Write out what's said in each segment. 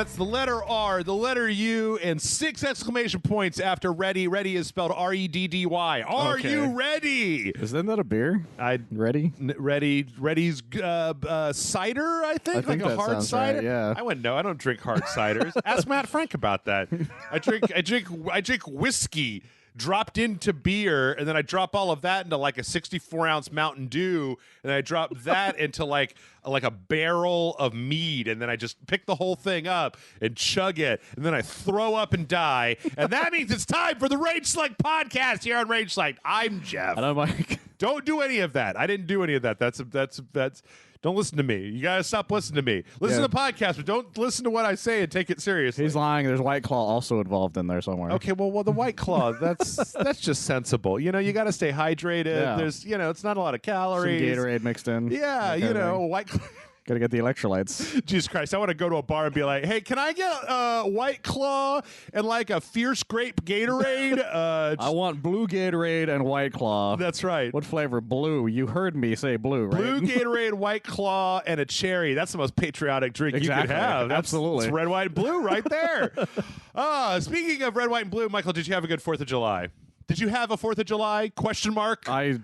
That's the letter R, the letter U, and 6 exclamation points after ready. Ready is spelled R-E-D-D-Y. Are Okay. you ready? Isn't that a beer? Ready? Ready's cider, I think like a that hard sounds cider. right, yeah. I wouldn't know. I don't drink hard ciders. Ask Matt Frank about that. I drink whiskey dropped into beer, and then I drop all of that into like a 64-ounce Mountain Dew, and I drop that into like a barrel of mead, and then I just pick the whole thing up and chug it, and then I throw up and die, and that means it's time for the Rage Select podcast here on Rage Select. I'm Jeff. And I'm like, Don't do any of that. I didn't do any of that. That's don't listen to me. You gotta stop listening to me. Listen to the podcast, but don't listen to what I say and take it seriously. he's lying. There's White Claw also involved in there somewhere. Okay, well, the White Claw, that's just sensible. You know, you got to stay hydrated. Yeah. There's, it's not a lot of Some calories. Gatorade mixed in. Yeah, that kind of thing. White Claw. Gotta get the electrolytes. Jesus Christ, I want to go to a bar and be like, hey, can I get White Claw and like a fierce grape Gatorade? I want blue Gatorade and White Claw. That's right. What flavor? Blue. You heard me say blue, right? Blue Gatorade, White Claw, and a cherry. That's the most patriotic drink you Exactly. could have. Absolutely. It's red, white, and blue right there. Speaking of red, white, and blue, Michael, did you have a good 4th of July? Did you have a 4th of July? Question mark. I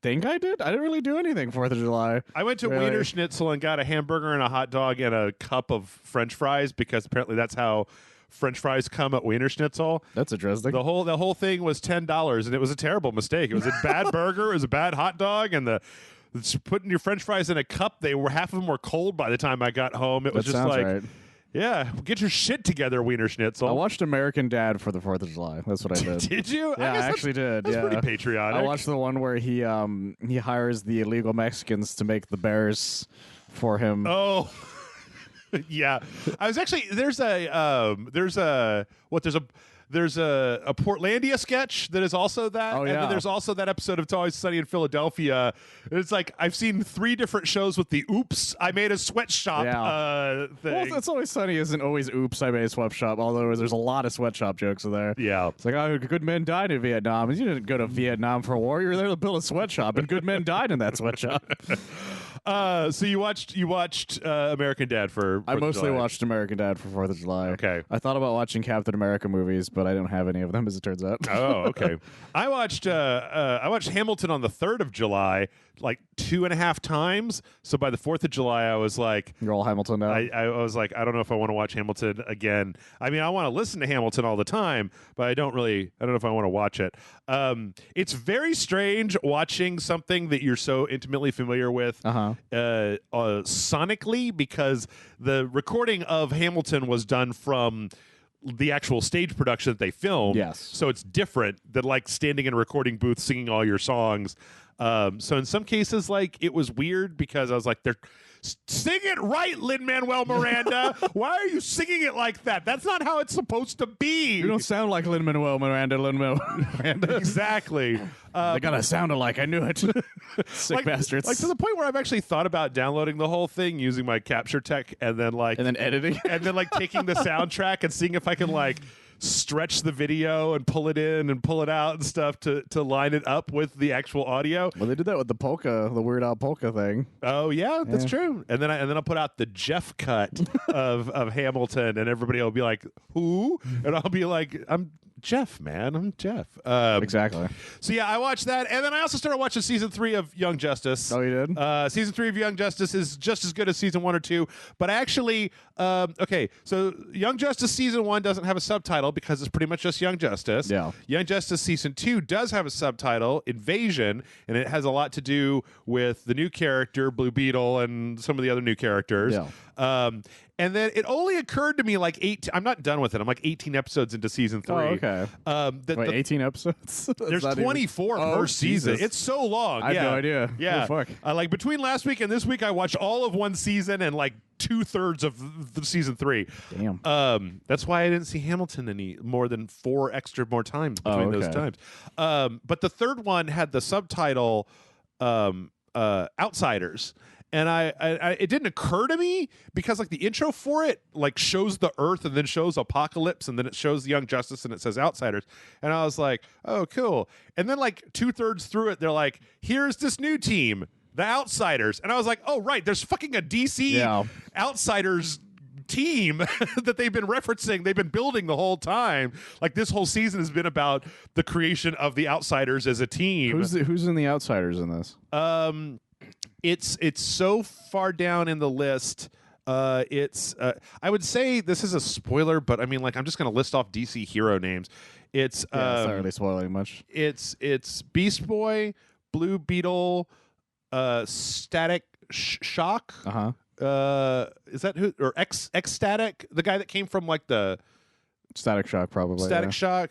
think I did. I didn't really do anything 4th of July. I went to Really? Wiener Schnitzel and got a hamburger and a hot dog and a cup of French fries because apparently that's how French fries come at Wiener Schnitzel. That's interesting. The whole thing was $10 and it was a terrible mistake. It was a bad burger, it was a bad hot dog, and putting your French fries in a cup, half of them were cold by the time I got home. It was That just sounds like, right. yeah, get your shit together, Wiener Schnitzel. I watched American Dad for the 4th of July. That's what I did. Did you? Yeah, I guess actually did. That's Yeah. pretty patriotic. I watched the one where he hires the illegal Mexicans to make the bears for him. Oh, yeah. I was actually there's a Portlandia sketch that is also that. Oh, And then yeah. there's also that episode of It's Always Sunny in Philadelphia. It's like I've seen 3 different shows with the "Oops, I made a sweatshop" thing. Well, It's Always Sunny isn't always "Oops, I made a sweatshop," although there's a lot of sweatshop jokes in there. Yeah. It's like, oh, good men died in Vietnam. You didn't go to Vietnam for a war. You were there to build a sweatshop, and good men died in that sweatshop. So you watched American Dad for I 4th of mostly July. watched American Dad for 4th of July. Okay. I thought about watching Captain America movies, but I didn't have any of them, as it turns out. Oh, okay. I watched Hamilton on the 3rd of July like 2.5 times. So by the 4th of July, I was like, You're all Hamilton now. I was like, I don't know if I want to watch Hamilton again. I mean, I want to listen to Hamilton all the time, but I don't know if I want to watch it. It's very strange watching something that you're so intimately familiar with sonically, because the recording of Hamilton was done from the actual stage production that they filmed. Yes. So it's different than like standing in a recording booth singing all your songs. So in some cases, like, it was weird because I was like, sing it right, Lin-Manuel Miranda. Why are you singing it like that? That's not how it's supposed to be. You don't sound like Lin-Manuel Miranda. Exactly. They gotta sound alike. I knew it. Sick bastards. Like to the point where I've actually thought about downloading the whole thing using my capture tech and then editing. and then like taking the soundtrack and seeing if I can like stretch the video and pull it in and pull it out and stuff to line it up with the actual audio. Well, they did that with the Weird Al polka thing. Oh yeah, that's true. And then I'll put out the Jeff cut of Hamilton, and everybody will be like, "Who?" And I'll be like, "I'm Jeff, man. I'm Jeff." Exactly. So yeah, I watched that, and then I also started watching season 3 of Young Justice. Oh, you did? Season 3 of Young Justice is just as good as season 1 or 2, but actually, okay. So Young Justice season 1 doesn't have a subtitle because it's pretty much just Young Justice. Yeah. Young Justice season 2 does have a subtitle, Invasion, and it has a lot to do with the new character Blue Beetle and some of the other new characters. Yeah. And then it only occurred to me like 8. I'm not done with it. I'm like 18 episodes into season 3. Oh, okay. Wait, 18 episodes? There's Not even- 24 Oh, per season. Jesus. It's so long. I have no idea. Yeah. Oh, fuck. Like between last week and this week, I watched all of one season and like 2/3 of the season 3. Damn. That's why I didn't see Hamilton any more than 4 extra more times between those times. But the third one had the subtitle Outsiders. And I it didn't occur to me because like the intro for it like shows the Earth and then shows Apocalypse and then it shows the Young Justice and it says Outsiders. And I was like, oh, cool. And then like 2/3 through it, they're like, here's this new team, the Outsiders. And I was like, oh, right, there's fucking a DC Outsiders team that they've been referencing, they've been building the whole time. Like this whole season has been about the creation of the Outsiders as a team. Who's in the Outsiders in this? It's so far down in the list. It's I would say this is a spoiler, but I mean, like, I'm just going to list off DC hero names. It's It's not really spoiling much. It's Beast Boy, Blue Beetle, Static Shock. Is that who, or X Static, the guy that came from like the Static Shock, probably. Static Shock,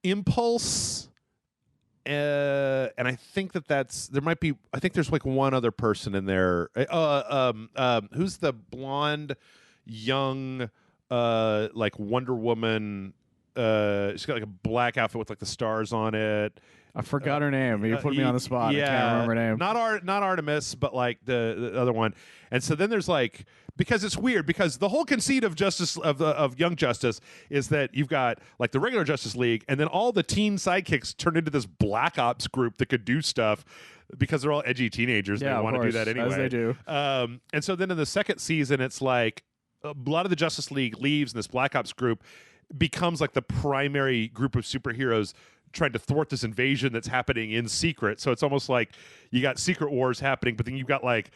Impulse, and I think there might be. I think there's like one other person in there. Who's the blonde, young, like Wonder Woman? She's got like a black outfit with like the stars on it. I forgot her name. You put me on the spot. Yeah, I can't remember her name. Not Artemis, but like the other one. And so then there's like, because it's weird, because the whole conceit of Justice of Young Justice is that you've got like the regular Justice League, and then all the teen sidekicks turn into this Black Ops group that could do stuff because they're all edgy teenagers. Yeah, and they want to do course, that anyway. as they do. And so then in the second season, it's like a lot of the Justice League leaves, and this Black Ops group becomes like the primary group of superheroes trying to thwart this invasion that's happening in secret. So it's almost like you got Secret Wars happening, but then you've got like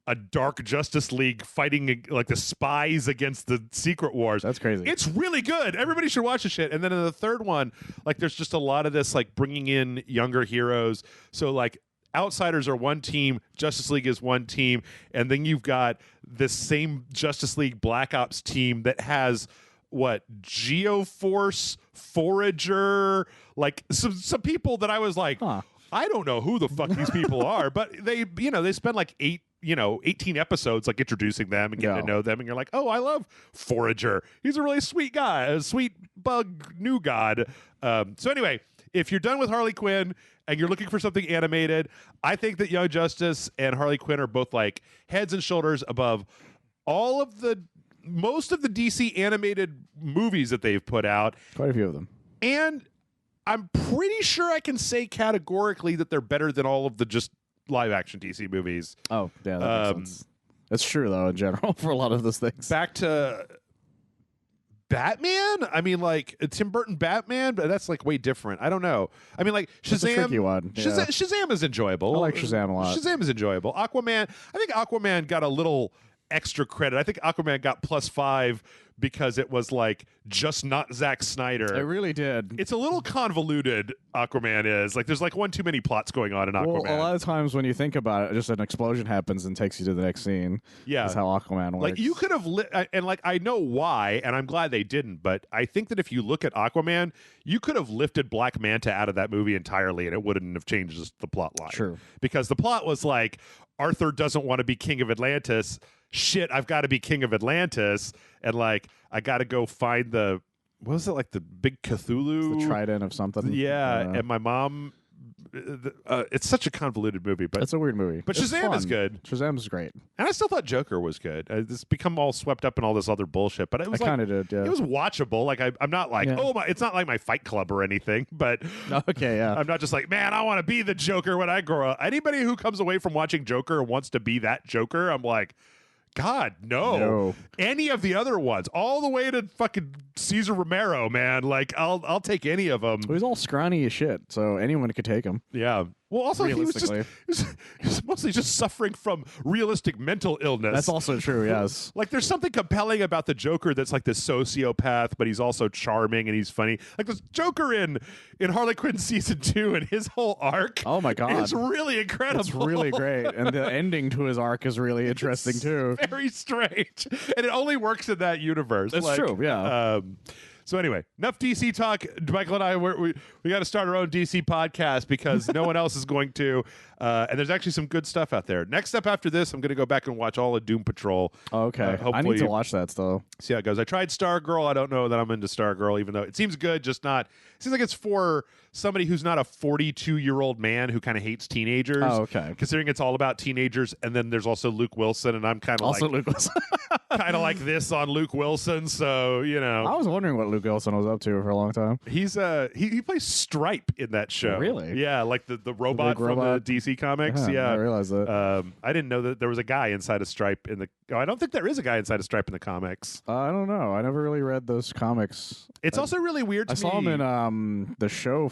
a dark Justice League fighting like the spies against the Secret Wars. That's crazy. It's really good. Everybody should watch this shit. And then in the third one, like there's just a lot of this like bringing in younger heroes. So like Outsiders are one team, Justice League is one team, and then you've got this same Justice League Black Ops team that has Geoforce, Forager, like some people that I was like, I don't know who the fuck these people are, but they spend like 18 episodes like introducing them and getting to know them, and you're like, oh, I love Forager. He's a really sweet guy, a sweet bug new god. So anyway, if you're done with Harley Quinn and you're looking for something animated, I think that Young Justice and Harley Quinn are both like heads and shoulders above most of the DC animated movies that they've put out. Quite a few of them. And I'm pretty sure I can say categorically that they're better than all of the just live action DC movies. Oh, yeah, that makes sense. That's true, though, in general, for a lot of those things. Back to Batman? I mean, like, Tim Burton Batman, but that's like way different. I don't know. I mean, like, Shazam. That's a tricky one. Yeah. Shazam is enjoyable. I like Shazam a lot. Shazam is enjoyable. Aquaman, I think Aquaman got a little extra credit. I think Aquaman got +5 because it was like just not Zack Snyder. It really did. It's a little convoluted. Aquaman is like there's like one too many plots going on in Aquaman. Well, a lot of times when you think about it, just an explosion happens and takes you to the next scene. Yeah, that's how Aquaman works. Like you could have and like I know why, and I'm glad they didn't. But I think that if you look at Aquaman, you could have lifted Black Manta out of that movie entirely, and it wouldn't have changed the plot line. True, because the plot was like Arthur doesn't want to be king of Atlantis. Shit, I've got to be king of Atlantis, and like I got to go find the what was it, like the big Cthulhu, it's the trident of something. Yeah, and my mom. It's such a convoluted movie, but it's a weird movie. But Shazam is good. Shazam is great, and I still thought Joker was good. It's become all swept up in all this other bullshit, but it was kind of did. Yeah, it was watchable. Like I'm not like it's not like my Fight Club or anything, but okay, yeah, I'm not just like, man, I want to be the Joker when I grow up. Anybody who comes away from watching Joker and wants to be that Joker, I'm like, God, no. Any of the other ones, all the way to fucking Cesar Romero, man. Like, I'll take any of them. Well, he's all scrawny as shit, so anyone could take him. Yeah. Well, also, he was mostly just suffering from realistic mental illness. That's also true, yes. Like, there's something compelling about the Joker that's like this sociopath, but he's also charming and he's funny. Like, this Joker in Harley Quinn Season 2 and his whole arc. Oh, my God. It's really incredible. It's really great. And the ending to his arc is really interesting, too. Very strange. And it only works in that universe. That's true, yeah. So anyway, enough DC talk. Michael and I, we got to start our own DC podcast because no one else is going to. And there's actually some good stuff out there. Next up after this, I'm going to go back and watch all of Doom Patrol. Okay. I need to watch that still. See how it goes. I tried Stargirl. I don't know that I'm into Stargirl, even though it seems good, just not. It seems like it's for somebody who's not a 42-year-old man who kind of hates teenagers. Oh, okay. Considering it's all about teenagers. And then there's also Luke Wilson, and I'm kind of also Luke Wilson. kind of like this on Luke Wilson. So, you know. I was wondering what Luke Wilson was up to for a long time. He's he plays Stripe in that show. Really? Yeah, like the robot from robot? the DC comics. I Yeah. realized that. I didn't know that there was a guy inside of Stripe in the. Oh, I don't think there is a guy inside of Stripe in the comics. I don't know. I never really read those comics. It's also really weird to I me. saw him in the show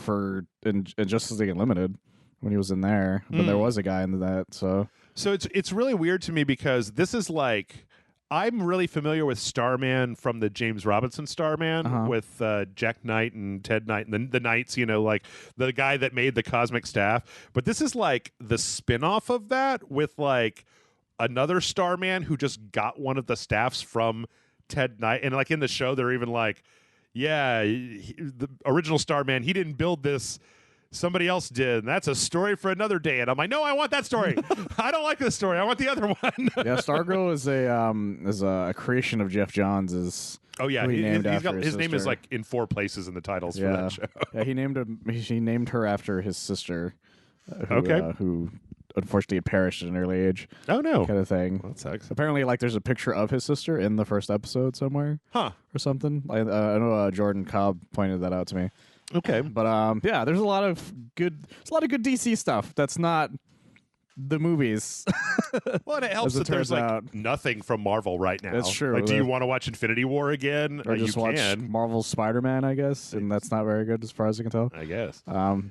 in Justice League Unlimited when he was in there, but there was a guy in that. So it's really weird to me because this is like. I'm really familiar with Starman from the James Robinson Starman with Jack Knight and Ted Knight and the Knights, like the guy that made the Cosmic Staff. But this is like the spin-off of that with like another Starman who just got one of the staffs from Ted Knight. And like in the show, they're even like, yeah, the original Starman, he didn't build this. Somebody else did. And that's a story for another day. And I'm like, no, I want that story. I don't like this story. I want the other one. yeah, Stargirl is a creation of Jeff Johns. Oh yeah, he named after his name is sister. like in 4 places in the titles for that show. Yeah, he named her after his sister, who unfortunately had perished at an early age. Oh no, kind of thing. Well, that sucks. Apparently, like there's a picture of his sister in the first episode somewhere, or something. I know Jordan Cobb pointed that out to me. Okay, but yeah, there's a lot of good DC stuff that's not the movies. Well, and it helps that there's like nothing from Marvel right now. That's true. Like, do you want to watch Infinity War again? Or just watch Marvel's Spider-Man, I guess, and that's not very good as far as I can tell. I guess. But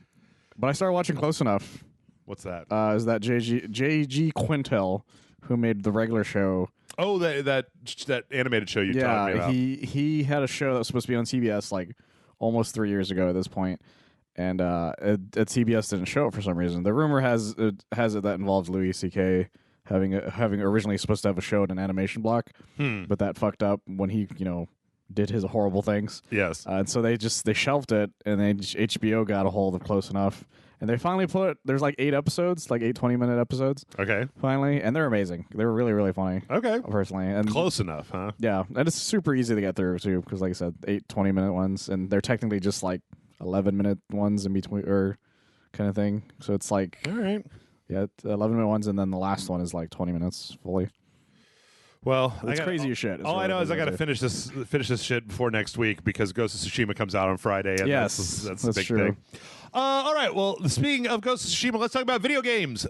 I started watching Close Enough. What's that? Is that J.G. Quintel, who made the regular show? Oh, that animated show you talked me about. He had a show that was supposed to be on CBS like almost 3 years ago at this point, and at CBS didn't show it for some reason. The rumor has it that involves Louis C.K. having originally supposed to have a show in an animation block, but that fucked up when he did his horrible things. Yes, and so they shelved it, and then HBO got a hold of Close Enough. And they finally there's like 8 episodes, like 8 20-minute episodes. Okay. Finally. And they're amazing. They're really, really funny. Okay. Personally. And Close enough, huh? Yeah. And it's super easy to get through, too, because like I said, 8 20-minute ones. And they're technically just like 11-minute ones in between, or kind of thing. So it's like, all right. Yeah, 11-minute ones, and then the last one is like 20 minutes fully. Well, it's crazy as shit. All I know is I got to finish this shit before next week because Ghost of Tsushima comes out on Friday. And yes, that's the big true. thing. All right. Well, speaking of Ghost of Tsushima, let's talk about video games.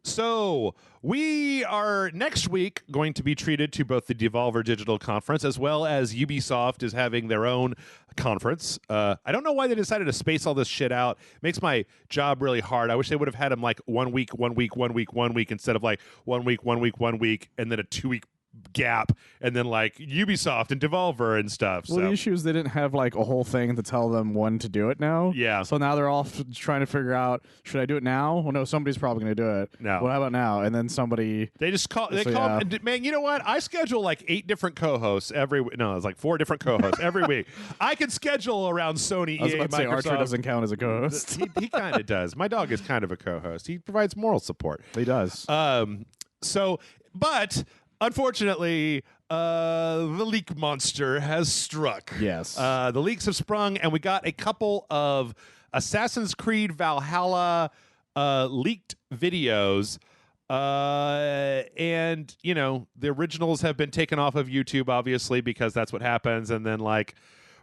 So we are next week going to be treated to both the Devolver Digital Conference as well as Ubisoft is having their own conference. I don't know why they decided to space all this shit out. It makes my job really hard. I wish they would have had them like 1 week, 1 week, 1 week, 1 week instead of like 1 week, 1 week, 1 week, and then a 2-week gap, and then like Ubisoft and Devolver and stuff. Well, the issue is they didn't have like a whole thing to tell them when to do it now. Yeah. So now they're all trying to figure out, should I do it now? Well, no, somebody's probably going to do it. No. Well, how about now? And then somebody... They just call... Man, you know what? I schedule like 8 different co-hosts every... No, it's like 4 different co-hosts every week. I can schedule around Sony, I was EA, about to say Microsoft. Archer doesn't count as a co-host. He kind of does. My dog is kind of a co-host. He provides moral support. He does. But unfortunately... the leak monster has struck. Yes. The leaks have sprung, and we got a couple of Assassin's Creed Valhalla leaked videos. And, the originals have been taken off of YouTube, obviously, because that's what happens. And then, like,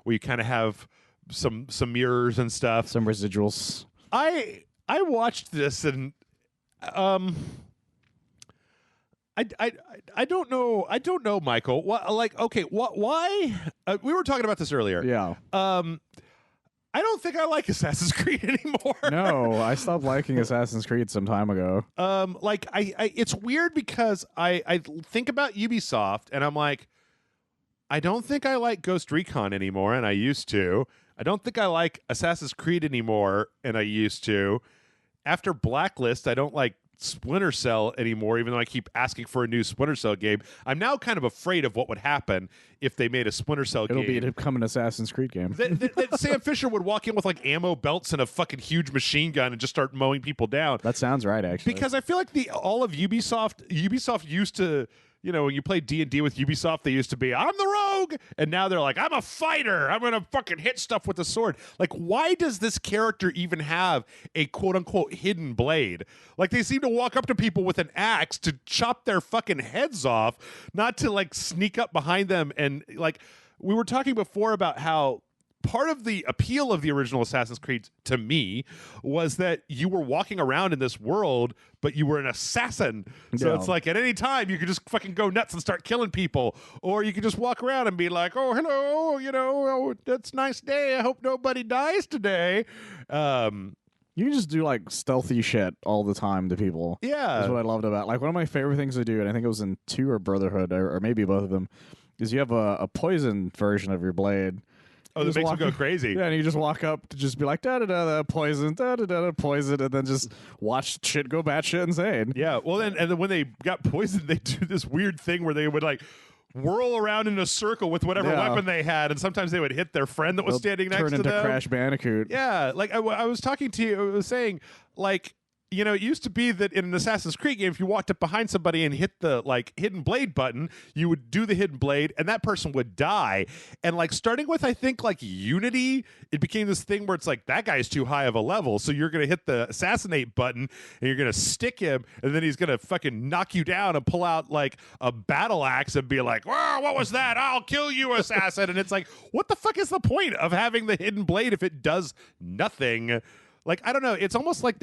we kind of have some mirrors and stuff. Some residuals. I watched this, and... I don't know, Michael. Why? We were talking about this earlier. Yeah. I don't think I like Assassin's Creed anymore. No, I stopped liking Assassin's Creed some time ago. It's weird because I think about Ubisoft and I'm like, I don't think I like Ghost Recon anymore, and I used to. I don't think I like Assassin's Creed anymore, and I used to. After Blacklist, I don't like Splinter Cell anymore, even though I keep asking for a new Splinter Cell game. I'm now kind of afraid of what would happen if they made a Splinter Cell game. It'll become an Assassin's Creed game. That Sam Fisher would walk in with like ammo belts and a fucking huge machine gun and just start mowing people down. That sounds right, actually. Because I feel like all of Ubisoft used to, when you play D&D with Ubisoft, they used to be, I'm the rogue, and now they're like, I'm a fighter. I'm going to fucking hit stuff with a sword. Like, why does this character even have a quote-unquote hidden blade? Like, they seem to walk up to people with an axe to chop their fucking heads off, not to, like, sneak up behind them and, like... we were talking before about how part of the appeal of the original Assassin's Creed to me was that you were walking around in this world, but you were an assassin. So Yeah. it's like at any time you could just fucking go nuts and start killing people, or you could just walk around and be like, "Oh, hello, oh, it's a nice day. I hope nobody dies today." You can just do like stealthy shit all the time to people. Yeah. That's what I loved about. Like one of my favorite things to do, and I think it was in 2 or Brotherhood, or maybe both of them, is you have a poison version of your blade. Oh, that makes them go crazy. Yeah, and you just walk up to just be like da da da poison, da da da poison, and then just watch shit go batshit insane. Yeah. Well, then when they got poisoned, they do this weird thing where they would like whirl around in a circle with whatever Yeah. weapon they had, and sometimes they would hit their friend that was standing next Turn to into them. Crash Bandicoot. Yeah, like I was talking to you, I was saying, like, you know, it used to be that in an Assassin's Creed game, if you walked up behind somebody and hit the like hidden blade button, you would do the hidden blade, and that person would die. And like starting with, I think, like Unity, it became this thing where it's like that guy's too high of a level, so you're gonna hit the assassinate button and you're gonna stick him, and then he's gonna fucking knock you down and pull out like a battle axe and be like, "Wow, what was that? I'll kill you, assassin!" And it's like, what the fuck is the point of having the hidden blade if it does nothing? Like, I don't know. It's almost like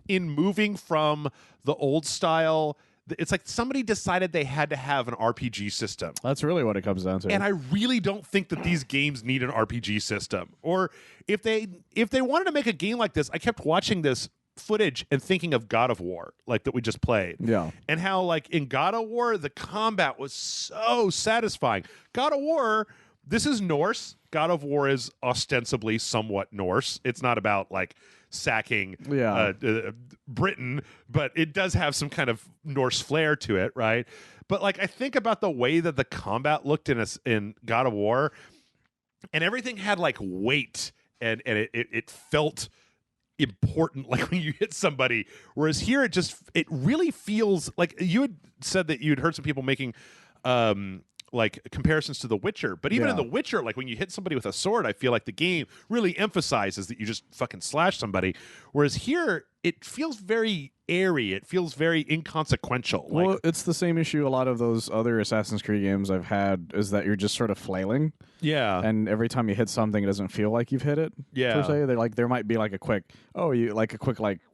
in moving from the old style, it's like somebody decided they had to have an RPG system. That's really what it comes down to. And I really don't think that these games need an RPG system. Or if they wanted to make a game like this, I kept watching this footage and thinking of God of War, like that we just played. Yeah. And how like in God of War, the combat was so satisfying. God of War, this is Norse. God of War is ostensibly somewhat Norse. It's not about like sacking Britain, but it does have some kind of Norse flair to it, right? But like I think about the way that the combat looked in God of War, and everything had like weight, and it felt important, like when you hit somebody. Whereas here, it really feels like you had said that you'd heard some people making like comparisons to The Witcher, but even in The Witcher, like when you hit somebody with a sword, I feel like the game really emphasizes that you just fucking slash somebody. Whereas here, it feels very airy. It feels very inconsequential. Well, Like, it's the same issue a lot of those other Assassin's Creed games I've had, is that you're just sort of flailing, yeah, and every time you hit something, it doesn't feel like you've hit it. Yeah. Per se, there might be like a quick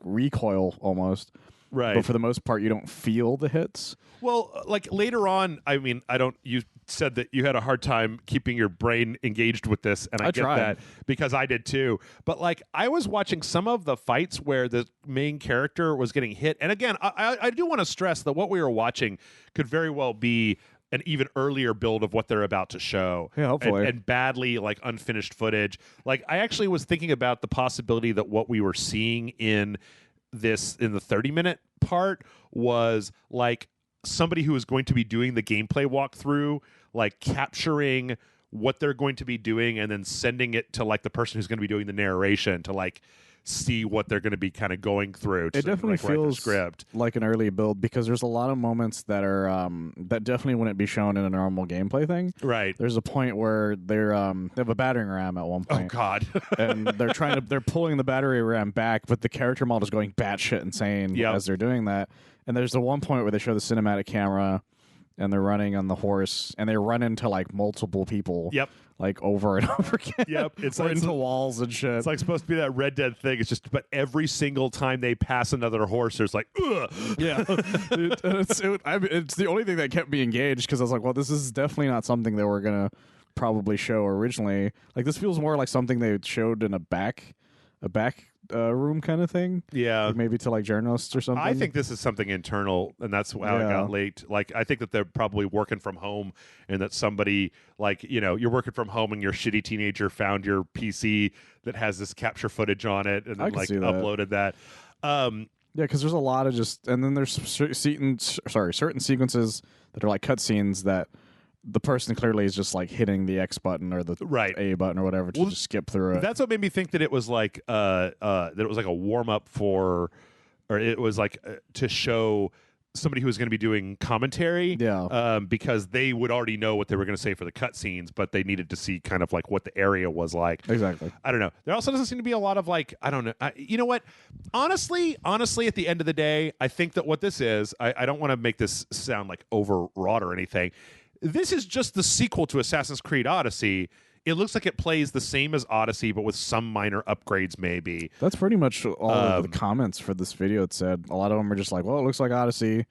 recoil almost. right. But for the most part, you don't feel the hits. Well, like later on, I mean, you said that you had a hard time keeping your brain engaged with this, and I get tried. that because I did too. But like, I was watching some of the fights where the main character was getting hit, and again, I do want to stress that what we were watching could very well be an even earlier build of what they're about to show. Yeah, hopefully. And badly like unfinished footage. Like, I actually was thinking about the possibility that what we were seeing in the 30-minute part was like somebody who is going to be doing the gameplay walkthrough, like capturing what they're going to be doing and then sending it to like the person who's going to be doing the narration to like see what they're going to be kind of going through. To, It definitely like, write their feels script. like an early build, because there's a lot of moments that are that definitely wouldn't be shown in a normal gameplay thing. Right. There's a point where they have a battering ram at one Oh point. God. And they're pulling the battery ram back, but the character model is going batshit insane Yep. as they're doing that. And there's the one point where they show the cinematic camera and they're running on the horse and they run into like multiple people. Yep. Like over and over again. Yep. It's Or like into walls and shit. it's like supposed to be that Red Dead thing. It's just, but every single time they pass another horse, there's like, ugh. Yeah, it's the only thing that kept me engaged, because I was like, well, this is definitely not something that we're gonna probably show originally. Like, this feels more like something they showed in a back room kind of thing. Yeah. Like maybe to like journalists or something. I think this is something internal, and that's how it Yeah. got late. Like, I think that they're probably working from home, and that somebody, like, you know, you're working from home, and your shitty teenager found your PC that has this capture footage on it, and I then can like see that. uploaded that. Yeah, because there's a lot of and then there's certain sequences that are like cutscenes that the person clearly is just like hitting the X button or the Right. A button or whatever to just skip through it. That's what made me think that it was like that it was like a warm up for, or it was like to show somebody who was going to be doing commentary. Yeah. Because they would already know what they were going to say for the cutscenes, but they needed to see kind of like what the area was like. Exactly. I don't know. There also doesn't seem to be a lot of like, I don't know. You know what? Honestly, at the end of the day, I think that what this is, I don't want to make this sound like overwrought or anything. this is just the sequel to Assassin's Creed Odyssey. It looks like it plays the same as Odyssey, but with some minor upgrades, maybe. That's pretty much all of the comments for this video. It said a lot of them are just like, well, it looks like Odyssey.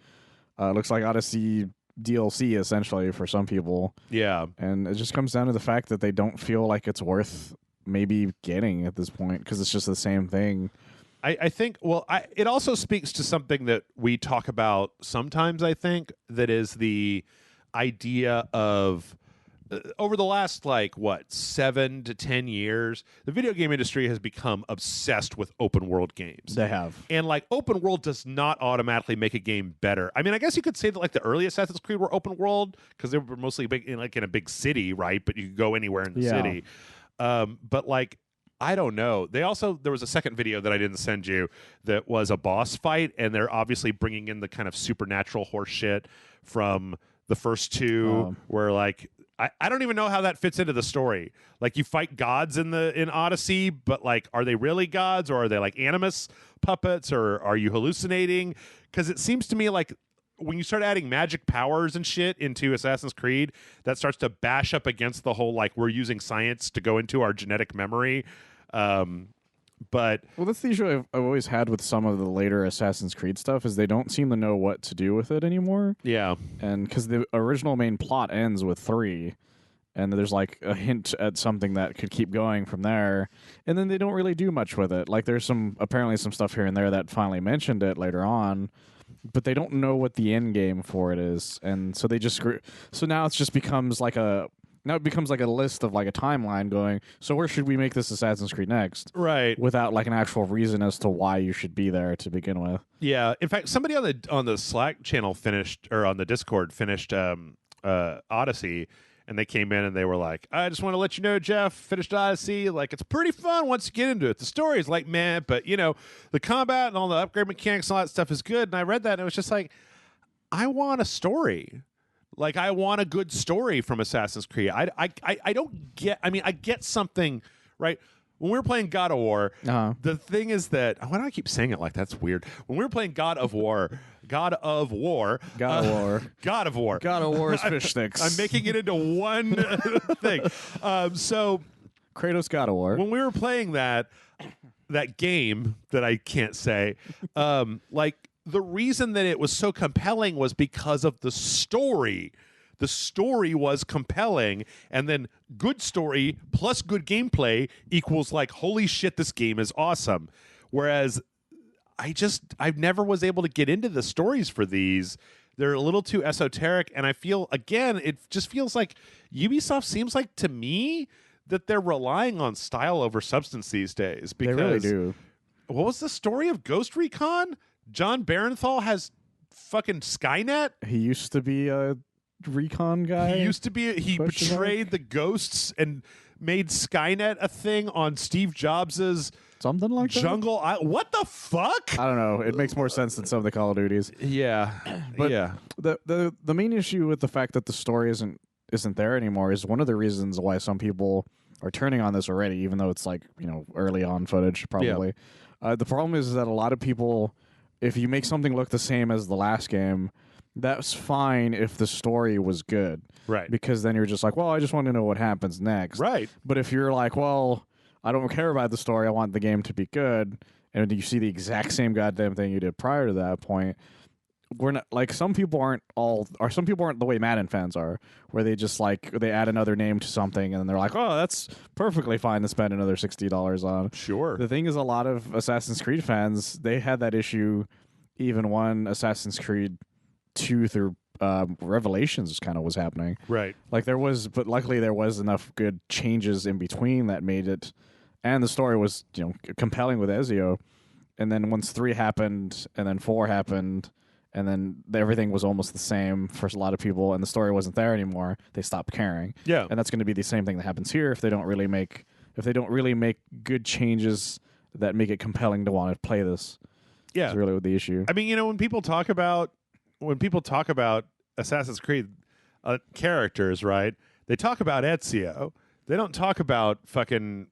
It looks like Odyssey DLC, essentially, for some people. Yeah. And it just comes down to the fact that they don't feel like it's worth maybe getting at this point because it's just the same thing. I think, it also speaks to something that we talk about sometimes, I think, that is the idea of over the last 7 to 10 years, the video game industry has become obsessed with open world games. They have. And open world does not automatically make a game better. I mean, I guess you could say that the early Assassin's Creed were open world because they were mostly big in a big city, right? But you could go anywhere in the city. But I don't know. There was a second video that I didn't send you that was a boss fight, and they're obviously bringing in the kind of supernatural horse shit from the first two, where I don't even know how that fits into the story. You fight gods in Odyssey, but are they really gods, or are they animus puppets, or are you hallucinating? Because it seems to me when you start adding magic powers and shit into Assassin's Creed, that starts to bash up against the whole we're using science to go into our genetic memory. But that's the issue I've always had with some of the later Assassin's Creed stuff is they don't seem to know what to do with it anymore. Yeah, and because the original main plot ends with 3, and there's a hint at something that could keep going from there, and then they don't really do much with it. There's apparently some stuff here and there that finally mentioned it later on, but they don't know what the end game for it is, and so they just so now it just becomes Now it becomes a list of a timeline going, so where should we make this Assassin's Creed next? Right. Without an actual reason as to why you should be there to begin with. Yeah. In fact, somebody on the Slack channel on the Discord finished Odyssey, and they came in and they were like, I just want to let you know, Jeff, finished Odyssey. It's pretty fun once you get into it. The story is meh, but the combat and all the upgrade mechanics and all that stuff is good. And I read that and it was just I want a story. I want a good story from Assassin's Creed. I don't get. I mean, I get something, right? When we were playing God of War, the thing is that why do I keep saying it like that's weird? When we were playing God of War is fish sticks. I'm making it into one thing. So Kratos God of War. When we were playing that game that I can't say, the reason that it was so compelling was because of the story. The story was compelling, and then good story plus good gameplay equals holy shit, this game is awesome. Whereas I never was able to get into the stories for these. They're a little too esoteric, and I feel, again, it just feels like Ubisoft seems to me that they're relying on style over substance these days. Because they really do. What was the story of Ghost Recon? John Barenthal has fucking Skynet. He used to be a recon guy. He betrayed the ghosts and made Skynet a thing on Steve Jobs's something like Jungle. What the fuck? I don't know. It makes more sense than some of the Call of Duties. Yeah, but yeah. The main issue with the fact that the story isn't there anymore is one of the reasons why some people are turning on this already, even though it's early on footage probably. Yeah. The problem is that a lot of people, if you make something look the same as the last game, that's fine if the story was good. Right. Because then you're just well, I just want to know what happens next. Right. But if you're well, I don't care about the story, I want the game to be good, and you see the exact same goddamn thing you did prior to that point, we're not some people aren't the way Madden fans are, where they just they add another name to something and then they're oh, that's perfectly fine to spend another $60 on. Sure. The thing is, a lot of Assassin's Creed fans, they had that issue even when Assassin's Creed 2 through Revelations kind of was happening. Right. But luckily there was enough good changes in between that made it, and the story was compelling with Ezio. And then once 3 happened, and then 4 happened, and then everything was almost the same for a lot of people, and the story wasn't there anymore, they stopped caring. Yeah. And that's going to be the same thing that happens here if they don't really make good changes that make it compelling to want to play this. Yeah. Is really the issue. I mean, when people talk about Assassin's Creed characters, right? They talk about Ezio. They don't talk about fucking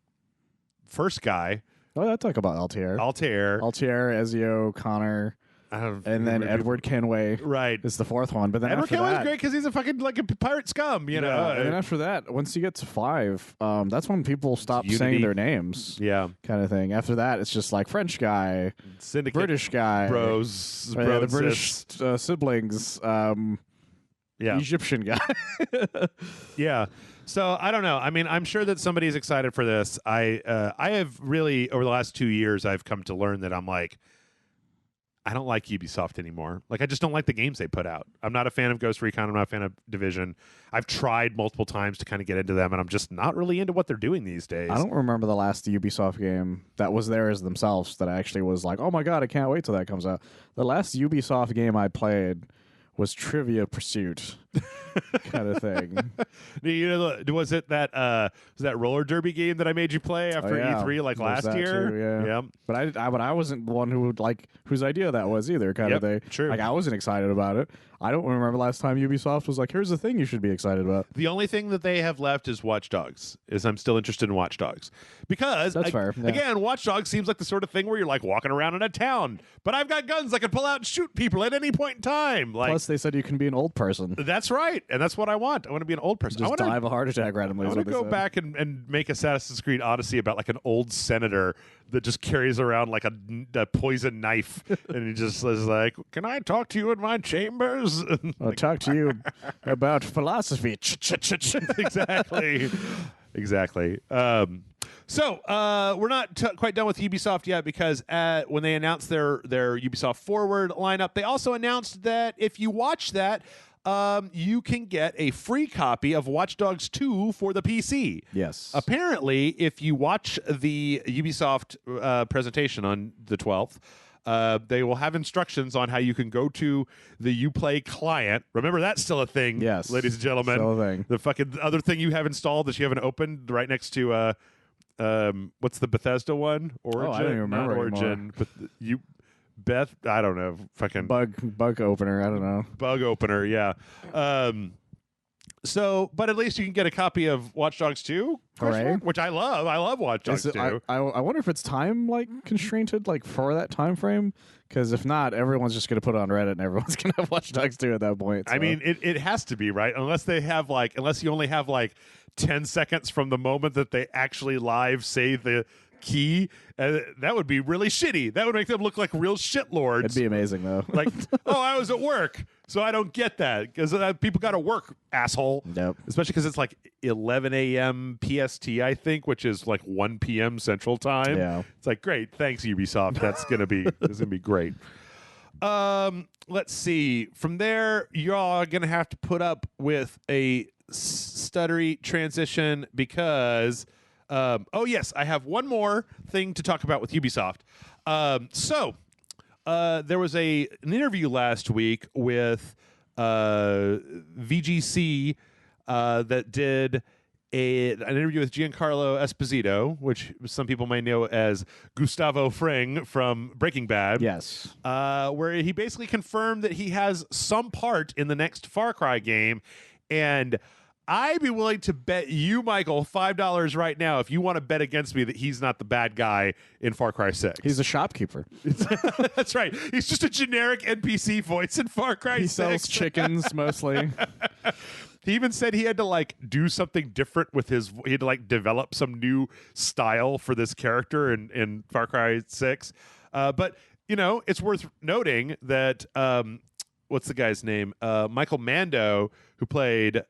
first guy. Oh, I talk about Altair, Ezio, Connor. and then Edward Kenway Right. is the fourth one. But then Edward after Kenway's that, great because he's a fucking like a pirate scum, you know. and then after that, once you get to 5, that's when people stop Unity. saying their names, Yeah. kind of thing. After that, it's just like French guy, Syndicate British guy, bros, the bros, British siblings, yeah, Egyptian guy. yeah. So I don't know. I mean, I'm sure that somebody's excited for this. I have really over the last 2 years, I've come to learn that I'm like, I don't like Ubisoft anymore. Like, I just don't like the games they put out. I'm not a fan of Ghost Recon. I'm not a fan of Division. I've tried multiple times to kind of get into them, and I'm just not really into what they're doing these days. I don't remember the last Ubisoft game that was theirs themselves that I actually was like, oh my god, I can't wait till that comes out. The last Ubisoft game I played was Trivia Pursuit, kind of thing. You know, was it that roller derby game that I made you play after yeah. E3 like There was last that year? too, yeah. Yep. But I wasn't the one who would like whose idea that was either, kind of Yep, thing. true. Like I wasn't excited about it. I don't remember last time Ubisoft was like, here's the thing you should be excited about. The only thing that they have left is Watch Dogs. I'm still interested in Watch Dogs because That's fair, yeah. Again, Watch Dogs seems like the sort of thing where you're like walking around in a town, but I've got guns I can pull out and shoot people at any point in time. Like Plus, they said you can be an old person. that's right, and that's what I want. I want to be an old person. I Just want die of a heart attack randomly. I is want what to they go said. back and make Assassin's Creed Odyssey about like an old senator that just carries around like a poison knife, and he just is like, "Can I talk to you in my chambers?" I'll talk to you about philosophy. Exactly. Exactly. So we're not quite done with Ubisoft yet because when they announced their Ubisoft Forward lineup, they also announced that if you watch that, you can get a free copy of Watch Dogs 2 for the PC. Yes. Apparently, if you watch the Ubisoft presentation on the 12th, they will have instructions on how you can go to the Uplay client. Remember, that's still a thing, Yes. ladies and gentlemen. Still a thing. The fucking other thing you have installed that you haven't opened right next to what's the Bethesda one? Origin, I don't even remember not Origin, anymore. but I don't know, fucking Bug opener. I don't know. bug opener, yeah. So, but at least you can get a copy of Watch Dogs 2, Hooray. which I love. I love Watch Dogs 2. I wonder if it's time constrained like for that time frame. Because if not, everyone's just going to put it on Reddit and everyone's going to have Watch Dogs 2 at that point. I so. mean, it has to be, right? Unless you only have like 10 seconds from the moment that they actually live say the key, that would be really shitty. That would make them look like real shitlords. It'd be amazing though. Like, oh, I was at work, so I don't get that because people got to work, asshole. Yep. Especially because it's like 11 a.m. PST, I think, which is like 1 p.m. Central Time. Yeah. It's like, great, thanks Ubisoft. That's gonna be great. Let's see. From there, y'all are gonna have to put up with a stuttery transition because. Oh yes, I have one more thing to talk about with Ubisoft. There was an interview last week with VGC that did an interview with Giancarlo Esposito, which some people may know as Gustavo Fring from Breaking Bad. Yes. Where he basically confirmed that he has some part in the next Far Cry game, and I'd be willing to bet you, Michael, $5 right now if you want to bet against me that he's not the bad guy in Far Cry 6. He's a shopkeeper. That's right. He's just a generic NPC voice in Far Cry 6. He sells chickens mostly. He even said he had to like do something different with he had to like develop some new style for this character in Far Cry 6. But, you know, it's worth noting that what's the guy's name? Michael Mando, who played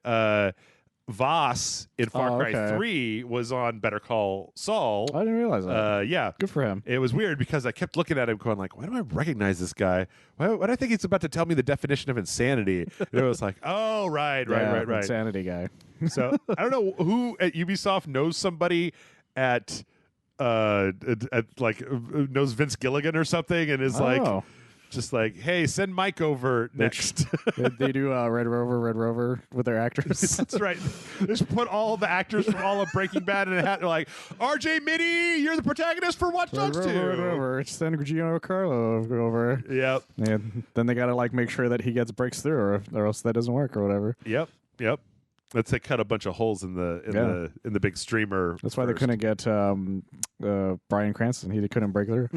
Voss in Far Cry 3, was on Better Call Saul. I didn't realize that. Yeah. Good for him. It was weird because I kept looking at him going like, why do I recognize this guy? Why do I think he's about to tell me the definition of insanity? And it was like, oh, right. Insanity guy. So I don't know who at Ubisoft knows somebody at like knows Vince Gilligan or something and is like just like, hey, send Mike over next. They do Red Rover with their actors. That's right. They just put all the actors from all of Breaking Bad in a hat. They're like, RJ Mitty, you're the protagonist for Watch Dogs 2. Red Rover. Send Giancarlo over. Yep. And then they got to like make sure that he breaks through, or else that doesn't work or whatever. Yep. Let's say cut a bunch of holes in the big streamer. That's why they couldn't get Bryan Cranston. He couldn't break through.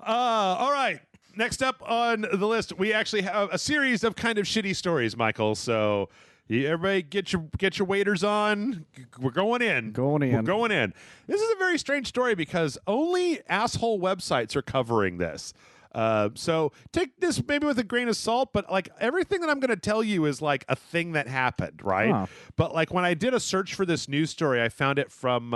All right. next up on the list, we actually have a series of kind of shitty stories, Michael. So everybody get your waders on. We're going in. We're going in. This is a very strange story because only asshole websites are covering this. So take this maybe with a grain of salt, but like everything that I'm going to tell you is like a thing that happened, right? Huh. But like when I did a search for this news story, I found it from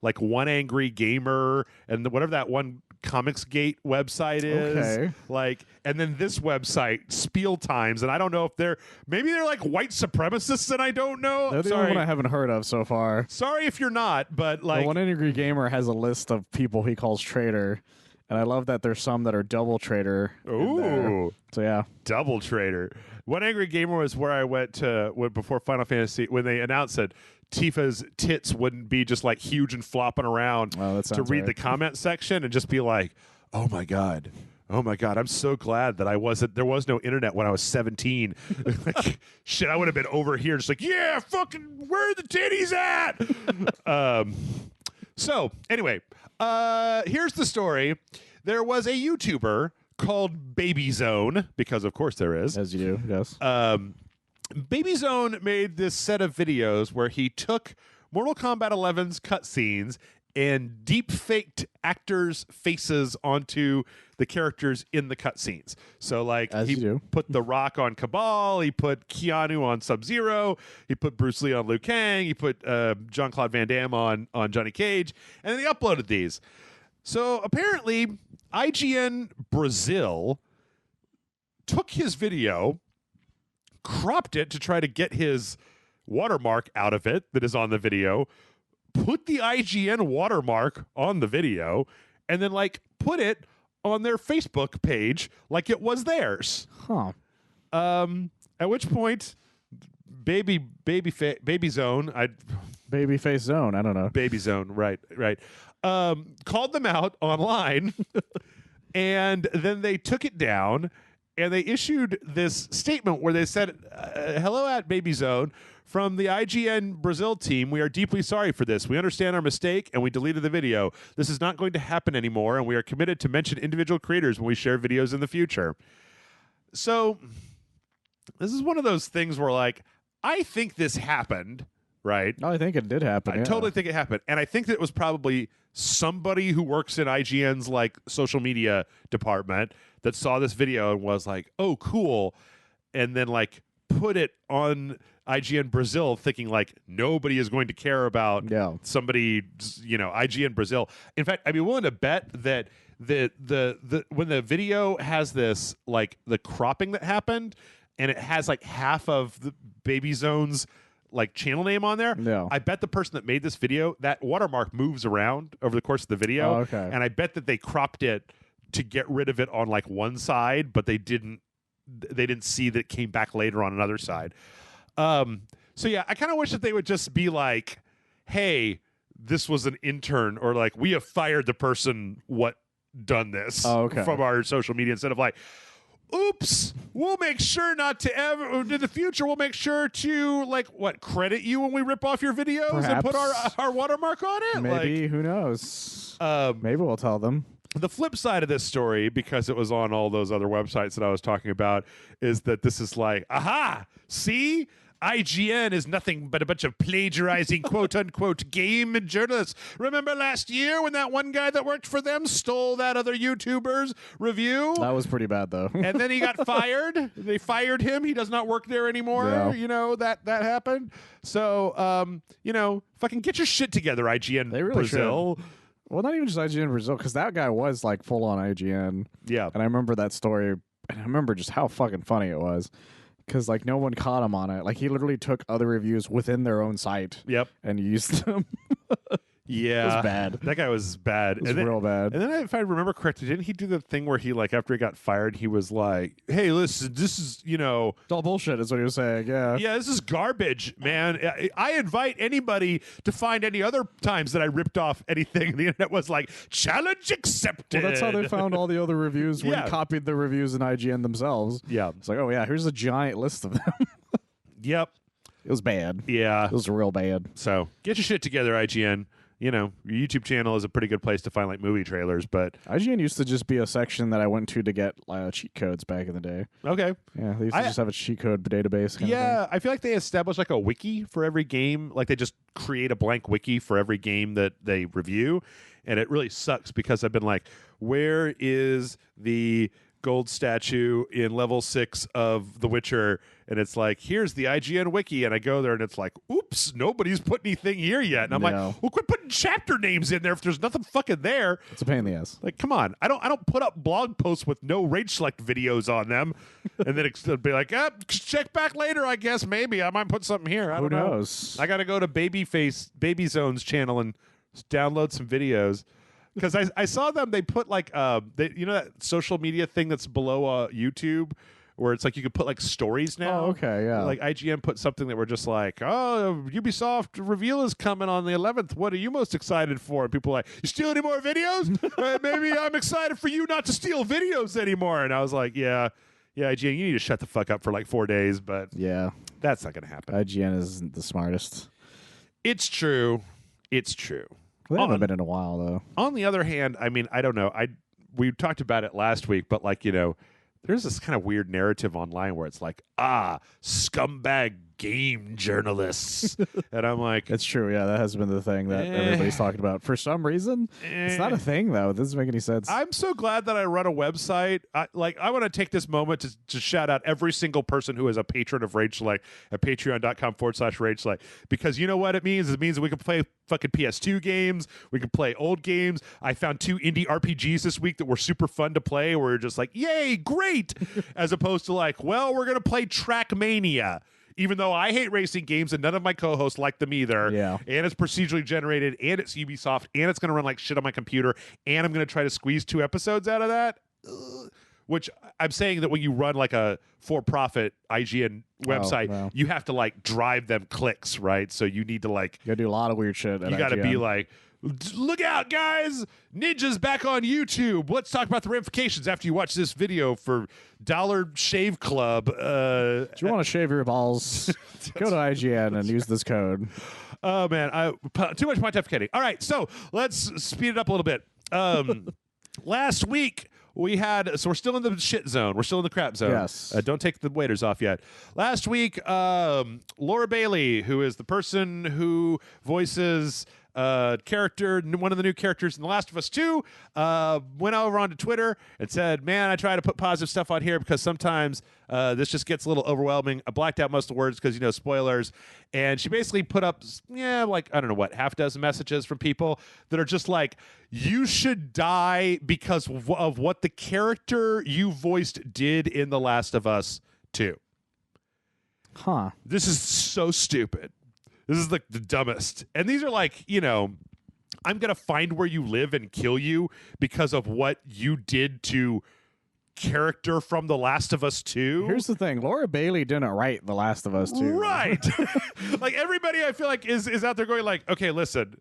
like One Angry Gamer and whatever that one Comicsgate website is. Okay. Like, and then this website, Spiel Times, and I don't know if they're like white supremacists, and I don't know. They're the only one I haven't heard of so far. Sorry if you're not, but like The One Angry Gamer has a list of people he calls traitor, and I love that there's some that are double traitor. ooh. So yeah. Double Trader. One Angry Gamer was where I went to before Final Fantasy when they announced that Tifa's tits wouldn't be just like huge and flopping around Oh, that to sounds read right. the comment section and just be like, oh my God, I'm so glad that there was no internet when I was 17. Like, shit, I would have been over here just like, yeah, fucking, where are the titties at? So anyway, here's the story. There was a YouTuber called Baby Zone, because of course there is. As you do, yes. Baby Zone made this set of videos where he took Mortal Kombat 11's cutscenes and deep faked actors' faces onto the characters in the cutscenes. So, like, As he you do. put The Rock on Cabal, he put Keanu on Sub-Zero, he put Bruce Lee on Liu Kang, he put Jean-Claude Van Damme on Johnny Cage, and then he uploaded these. So, apparently, IGN Brazil took his video, cropped it to try to get his watermark out of it that is on the video, put the IGN watermark on the video, and then like put it on their Facebook page like it was theirs. Huh. At which point, Baby Zone, Babyface Zone. I don't know. Baby Zone, right, called them out online, and then they took it down. And they issued this statement where they said, hello at Baby Zone. From the IGN Brazil team, we are deeply sorry for this. We understand our mistake, and we deleted the video. This is not going to happen anymore, and we are committed to mention individual creators when we share videos in the future. So this is one of those things where, like, I think this happened, right? Oh, I think it did happen. I totally think it happened. And I think that it was probably somebody who works in IGN's like social media department that saw this video and was like, oh, cool. And then like put it on IGN Brazil thinking like nobody is going to care about somebody, IGN Brazil. In fact, I'd be willing to bet that the when the video has this like the cropping that happened and it has like half of the Baby Zone's like channel name on there. Yeah. I bet the person that made this video, that watermark moves around over the course of the video. Oh, okay. And I bet that they cropped it to get rid of it on like one side, but they didn't see that it came back later on another side. So yeah, I kind of wish that they would just be like, hey, this was an intern, or like we have fired the person what done this from our social media, instead of like, oops, we'll make sure not to ever in the future, we'll make sure to like credit you when we rip off your videos and put our watermark on it. Maybe, who knows? Maybe we'll tell them. The flip side of this story, because it was on all those other websites that I was talking about, is that this is like, aha, see? IGN is nothing but a bunch of plagiarizing quote-unquote game journalists. Remember last year when that one guy that worked for them stole that other YouTuber's review? That was pretty bad, though. And then he got fired. They fired him. He does not work there anymore. Yeah. You know, that happened. So, fucking get your shit together, IGN They really Brazil. Well, not even just IGN Brazil, because that guy was like full on IGN. Yeah. And I remember that story, and I remember just how fucking funny it was. Because like no one caught him on it. Like he literally took other reviews within their own site. Yep. And used them. Yeah. It was bad. That guy was bad. It was real bad. And then if I remember correctly, didn't he do the thing where he like after he got fired, he was like, hey, listen, this is, It's all bullshit is what he was saying. Yeah. Yeah, this is garbage, man. I invite anybody to find any other times that I ripped off anything. The internet was like, challenge accepted. Well, that's how they found all the other reviews when Yeah. copied the reviews in IGN themselves. Yeah. It's like, oh yeah, here's a giant list of them. Yep. It was bad. Yeah. It was real bad. So get your shit together, IGN. you know, your YouTube channel is a pretty good place to find like movie trailers. But IGN used to just be a section that I went to get cheat codes back in the day. okay, Yeah, they used to just have a cheat code database. Kind of thing. I feel like they establish like a wiki for every game. Like they just create a blank wiki for every game that they review, and it really sucks because I've been like, where is the gold statue in level 6 of The Witcher? And it's like, here's the IGN wiki, and I go there and it's like, oops, nobody's put anything here yet. And I'm like, well, quit putting chapter names in there if there's nothing fucking there. It's a pain in the ass. Like, come on. I don't put up blog posts with no Rage Select videos on them. And then it'll be like, check back later, I guess. Maybe I might put something here. I don't know. Who knows? I got to go to Baby Zone's channel and download some videos. Because I saw them, they put like, you know that social media thing that's below YouTube? Where it's like you could put like stories now. Oh, okay, yeah. Like IGN put something that were just like, oh, Ubisoft reveal is coming on the 11th. What are you most excited for? And people are like, you steal any more videos? Maybe I'm excited for you not to steal videos anymore. And I was like, yeah, IGN, you need to shut the fuck up for like 4 days. But yeah, that's not going to happen. IGN isn't the smartest. It's true. It's true. They haven't been in a while, though. On the other hand, I mean, I don't know. We talked about it last week, but like, you know, there's this kind of weird narrative online where it's like, scumbag game journalists. And I'm like, it's true. Yeah, that has been the thing that everybody's talking about. For some reason, it's not a thing, though. It doesn't make any sense. I'm so glad that I run a website. I want to take this moment to shout out every single person who is a patron of Rage Select at patreon.com/Rage Select. Because you know what it means? It means that we can play fucking PS2 games. We can play old games. I found 2 indie RPGs this week that were super fun to play. Where you're just like, yay, great. As opposed to like, well, we're going to play Trackmania. Even though I hate racing games and none of my co-hosts like them either. Yeah. And it's procedurally generated and it's Ubisoft and it's going to run like shit on my computer and I'm going to try to squeeze 2 episodes out of that. Which I'm saying that when you run like a for-profit IGN website, you have to like drive them clicks, right? So you need to like... You gotta do a lot of weird shit. You got to be like, look out, guys! Ninja's back on YouTube. Let's talk about the ramifications after you watch this video for Dollar Shave Club. Do you want to shave your balls? Go to IGN and use this code. Oh, man. Too much pontificating. All right, so let's speed it up a little bit. Last week... so we're still in the shit zone. We're still in the crap zone. Yes. Don't take the waiters off yet. Last week, Laura Bailey, who is the person who voices character, one of the new characters in The Last of Us 2, went over onto Twitter and said, man, I try to put positive stuff on here because sometimes this just gets a little overwhelming. I blacked out most of the words because, you know, spoilers. And she basically put up, like, I don't know what, half a dozen messages from people that are just like, you should die because of what the character you voiced did in The Last of Us 2. Huh. This is so stupid. This is like the dumbest. And these are like, you know, I'm going to find where you live and kill you because of what you did to character from The Last of Us 2. Here's the thing. Laura Bailey didn't write The Last of Us 2. Right. Like everybody I feel like is out there going like, okay, listen,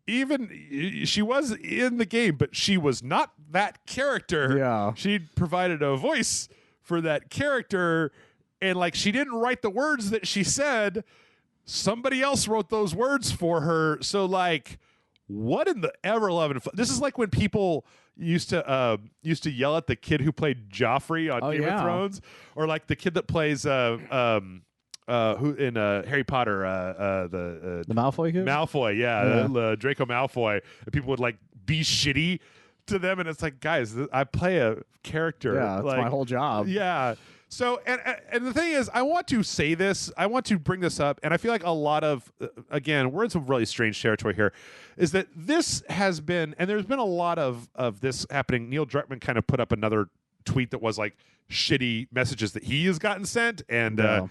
even she was in the game, but she was not that character. Yeah. She provided a voice for that character. And like, she didn't write the words that she said. Somebody else wrote those words for her. So like, what in the ever loving? This is like when people used to yell at the kid who played Joffrey on Game of Thrones, or like the kid that plays who in Harry Potter, the Malfoy kid? Malfoy, Draco Malfoy. And people would like be shitty to them, and it's like, guys, I play a character. Yeah, that's like, my whole job. Yeah. So, and the thing is, I want to say this, I want to bring this up, and I feel like a lot of, again, we're in some really strange territory here, is that this has been, and there's been a lot of this happening. Neil Druckmann kind of put up another tweet that was like shitty messages that he has gotten sent, and that's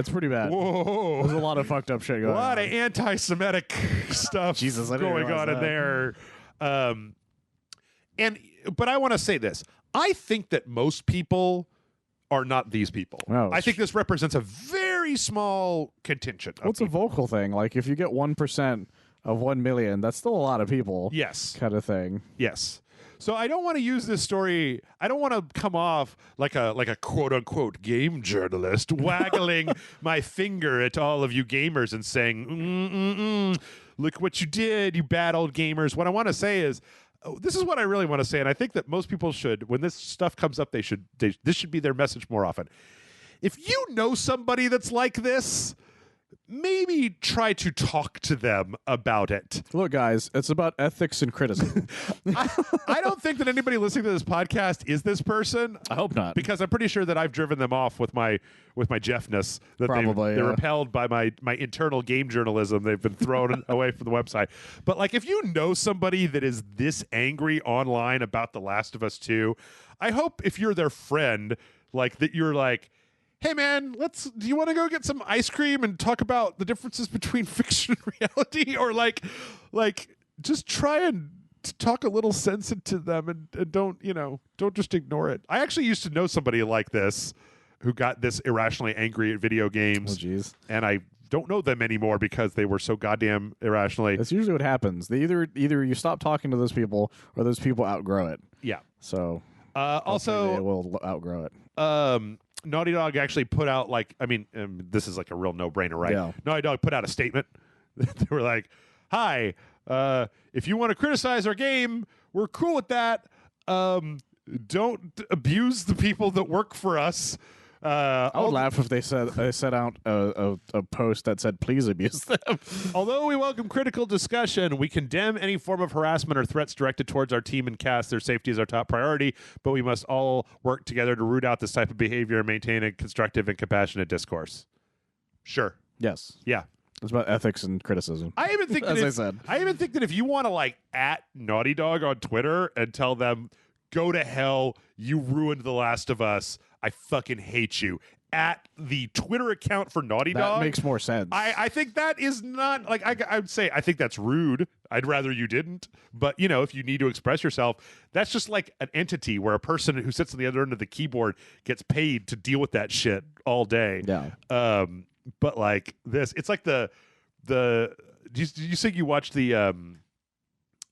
pretty bad. Whoa. There's a lot of fucked up shit going on. A lot of anti-Semitic stuff Jesus, I didn't going realize on in that. there. But I want to say this. I think that most people are not these people. No, I think this represents a very small contingent. What's a vocal thing? Like, if you get 1% of 1 million, that's still a lot of people. Yes. Kind of thing. Yes. So I don't want to use this story. I don't want to come off like a quote unquote game journalist waggling my finger at all of you gamers and saying, look what you did, you bad old gamers. What I want to say is, this is what I really want to say, and I think that most people should, when this stuff comes up, this should be their message more often. If you know somebody that's like this, maybe try to talk to them about it. Look, guys, it's about ethics and criticism. I don't think that anybody listening to this podcast is this person. I hope not. Because I'm pretty sure that I've driven them off with my Jeffness. That Probably, they're yeah. repelled by my internal game journalism. They've been thrown away from the website. But like, if you know somebody that is this angry online about The Last of Us 2, I hope if you're their friend, like that you're like, hey man, do you want to go get some ice cream and talk about the differences between fiction and reality? Or like just try and talk a little sense into them and don't just ignore it. I actually used to know somebody like this who got this irrationally angry at video games. Oh, jeez. And I don't know them anymore because they were so goddamn irrationally. That's usually what happens. They either you stop talking to those people or those people outgrow it. Yeah. So Also, they will outgrow it. Naughty Dog actually put out this is like a real no-brainer, right? Yeah. Naughty Dog put out a statement. They were like, "Hi, if you want to criticize our game, we're cool with that. Don't abuse the people that work for us." I would laugh if they set out a post that said, "Please abuse them." Although we welcome critical discussion, we condemn any form of harassment or threats directed towards our team and cast. Their safety is our top priority, but we must all work together to root out this type of behavior and maintain a constructive and compassionate discourse. Sure. Yes. Yeah. It's about ethics and criticism. I even think As I said. I even think that if you want to like at Naughty Dog on Twitter and tell them, go to hell, you ruined The Last of Us, I fucking hate you, at the Twitter account for Naughty Dog. That makes more sense. I think that is not like I would say I think that's rude. I'd rather you didn't. But if you need to express yourself, that's just like an entity where a person who sits on the other end of the keyboard gets paid to deal with that shit all day. Yeah. But like this, it's like the do you think you watched the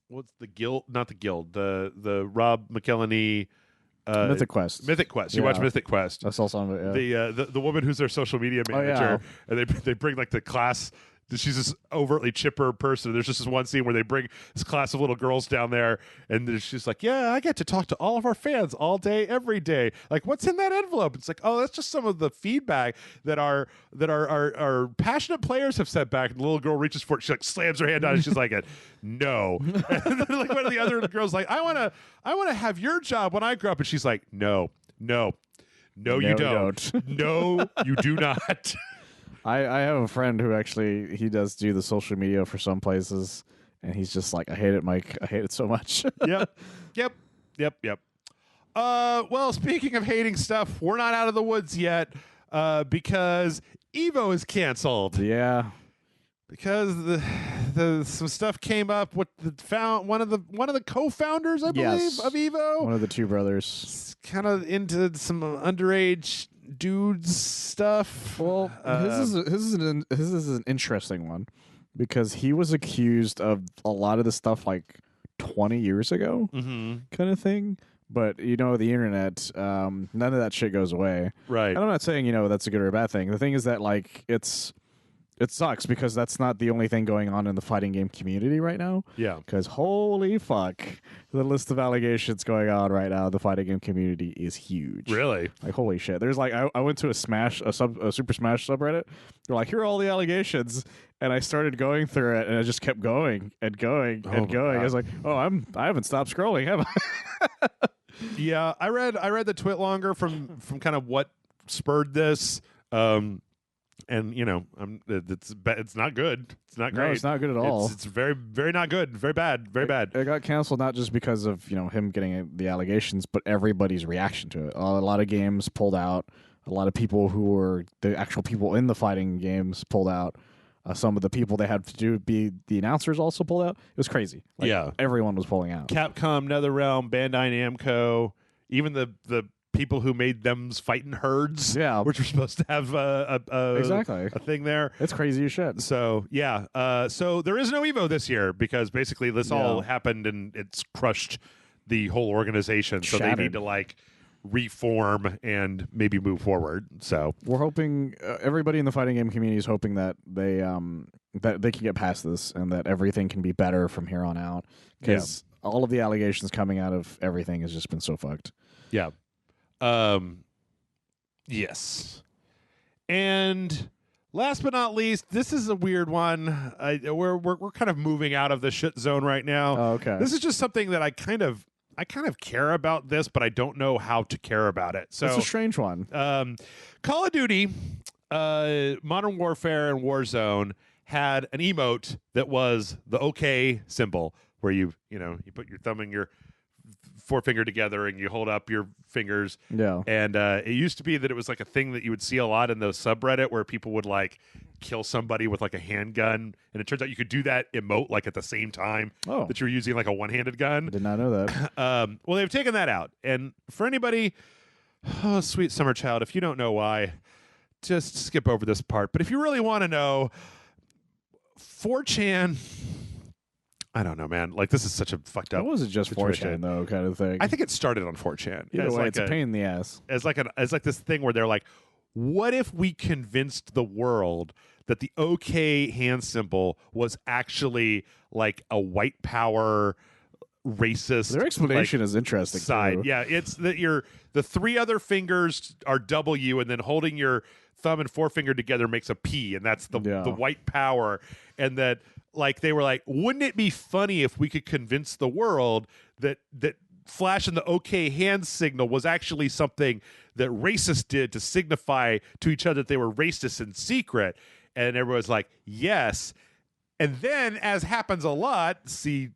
what's the guild? Not the guild. The Rob McElhenney. Mythic Quest. Mythic Quest. You Yeah. watch Mythic Quest. I saw some of it. Yeah. The woman who's their social media Oh, yeah. manager, and they bring like the class. She's this overtly chipper person. There's just this one scene where they bring this class of little girls down there, and she's like, "Yeah, I get to talk to all of our fans all day, every day. Like, what's in that envelope?" It's like, "Oh, that's just some of the feedback that our passionate players have sent back." And the little girl reaches for it. She like slams her hand down, and she's like, "No." And then like one of the other girls like, "I wanna have your job when I grow up," and she's like, "No, you don't. No, you do not." I have a friend who actually he does do the social media for some places, and he's just like, "I hate it, Mike. I hate it so much." Yep. Well, speaking of hating stuff, we're not out of the woods yet because Evo is canceled. Yeah. Because some stuff came up with one of the co-founders, I believe, Yes. of Evo. One of the two brothers. Kind of into some underage dudes stuff. Well, his is an interesting one because he was accused of a lot of the stuff like 20 years ago, kind of thing. But the internet, none of that shit goes away. Right. And I'm not saying that's a good or a bad thing. The thing is that like it sucks because that's not the only thing going on in the fighting game community right now. Yeah. Because holy fuck, the list of allegations going on right now in the fighting game community is huge. Really? Like holy shit. There's like I went to a Super Smash subreddit. They're like, here are all the allegations, and I started going through it, and I just kept going and going and going. I was like, oh, I haven't stopped scrolling, have I? Yeah, I read the twit longer from kind of what spurred this. And it's not good. It's not great. No, it's not good at all. It's very, very not good. Very bad. Very bad. It got canceled not just because of him getting the allegations, but everybody's reaction to it. A lot of games pulled out. A lot of people who were the actual people in the fighting games pulled out. Some of the people they had to be the announcers also pulled out. It was crazy. Like, yeah, everyone was pulling out. Capcom, NetherRealm, Bandai Namco, even the people who made them's fighting herds, which were supposed to have exactly a thing there. It's crazy as shit. So yeah, so there is no Evo this year because basically this all happened and it's crushed the whole organization, so they Shattered. need to like reform and maybe move forward. So We're hoping everybody in the fighting game community is hoping that they can get past this and that everything can be better from here on out, because all of the allegations coming out of everything has just been so fucked. yeah, yes, and last but not least, this is a weird one. We're kind of moving out of the shit zone right now. Oh, okay. This is just something that I kind of care about this, but I don't know how to care about it. So It's a strange one. Call of Duty, Modern Warfare, and Warzone had an emote that was the OK symbol, where you put your thumb and your forefinger together and you hold up your fingers. Yeah. And it used to be that it was like a thing that you would see a lot in the subreddit where people would like kill somebody with like a handgun, and it turns out you could do that emote like at the same time that you're using like a one-handed gun. I did not know that. Well, they've taken that out, and for anybody, oh sweet summer child, if you don't know why, just skip over this part. But if you really want to know, 4chan, I don't know, man. Like, this is such a fucked up. What was it just situation. 4chan though, kind of thing? I think it started on 4chan. Either as way, like it's a pain in the ass. as like this thing where they're like, what if we convinced the world that the OK hand symbol was actually like a white power racist? Their explanation like, is interesting. side. Too. Yeah, it's that the three other fingers are W, and then holding your thumb and forefinger together makes a P, and that's the white power. And that like they were like, wouldn't it be funny if we could convince the world that flashing the OK hand signal was actually something that racists did to signify to each other that they were racist in secret? And everyone's like, yes. And then, as happens a lot, see,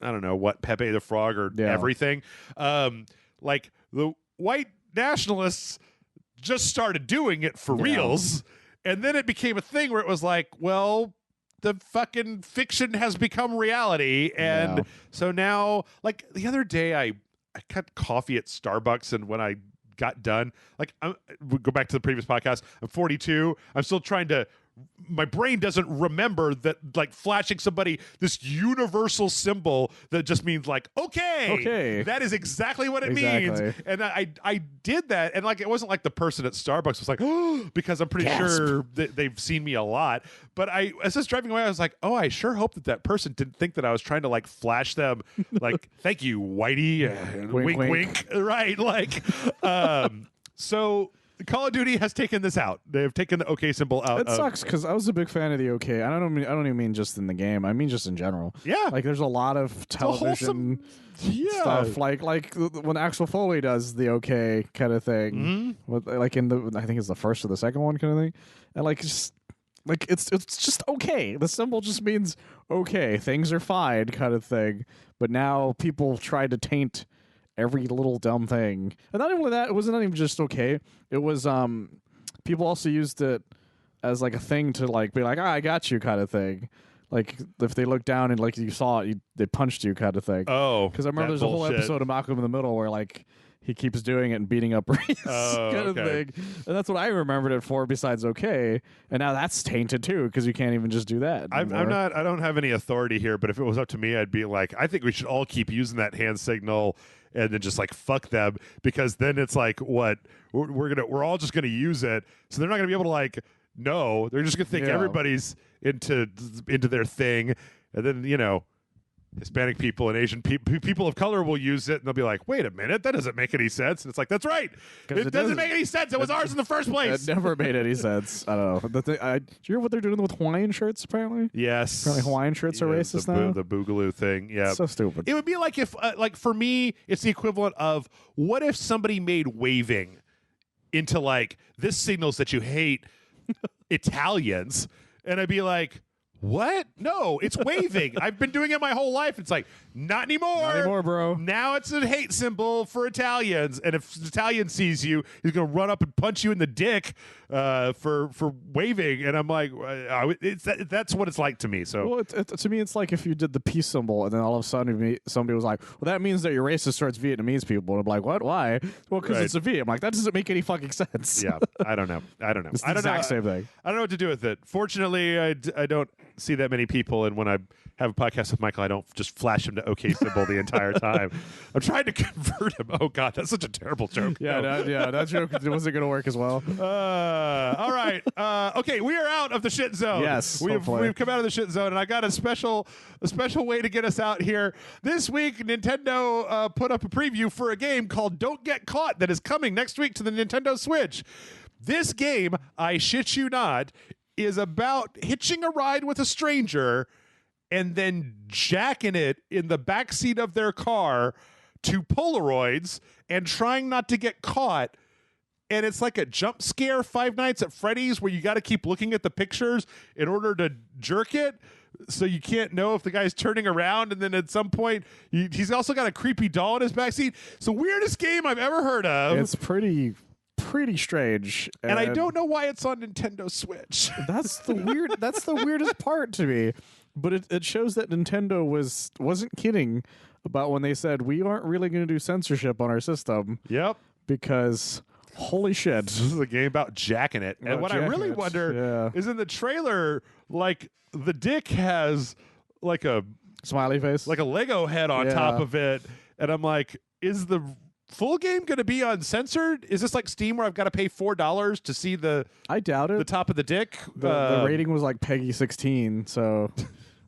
I don't know what, Pepe the Frog or everything, like the white nationalists just started doing it for reals. And then it became a thing where it was like, well, the fucking fiction has become reality. And so now, like the other day, I got coffee at Starbucks, and when I got done, like we'll go back to the previous podcast, I'm 42. I'm still trying to, my brain doesn't remember that like flashing somebody this universal symbol that just means like okay, that is exactly what it means. And I did that, and like it wasn't like the person at Starbucks was like, oh, because I'm pretty sure that they've seen me a lot. But as I was driving away, I was like, oh, I sure hope that person didn't think that I was trying to like flash them like thank you Whitey, wink wink, right? Like so Call of Duty has taken this out. They've taken the OK symbol out. It sucks because I was a big fan of the OK. I don't even mean just in the game. I mean just in general. Yeah, like there's a lot of television stuff, like when Axel Foley does the OK kind of thing, like in the I think it's the first or the second one kind of thing, and like just like it's just okay. The symbol just means okay, things are fine kind of thing. But now people try to taint every little dumb thing. And not only that, it wasn't even just okay. It was people also used it as like a thing to like be like, I got you kind of thing. Like if they looked down and like you saw it, they punched you kind of thing. Oh, because I remember there's a whole episode of Malcolm in the Middle where like he keeps doing it and beating up race kind of thing. And that's what I remembered it for besides okay. And now that's tainted too because you can't even just do that I don't have any authority here, but if it was up to me, I'd be like, I think we should all keep using that hand signal and then just like fuck them, because then it's like what we're all just gonna use it, so they're not gonna be able to like no, they're just gonna think everybody's into their thing, and then Hispanic people and Asian people of color will use it, and they'll be like, wait a minute, that doesn't make any sense. And it's like, that's right. It doesn't make any sense. It was ours in the first place. It never made any sense. I don't know. Do you hear what they're doing with Hawaiian shirts, apparently? Yes. Apparently Hawaiian shirts are racist now. The Boogaloo thing. Yeah. So stupid. It would be like if, like for me, it's the equivalent of what if somebody made waving into like, this signals that you hate Italians. And I'd be like, what? No, it's waving. I've been doing it my whole life. It's like, not anymore. Not anymore, bro. Now it's a hate symbol for Italians. And if an Italian sees you, he's going to run up and punch you in the dick. for waving, and I'm like, that's what it's like to me. So Well, to me, it's like if you did the peace symbol, and then all of a sudden somebody was like, "Well, that means that you're racist towards Vietnamese people." And I'm like, "What? Why?" Well, because Right. it's a V. I'm like, that doesn't make any fucking sense. yeah, I don't know. It's the I don't exact know. same thing. I don't know what to do with it. Fortunately, I don't see that many people, and when I have a podcast with Michael, I don't just flash him to OK symbol the entire time. I'm trying to convert him. Oh God, that's such a terrible joke. Yeah, No. that joke wasn't going to work as well. All right. Okay, we are out of the shit zone. Yes, we've hopefully. come out of the shit zone, and I got a special way to get us out here. This week, Nintendo put up a preview for a game called Don't Get Caught that is coming next week to the Nintendo Switch. This game, I shit you not, is about hitching a ride with a stranger and then jacking it in the backseat of their car to Polaroids and trying not to get caught. And it's like a jump scare Five Nights at Freddy's where you got to keep looking at the pictures in order to jerk it. So you can't know if the guy's turning around. And then at some point, he's also got a creepy doll in his backseat. It's the weirdest game I've ever heard of. It's pretty strange, and I don't know why it's on Nintendo Switch. That's the weirdest part to me. But it shows that Nintendo wasn't kidding about when they said we aren't really going to do censorship on our system. Yep. Because holy shit. This is a game about jacking it. And About what I jacking really it, wonder is in the trailer, like the dick has like a Smiley face. Lego head on Yeah. top of it. And I'm like, is the full game going to be uncensored? Is this like Steam where I've got to pay $4 to see the I doubt it. top of the dick? The rating was like Peggy 16, so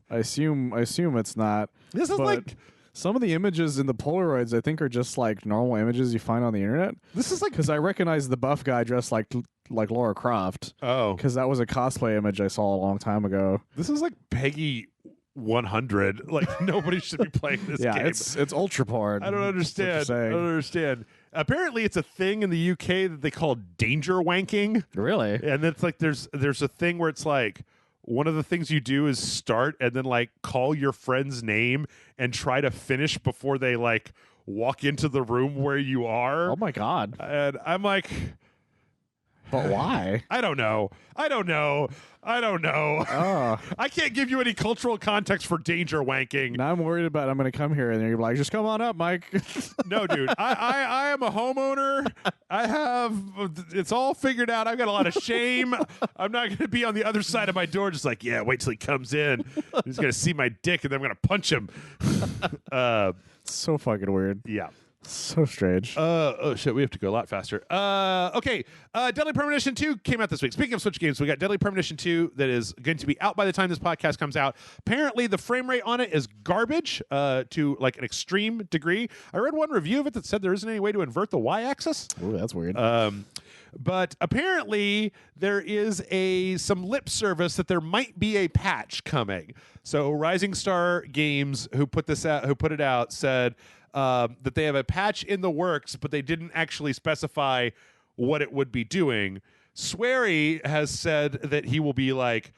I assume it's not. This is But like some of the images in the Polaroids, I think, are just like normal images you find on the internet. Because I recognize the buff guy dressed like Laura Croft. Oh, Because that was a cosplay image I saw a long time ago. this is like Peggy 100. Like nobody should be playing this Yeah, game. it's ultra porn. I don't understand. I don't understand. Apparently, it's a thing in the UK that they call danger wanking, Really? and it's like there's a thing where it's like one of the things you do is start and then like call your friend's name and try to finish before they like walk into the room where you are. Oh my god! And I'm like, But why? I don't know. Oh, I can't give you any cultural context for danger wanking. now I'm worried about. I'm going to come here and you're like, just come on up, Mike. No, dude. I am a homeowner. It's all figured out. I've got a lot of shame. I'm not going to be on the other side of my door just like, yeah, wait till he comes in. He's going to see my dick and then I'm going to punch him. So fucking weird. Yeah. So strange. Oh shit, we have to go a lot faster. Okay. Deadly Premonition 2 came out this week. Speaking of Switch games, we got Deadly Premonition 2 that is going to be out by the time this podcast comes out. Apparently, the frame rate on it is garbage to like an extreme degree. I read one review of it that said there isn't any way to invert the y-axis. Ooh, that's weird. But apparently there is some lip service that there might be a patch coming. So Rising Star Games, who put it out, said that they have a patch in the works, but they didn't actually specify what it would be doing. Swery has said that he will be like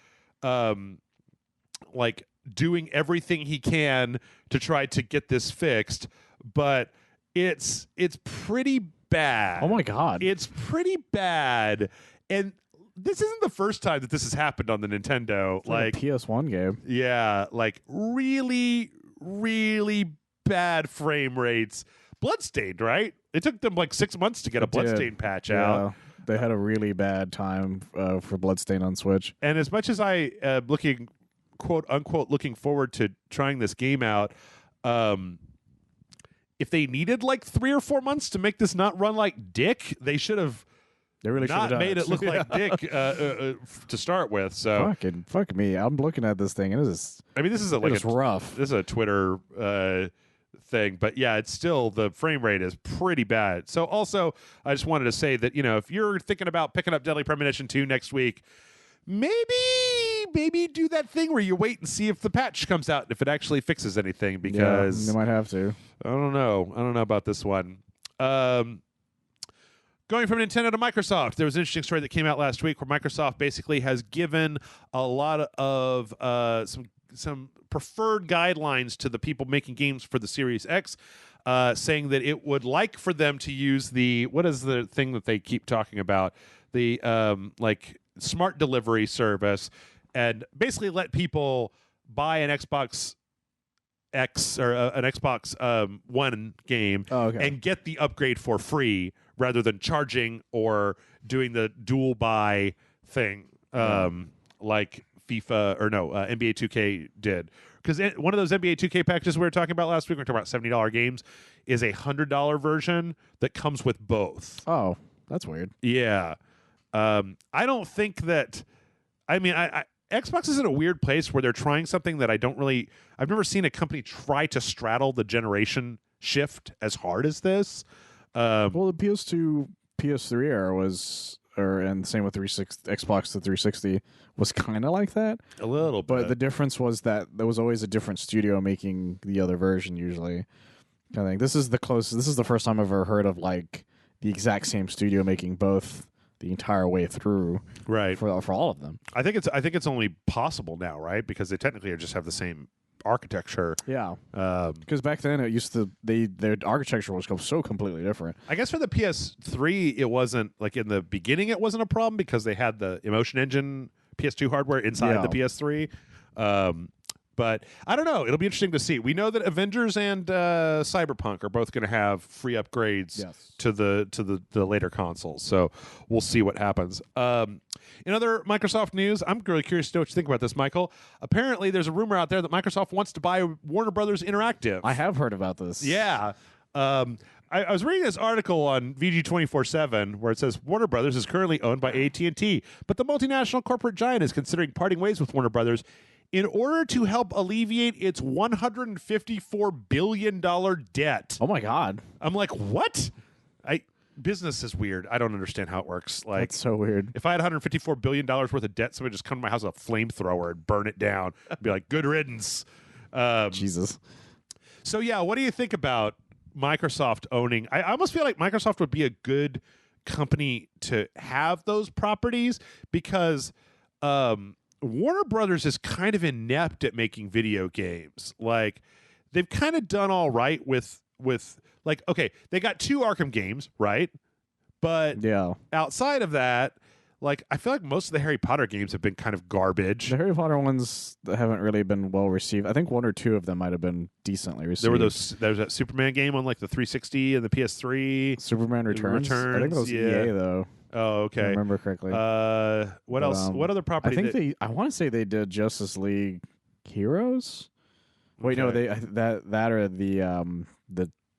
doing everything he can to try to get this fixed, but it's pretty bad. oh my god. It's pretty bad. And this isn't the first time that this has happened on the Nintendo. It's like a PS1 game. Yeah, like really, really bad frame rates. Bloodstained, right? It took them like 6 months to get a Bloodstained patch out. They had a really bad time for Bloodstained on Switch. And as much as I am looking, quote unquote, looking forward to trying this game out, if they needed like 3 or 4 months to make this not run like dick, they should have They really should have not done made it look like dick to start with. So fuck me. I'm looking at this thing and this is rough. This is a Twitter thing, but yeah, it's still, the frame rate is pretty bad. So also, I just wanted to say that, if you're thinking about picking up Deadly Premonition 2 next week, maybe do that thing where you wait and see if the patch comes out and if it actually fixes anything, because they might have to. I don't know about this one. Going from Nintendo to Microsoft, there was an interesting story that came out last week where Microsoft basically has given a lot of some preferred guidelines to the people making games for the Series X, saying that it would like for them to use what is the thing that they keep talking about? the like smart delivery service, and basically let people buy an Xbox X or an Xbox One game and get the upgrade for free rather than charging or doing the dual buy thing like FIFA or NBA 2K did. Because one of those NBA 2K packages we were talking about last week, we were talking about $70 games, is a $100 version that comes with both. Oh, that's weird. Yeah. I don't think that. I mean, Xbox is in a weird place where they're trying something that I've never seen a company try to straddle the generation shift as hard as this. Well, the PS2, PS3 era was, and same with Xbox to 360 was kind of like that. A little bit. But the difference was that there was always a different studio making the other version usually. I think this is the first time I've ever heard of like the exact same studio making both the entire way through, right, for all of them. I think it's only possible now, right? Because they technically just have the same architecture. Yeah. Because back then it used to their architecture was so completely different. I guess for the PS3 it wasn't like in the beginning it wasn't a problem because they had the Emotion Engine PS2 hardware inside the PS3. But I don't know. It'll be interesting to see. We know that Avengers and Cyberpunk are both going to have free upgrades to the later consoles. So we'll see what happens. In other Microsoft news, I'm really curious to know what you think about this, Michael. Apparently, there's a rumor out there that Microsoft wants to buy Warner Brothers Interactive. I have heard about this. Yeah. I was reading this article on VG247 where it says Warner Brothers is currently owned by AT&T, but the multinational corporate giant is considering parting ways with Warner Brothers in order to help alleviate its $154 billion debt. Oh my God. I'm like, what? Business is weird. I don't understand how it works. Like, that's so weird. If I had $154 billion worth of debt, somebody just come to my house with a flamethrower and burn it down. I'd be like, good riddance. Jesus. So yeah, what do you think about Microsoft owning? I almost feel like Microsoft would be a good company to have those properties because Warner Brothers is kind of inept at making video games. Like they've kind of done all right with like, okay, they got 2 Arkham games, right? But outside of that, like I feel like most of the Harry Potter games have been kind of garbage. The Harry Potter ones haven't really been well received. I think 1 or 2 of them might have been decently received. There was that Superman game on like the 360 and the PS3. Superman Returns. I think that was EA though. Oh, okay. If I remember correctly. What else? What other property? I think I want to say they did Justice League Heroes. Wait, no, that or the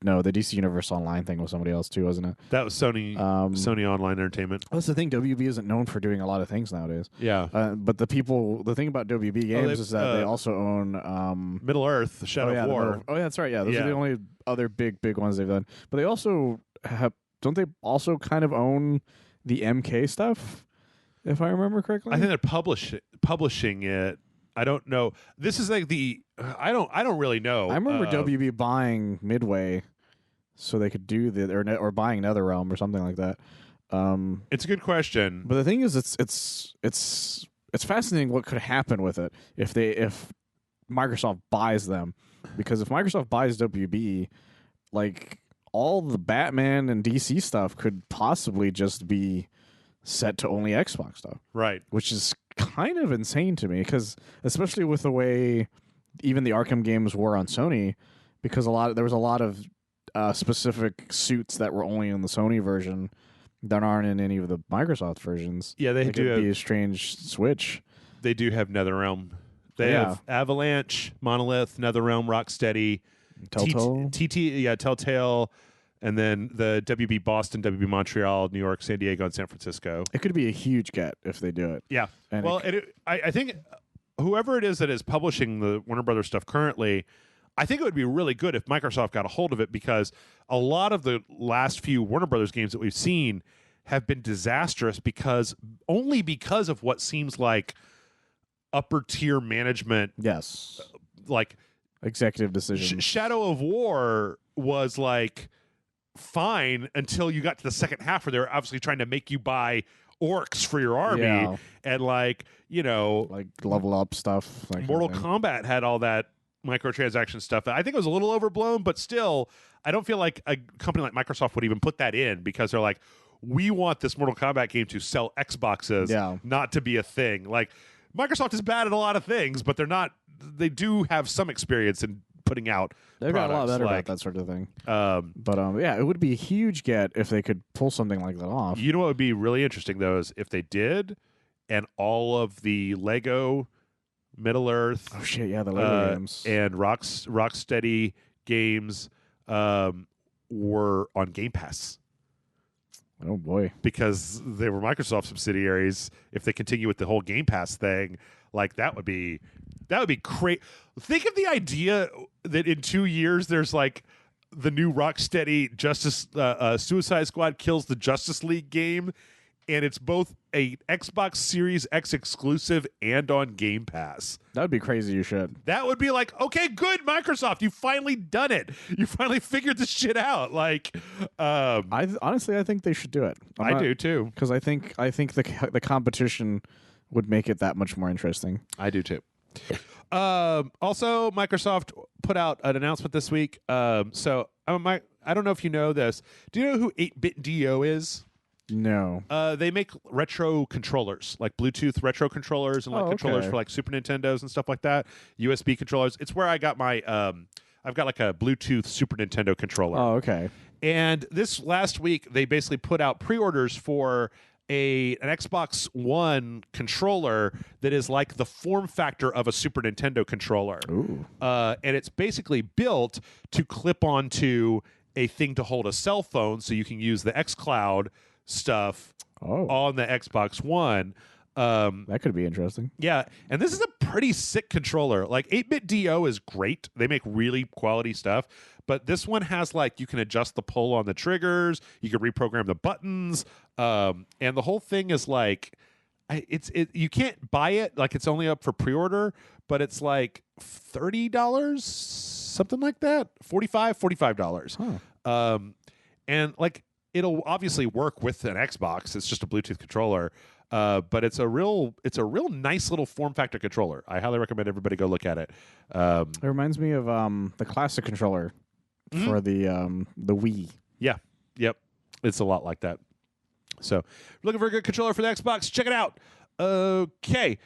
DC Universe Online thing was somebody else too, wasn't it? That was Sony. Sony Online Entertainment. That's the thing. WB isn't known for doing a lot of things nowadays. Yeah. But the thing about WB games is that they also own Middle Earth, Shadow of War. Oh yeah, that's right. Yeah, those are the only other big ones they've done. But they also don't they also kind of own the MK stuff, if I remember correctly? I think they're publishing it. I don't know. This is like I don't really know. I remember WB buying Midway so they could do or buying NetherRealm or something like that. It's a good question. But the thing is it's fascinating what could happen with it if Microsoft buys them. Because if Microsoft buys WB, like all the Batman and DC stuff could possibly just be set to only Xbox stuff. Right. Which is kind of insane to me, because especially with the way even the Arkham games were on Sony, because there was a lot of specific suits that were only in the Sony version that aren't in any of the Microsoft versions. Yeah, they do. Could be a strange switch. They do have NetherRealm. They have Avalanche, Monolith, NetherRealm, Rocksteady, Telltale, Telltale, and then the WB Boston, WB Montreal, New York, San Diego, and San Francisco. It could be a huge get if they do it. Yeah. And I think whoever it is that is publishing the Warner Brothers stuff currently, I think it would be really good if Microsoft got a hold of it, because a lot of the last few Warner Brothers games that we've seen have been disastrous because of what seems like upper tier management. Yes. Like executive decisions. Shadow of War was like fine until you got to the second half where they were obviously trying to make you buy orcs for your army and like level up stuff. Like Mortal Kombat had all that microtransaction stuff. I think it was a little overblown, but still, I don't feel like a company like Microsoft would even put that in, because they're like, we want this Mortal Kombat game to sell Xboxes, Yeah. not to be a thing. Like Microsoft is bad at a lot of things, but they're not. They do have some experience in putting out. They've got a lot products, better like, about that sort of thing. But Yeah, it would be a huge get if they could pull something like that off. you know what would be really interesting though is if they did, and all of the Lego, Middle Earth, Oh shit, yeah, the Lego games. and Rocksteady games were on Game Pass Oh boy. because they were Microsoft subsidiaries. If they continue with the whole Game Pass thing, like that would be great. Think of the idea that in 2 years there's like the new Rocksteady Suicide Squad kills the Justice League game, and it's both a Xbox Series X exclusive and on Game Pass. That would be crazy. You should. That would be like, okay, good, Microsoft, you finally done it. You finally figured this shit out. Like, Honestly, I think they should do it. I do too. Because I think the competition would make it that much more interesting. I do too. Also, Microsoft put out an announcement this week. I don't know if you know this. Do you know who 8BitDo is? No. They make retro controllers, like Bluetooth retro controllers and like controllers okay. for like Super Nintendos and stuff like that. USB controllers. It's where I got my I've got like a Bluetooth Super Nintendo controller. Oh, okay. And this last week, they basically put out pre-orders for an Xbox One controller that is like the form factor of a Super Nintendo controller. Ooh. And it's basically built to clip onto a thing to hold a cell phone, so you can use the xCloud stuff Oh. on the Xbox One. That could be interesting. Yeah, and this is a pretty sick controller. Like 8BitDo is great. They make really quality stuff, but this one has like you can adjust the pull on the triggers, you can reprogram the buttons, and the whole thing is like you can't buy it, like it's only up for pre-order, but it's like $30, something like that. $45. Huh. And like it'll obviously work with an Xbox. It's just a Bluetooth controller. But it's a real nice little form factor controller. I highly recommend everybody go look at it. It reminds me of the classic controller for the Wii. Yeah, yep, it's a lot like that. So, looking for a good controller for the Xbox? Check it out. Okay,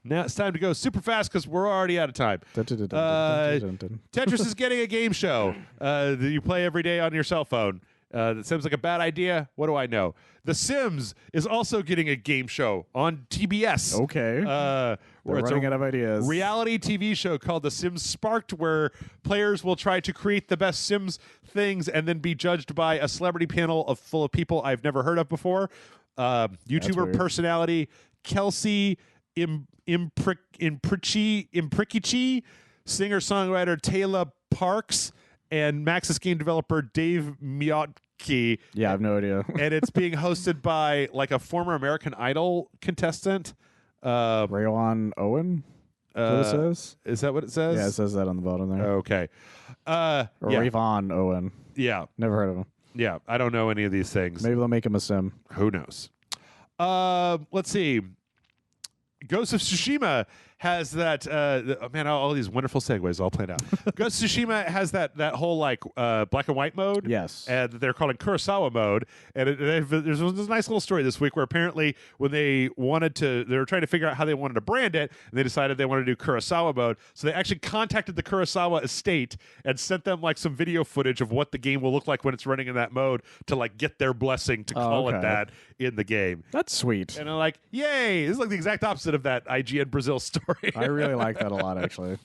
now it's time to go super fast because we're already out of time. Tetris is getting a game show that you play every day on your cell phone. That seems like a bad idea. What do I know? The Sims is also getting a game show on TBS. Okay. Where We're it's running a out of ideas. reality TV show called The Sims Sparked, where players will try to create the best Sims things and then be judged by a celebrity panel full of people I've never heard of before. YouTuber weird. personality Kelsey Imprikichi, singer-songwriter Taylor Parks, and Maxis game developer Dave Miotki. Yeah, I have no idea. And it's being hosted by like a former American Idol contestant. Rayon Owen? Is that what it says? Is that what it says? Yeah, it says that on the bottom there. Okay. Or Yeah. Rayvon Owen. Yeah. Never heard of him. Yeah. I don't know any of these things. Maybe they'll make him a sim. Who knows? Let's see. Ghost of Tsushima has that. Man, all these wonderful segues all planned out. Ghost of Tsushima has that whole like black and white mode. Yes. And they're calling Kurosawa mode. And there's this nice little story this week where apparently when they were trying to figure out how they wanted to brand it, and they decided they wanted to do Kurosawa mode. So they actually contacted the Kurosawa estate and sent them like some video footage of what the game will look like when it's running in that mode to like get their blessing to call it okay. that in the game. That's sweet. And I'm like, yay! This is like the exact opposite of that IGN Brazil story. I really like that a lot, actually. Good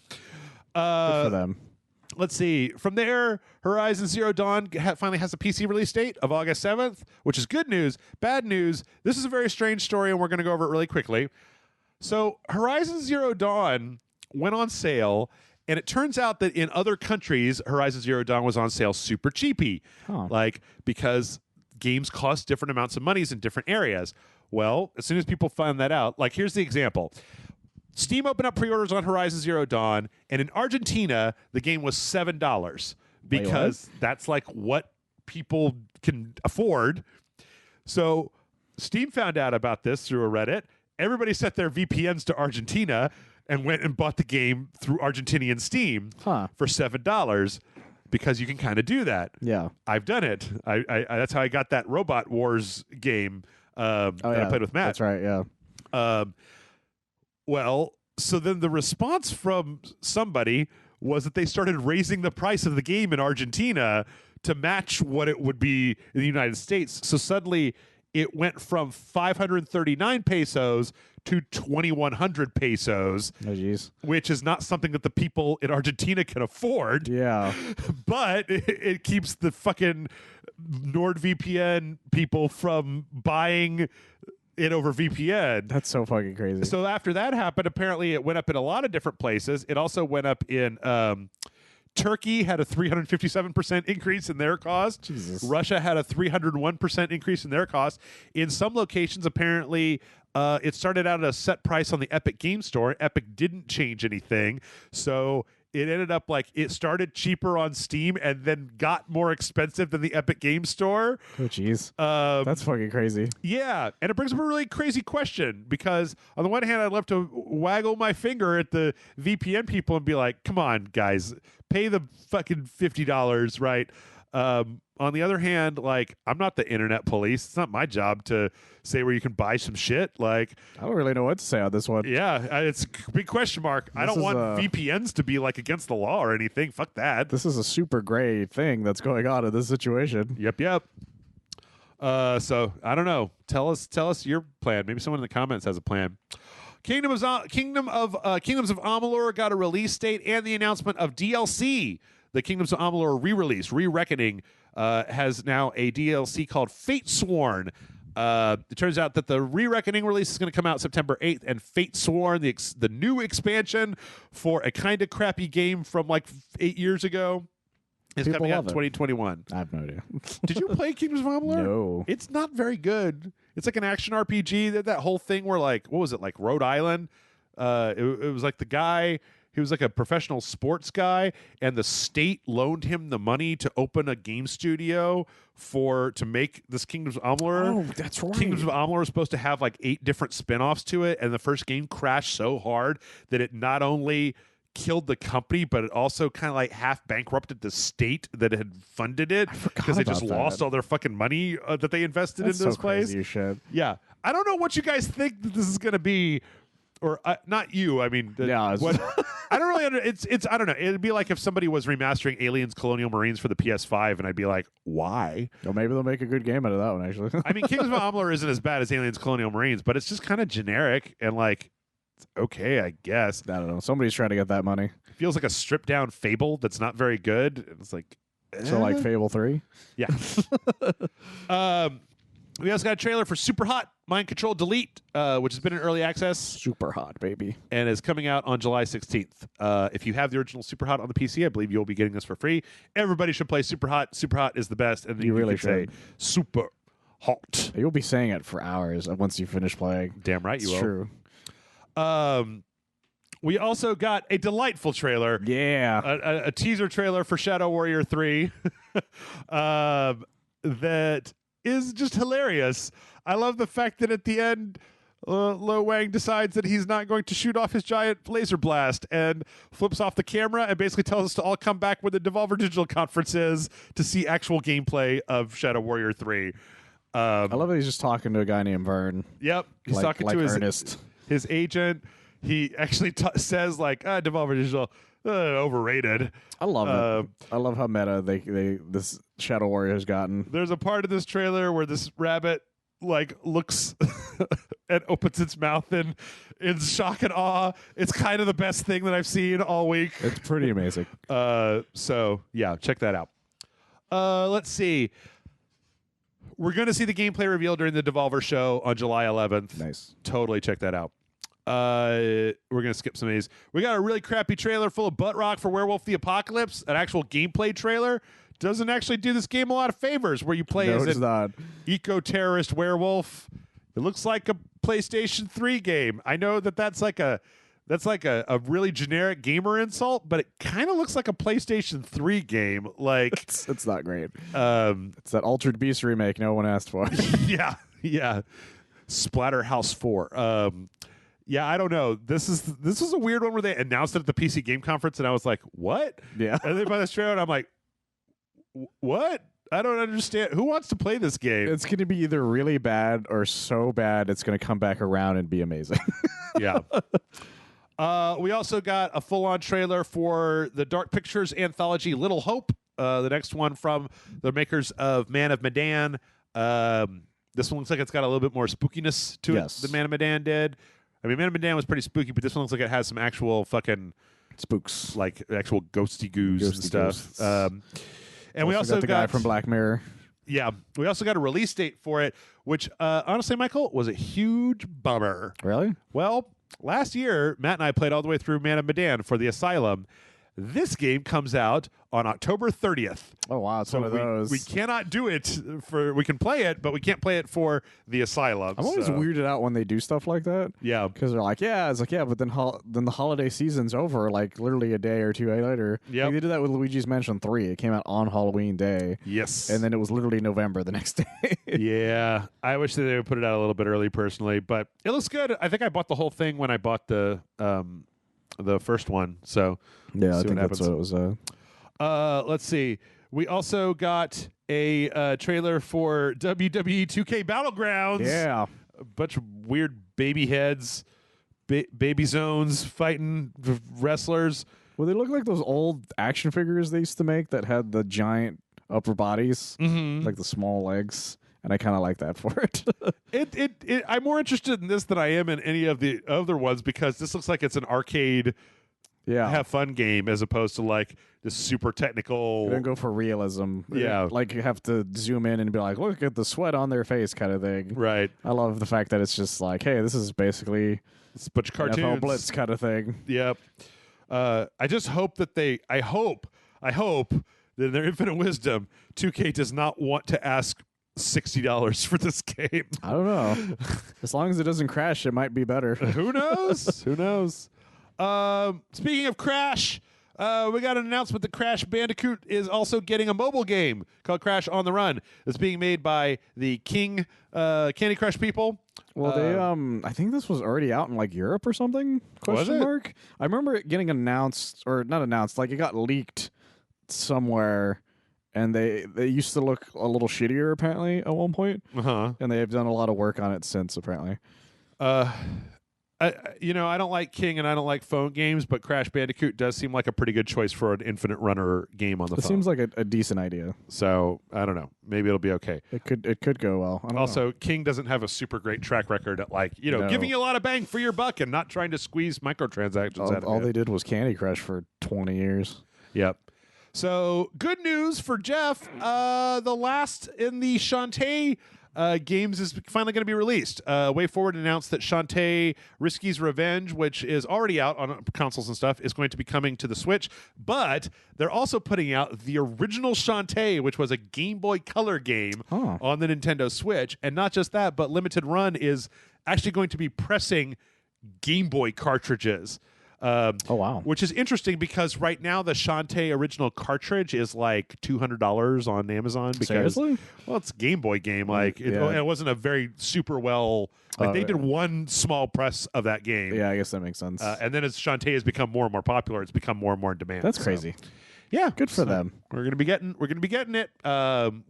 for them. Let's see. From there, Horizon Zero Dawn finally has a PC release date of August 7th, which is good news. Bad news, this is a very strange story, and we're going to go over it really quickly. So, Horizon Zero Dawn went on sale, and it turns out that in other countries, Horizon Zero Dawn was on sale super cheapy. Huh. Like, because games cost different amounts of monies in different areas. Well, as soon as people find that out, like, here's the example. Steam opened up pre-orders on Horizon Zero Dawn, and in Argentina, the game was $7 because that's like what people can afford. So Steam found out about this through a Reddit. Everybody set their VPNs to Argentina and went and bought the game through Argentinian Steam Huh. for $7. because you can kind of do that. Yeah. I've done it. I that's how I got that Robot Wars game that I played with Matt. That's right. Yeah. Well, so then the response from somebody was that they started raising the price of the game in Argentina to match what it would be in the United States. So suddenly it went from 539 pesos to 2,100 pesos, Oh, jeez. which is not something that the people in Argentina can afford. Yeah. But it keeps the fucking NordVPN people from buying it over VPN. That's so fucking crazy. So after that happened, apparently it went up in a lot of different places. It also went up in Turkey had a 357% increase in their cost. Jesus. Russia had a 301% increase in their cost. In some locations, apparently, it started out at a set price on the Epic Game Store. Epic didn't change anything. So it ended up like it started cheaper on Steam and then got more expensive than the Epic Game Store. Oh, jeez. That's fucking crazy. Yeah, and it brings up a really crazy question because on the one hand, I'd love to waggle my finger at the VPN people and be like, come on, guys, pay the fucking $50, right? On the other hand, like, I'm not the internet police. It's not my job to say where you can buy some shit. Like, I don't really know what to say on this one. yeah, it's a big question mark. I This don't is, want VPNs to be like against the law or anything. Fuck that. This is a super gray thing that's going on in this situation. Yep. So I don't know. Tell us your plan. Maybe someone in the comments has a plan. Kingdoms of Amalur got a release date and the announcement of DLC. The Kingdoms of Amalur re-release, Re-Reckoning, has now a DLC called Fate Sworn. It turns out that the Re-Reckoning release is going to come out September 8th, and Fate Sworn, the new expansion for a kind of crappy game from like 8 years ago, is People coming out in love it. 2021. I have no idea. Did you play Kingdoms of Amalur? No. It's not very good. It's like an action RPG. That whole thing where like, what was it, like Rhode Island? It was like the guy, he was like a professional sports guy, and the state loaned him the money to open a game studio to make this Kingdoms of Amalur. Oh, that's right. Kingdoms of Amalur is supposed to have like 8 different spin-offs to it, and the first game crashed so hard that it not only killed the company, but it also kind of like half bankrupted the state that had funded it because they just about that. lost all their fucking money that they invested That's into this so place. crazy as shit. Yeah, I don't know what you guys think that this is going to be, or not you. I mean, Yeah, it's- what I don't really it's I don't know. It'd be like if somebody was remastering Aliens: Colonial Marines for the PS5, and I'd be like, why? Well, maybe they'll make a good game out of that one, actually. I mean, Kingdoms of Amalur isn't as bad as Aliens: Colonial Marines, but it's just kind of generic and like, okay, I guess. I don't know. Somebody's trying to get that money. It feels like a stripped down Fable that's not very good. It's like, So, like Fable 3? yeah. We also got a trailer for Super Hot Mind Control Delete, which has been in early access Super hot, baby. and is coming out on July 16th. If you have the original Super Hot on the PC, I believe you'll be getting this for free. Everybody should play Super Hot. Super Hot is the best. And then You really can say should. Super Hot. You'll be saying it for hours once you finish playing. Damn right you It's will. true. We also got a delightful trailer. Yeah. A teaser trailer for Shadow Warrior 3 that is just hilarious. I love the fact that at the end, Lo Wang decides that he's not going to shoot off his giant laser blast and flips off the camera and basically tells us to all come back when the Devolver Digital Conference is to see actual gameplay of Shadow Warrior 3. I love that he's just talking to a guy named Vern. Yep. He's like, talking like to Ernest. his agent. He actually says like, Devolver Digital, overrated. I love it. I love how meta this Shadow Warrior has gotten. There's a part of this trailer where this rabbit like looks and opens its mouth in shock and awe. It's kind of the best thing that I've seen all week. It's pretty amazing. So yeah, check that out. Let's see. We're going to see the gameplay reveal during the Devolver show on July 11th. Nice. Totally check that out. We're going to skip some of these. We got a really crappy trailer full of butt rock for Werewolf the Apocalypse. An actual gameplay trailer doesn't actually do this game a lot of favors where you play No, as it's an not. eco-terrorist werewolf. It looks like a PlayStation 3 game. I know that's like a really generic gamer insult, but it kind of looks like a PlayStation 3 game. Like It's not great. um It's that Altered Beast remake no one asked for. yeah. Splatterhouse 4. Yeah, I don't know. This is a weird one where they announced it at the PC Game Conference, and I was like, "What?" Yeah. And then by this trailer, and I'm like, What? I don't understand. Who wants to play this game? It's going to be either really bad or so bad it's going to come back around and be amazing. Yeah. We also got a full-on trailer for the Dark Pictures anthology Little Hope, the next one from the makers of Man of Medan. This one looks like it's got a little bit more spookiness to it than Man of Medan did. I mean, Man of Medan was pretty spooky, but this one looks like it has some actual fucking spooks, like actual ghosty goos and stuff. And we also got the guy from Black Mirror. Yeah, we also got a release date for it, which honestly, Michael, was a huge bummer. Really? Well, last year, Matt and I played all the way through Man of Medan for the Asylum. This game comes out on October 30th. Oh, wow. It's one of those. We cannot do it we can play it, but we can't play it for the Asylum. I'm always weirded out when they do stuff like that. Yeah. Because they're like, but then the holiday season's over, like literally a day or two later. Yeah. Like, they did that with Luigi's Mansion 3. It came out on Halloween Day. Yes. And then it was literally November the next day. Yeah. I wish that they would put it out a little bit early personally, but it looks good. I think I bought the whole thing when I bought the first one. So yeah, I think that's what it was. Let's see. We also got a trailer for WWE 2K Battlegrounds. Yeah. A bunch of weird baby heads, baby zones fighting wrestlers. Well, they look like those old action figures they used to make that had the giant upper bodies, like the small legs. And I kind of like that for it. I'm more interested in this than I am in any of the other ones because this looks like it's an arcade have fun game as opposed to like this super technical. They don't go for realism. Yeah. Like you have to zoom in and be like, look at the sweat on their face kind of thing. Right. I love the fact that it's just like, hey, this is basically it's a bunch of cartoons. NFL Blitz kind of thing. Yep. I just hope that I hope that in their infinite wisdom, 2K does not want to ask $60 for this game. I don't know. As long as it doesn't crash, it might be better. Who knows? Who knows? Speaking of Crash, we got an announcement that Crash Bandicoot is also getting a mobile game called Crash on the Run. It's being made by the King Candy Crush people. Well, they I think this was already out in like Europe or something. Question mark. I remember it getting announced or not announced, like it got leaked somewhere. And they used to look a little shittier apparently at one point. And they've done a lot of work on it since apparently. I don't like King and I don't like phone games, but Crash Bandicoot does seem like a pretty good choice for an infinite runner game on the phone. It seems like a decent idea. So I don't know. Maybe it'll be okay. It could go well. Also, King doesn't have a super great track record at giving you a lot of bang for your buck and not trying to squeeze microtransactions out of it. All they did was Candy Crush for 20 years. Yep. So good news for Jeff. The last in the Shantae games is finally going to be released. WayForward announced that Shantae Risky's Revenge, which is already out on consoles and stuff, is going to be coming to the Switch. But they're also putting out the original Shantae, which was a Game Boy Color game on the Nintendo Switch. And not just that, but Limited Run is actually going to be pressing Game Boy cartridges. Oh, wow. Which is interesting because right now the Shantae original cartridge is like $200 on Amazon. Because, seriously? Well, it's a Game Boy game. Like it wasn't a very super well. Like they did one small press of that game. Yeah, I guess that makes sense. And then as Shantae has become more and more popular, it's become more and more in demand. That's crazy. Yeah, good for them. We're gonna be getting it,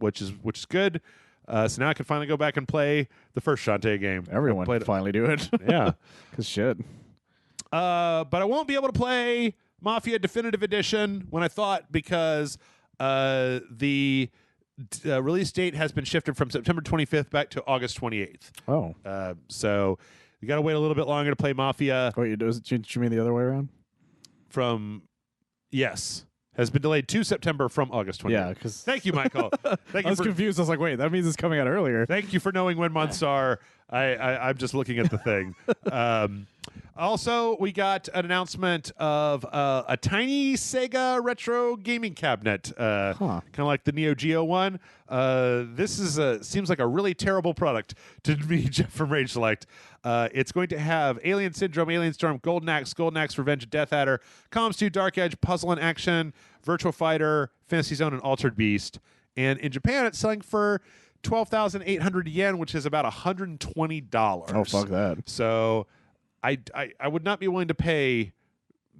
which is good. So now I can finally go back and play the first Shantae game. Everyone can finally do it. Yeah, because shit. But I won't be able to play Mafia Definitive Edition when I thought because the release date has been shifted from September 25th back to August 28th. Oh. So you got to wait a little bit longer to play Mafia. Wait, did you mean the other way around? Yes. Has been delayed to September from August 28th. Yeah, because thank you, Michael. I was confused. I was like, wait, that means it's coming out earlier. Thank you for knowing when months are. I'm just looking at the thing. Also, we got an announcement of a tiny Sega retro gaming cabinet, kind of like the Neo Geo one. This seems like a really terrible product to me, Jeff from Rage Select. It's going to have Alien Syndrome, Alien Storm, Golden Axe, Revenge of Death Adder, Comms 2, Dark Edge, Puzzle and Action, Virtual Fighter, Fantasy Zone, and Altered Beast. And in Japan, it's selling for 12,800 yen, which is about $120. Oh, fuck that. So I would not be willing to pay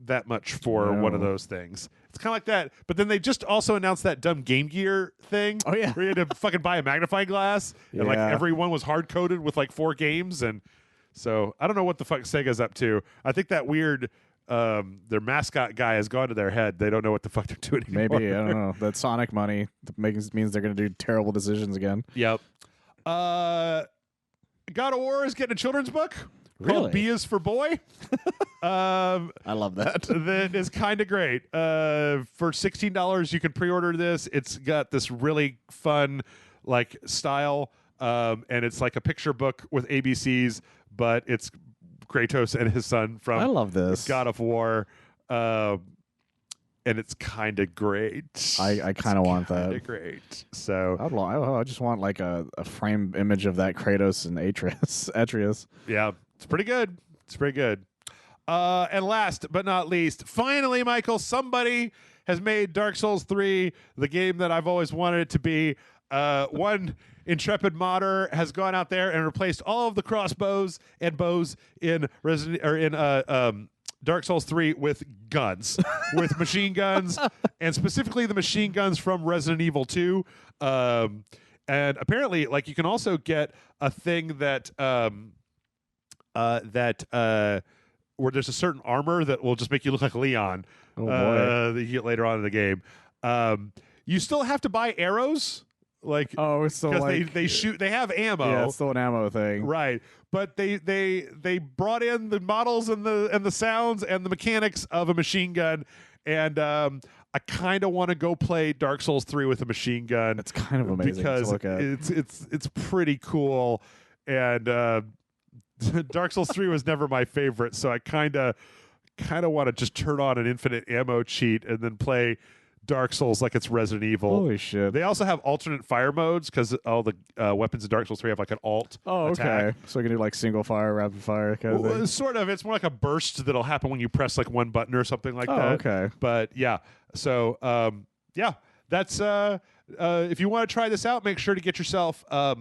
that much for one of No. those things. It's kind of like that. But then they just also announced that dumb Game Gear thing. Oh, yeah. Where you had to fucking buy a magnifying glass. And like Yeah. everyone was hard coded with like 4 games. And so I don't know what the fuck Sega's up to. I think that weird their mascot guy has gone to their head. They don't know what the fuck they're doing anymore. Maybe, I don't know. That Sonic money means they're going to do terrible decisions again. Yep. God of War is getting a children's book Really? called B is for Boy. I love that. That is kind of great. For $16, you can pre-order this. It's got this really fun like style, and it's like a picture book with ABCs, but it's Kratos and his son I from love this. God of War, and it's kind of great. I kind of want Kinda that. great. So I just want like a frame image of that Kratos and Atreus. yeah, it's pretty good. It's pretty good. And last but not least, finally, Michael, somebody has made Dark Souls 3 the game that I've always wanted it to be. One intrepid modder has gone out there and replaced all of the crossbows and bows in Dark Souls 3 with guns, with machine guns, and specifically the machine guns from Resident Evil 2. And apparently, like you can also get a thing that where there's a certain armor that will just make you look like Leon. Oh, boy. That you get later on in the game. You still have to buy arrows, like Oh, it's so because like they shoot. They have ammo, Yeah, it's still an ammo thing. right? But they brought in the models and the sounds and the mechanics of a machine gun, and I kind of want to go play Dark Souls 3 with a machine gun. It's kind of amazing because to look at. it's pretty cool, and Dark Souls 3 was never my favorite, so I kind of want to just turn on an infinite ammo cheat and then play Dark Souls like it's Resident Evil. Holy shit. They also have alternate fire modes because all the weapons in Dark Souls 3 have like an alt attack. Okay. So you can do like single fire, rapid fire kind of Well, thing. sort of. It's more like a burst that'll happen when you press like one button or something like Oh, that. okay. But yeah, so yeah, that's if you want to try this out, make sure to get yourself a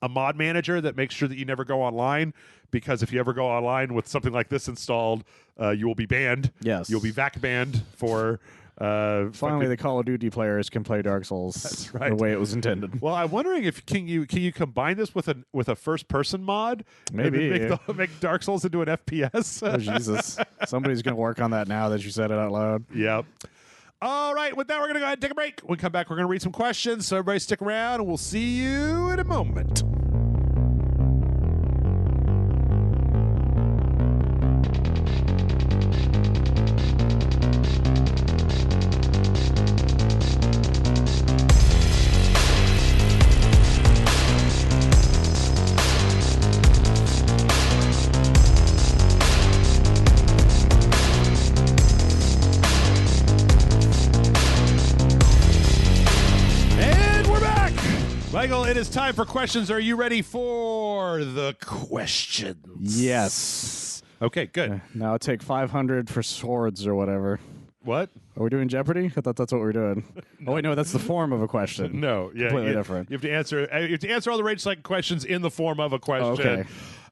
mod manager that makes sure that you never go online, because if you ever go online with something like this installed, you will be banned. Yes. You'll be VAC banned for. Finally, the Call of Duty players can play Dark Souls That's right. the way it was intended. Well, I'm wondering if can you combine this with a first person mod? Maybe. And then make Dark Souls into an FPS. Oh, Jesus. Somebody's going to work on that now that you said it out loud. Yep. All right, with that, we're going to go ahead and take a break. When we come back, we're going to read some questions. So everybody stick around, and we'll see you in a moment. And we're back. Michael, it is time for questions. Are you ready for the questions? Yes. Okay, good. Now take 500 for swords or whatever. What? Are we doing Jeopardy? I thought that's what we're doing. Oh, wait, no, that's the form of a question. No, yeah, Completely different. You have to answer all the Rage Select questions in the form of a question.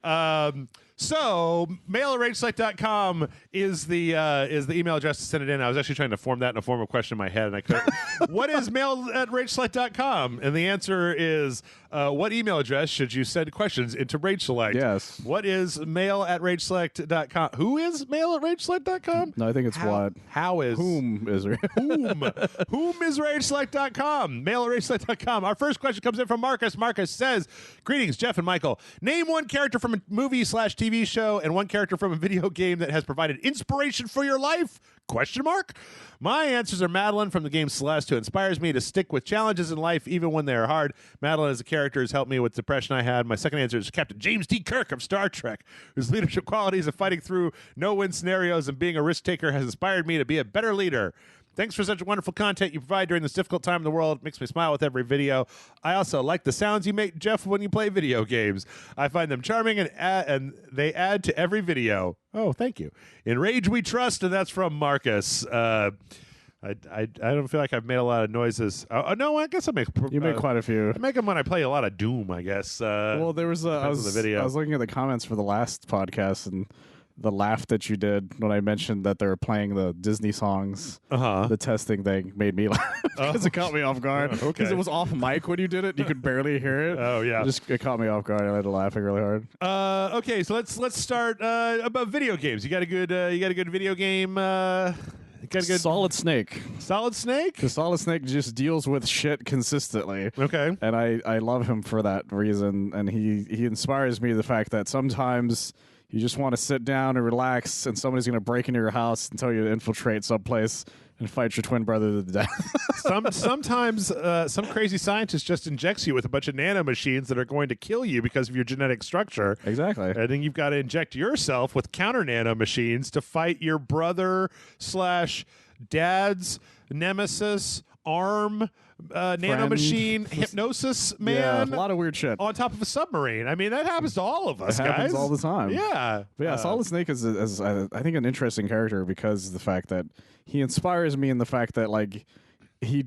Okay. So mail at rageselect.com is the email address to send it in. I was actually trying to form that in a form of question in my head, and I couldn't. What is mail at rageselect.com? And the answer is, what email address should you send questions into Rage Select? Yes. What is mail at rageselect.com? Who is mail at rageselect.com? No, I think it's what? How is Whom is Whom is rageselect.com? Mail at rageselect.com. Our first question comes in from Marcus. Marcus says, greetings, Jeff and Michael. Name one character from a movie/TV show and one character from a video game that has provided inspiration for your life? Question mark. My answers are Madeline from the game Celeste, who inspires me to stick with challenges in life even when they are hard. Madeline as a character has helped me with depression I had. My second answer is Captain James T. Kirk of Star Trek, whose leadership qualities of fighting through no-win scenarios and being a risk taker has inspired me to be a better leader. Thanks for such wonderful content you provide during this difficult time in the world. It makes me smile with every video. I also like the sounds you make, Jeff, when you play video games. I find them charming and they add to every video. Oh, thank you. In Rage We Trust, and that's from Marcus. I don't feel like I've made a lot of noises. Oh no, I guess I make. You make quite a few. I make them when I play a lot of Doom, I guess. Well, there was depends on the video. I was looking at the comments for the last podcast, and the laugh that you did when I mentioned that they were playing the Disney songs. The testing thing made me laugh because it caught me off guard. Okay. Because it was off mic when you did it. You could barely hear it. Oh yeah. It caught me off guard. I had to laughing really hard. Okay, so let's start about video games. You got a good video game. Got a good Solid Snake. Solid Snake. The Solid Snake just deals with shit consistently. Okay. And I love him for that reason. And he inspires me the fact that sometimes you just want to sit down and relax, and somebody's going to break into your house and tell you to infiltrate someplace and fight your twin brother to the death. Sometimes some crazy scientist just injects you with a bunch of nanomachines that are going to kill you because of your genetic structure. Exactly. And then you've got to inject yourself with counter nanomachines to fight your brother / dad's nemesis, arm, nanomachine, hypnosis man. Yeah, a lot of weird shit. On top of a submarine. I mean, that happens to all of us, It happens guys. all the time. Yeah. But yeah, Solid Snake is I think an interesting character because of the fact that he inspires me in the fact that like he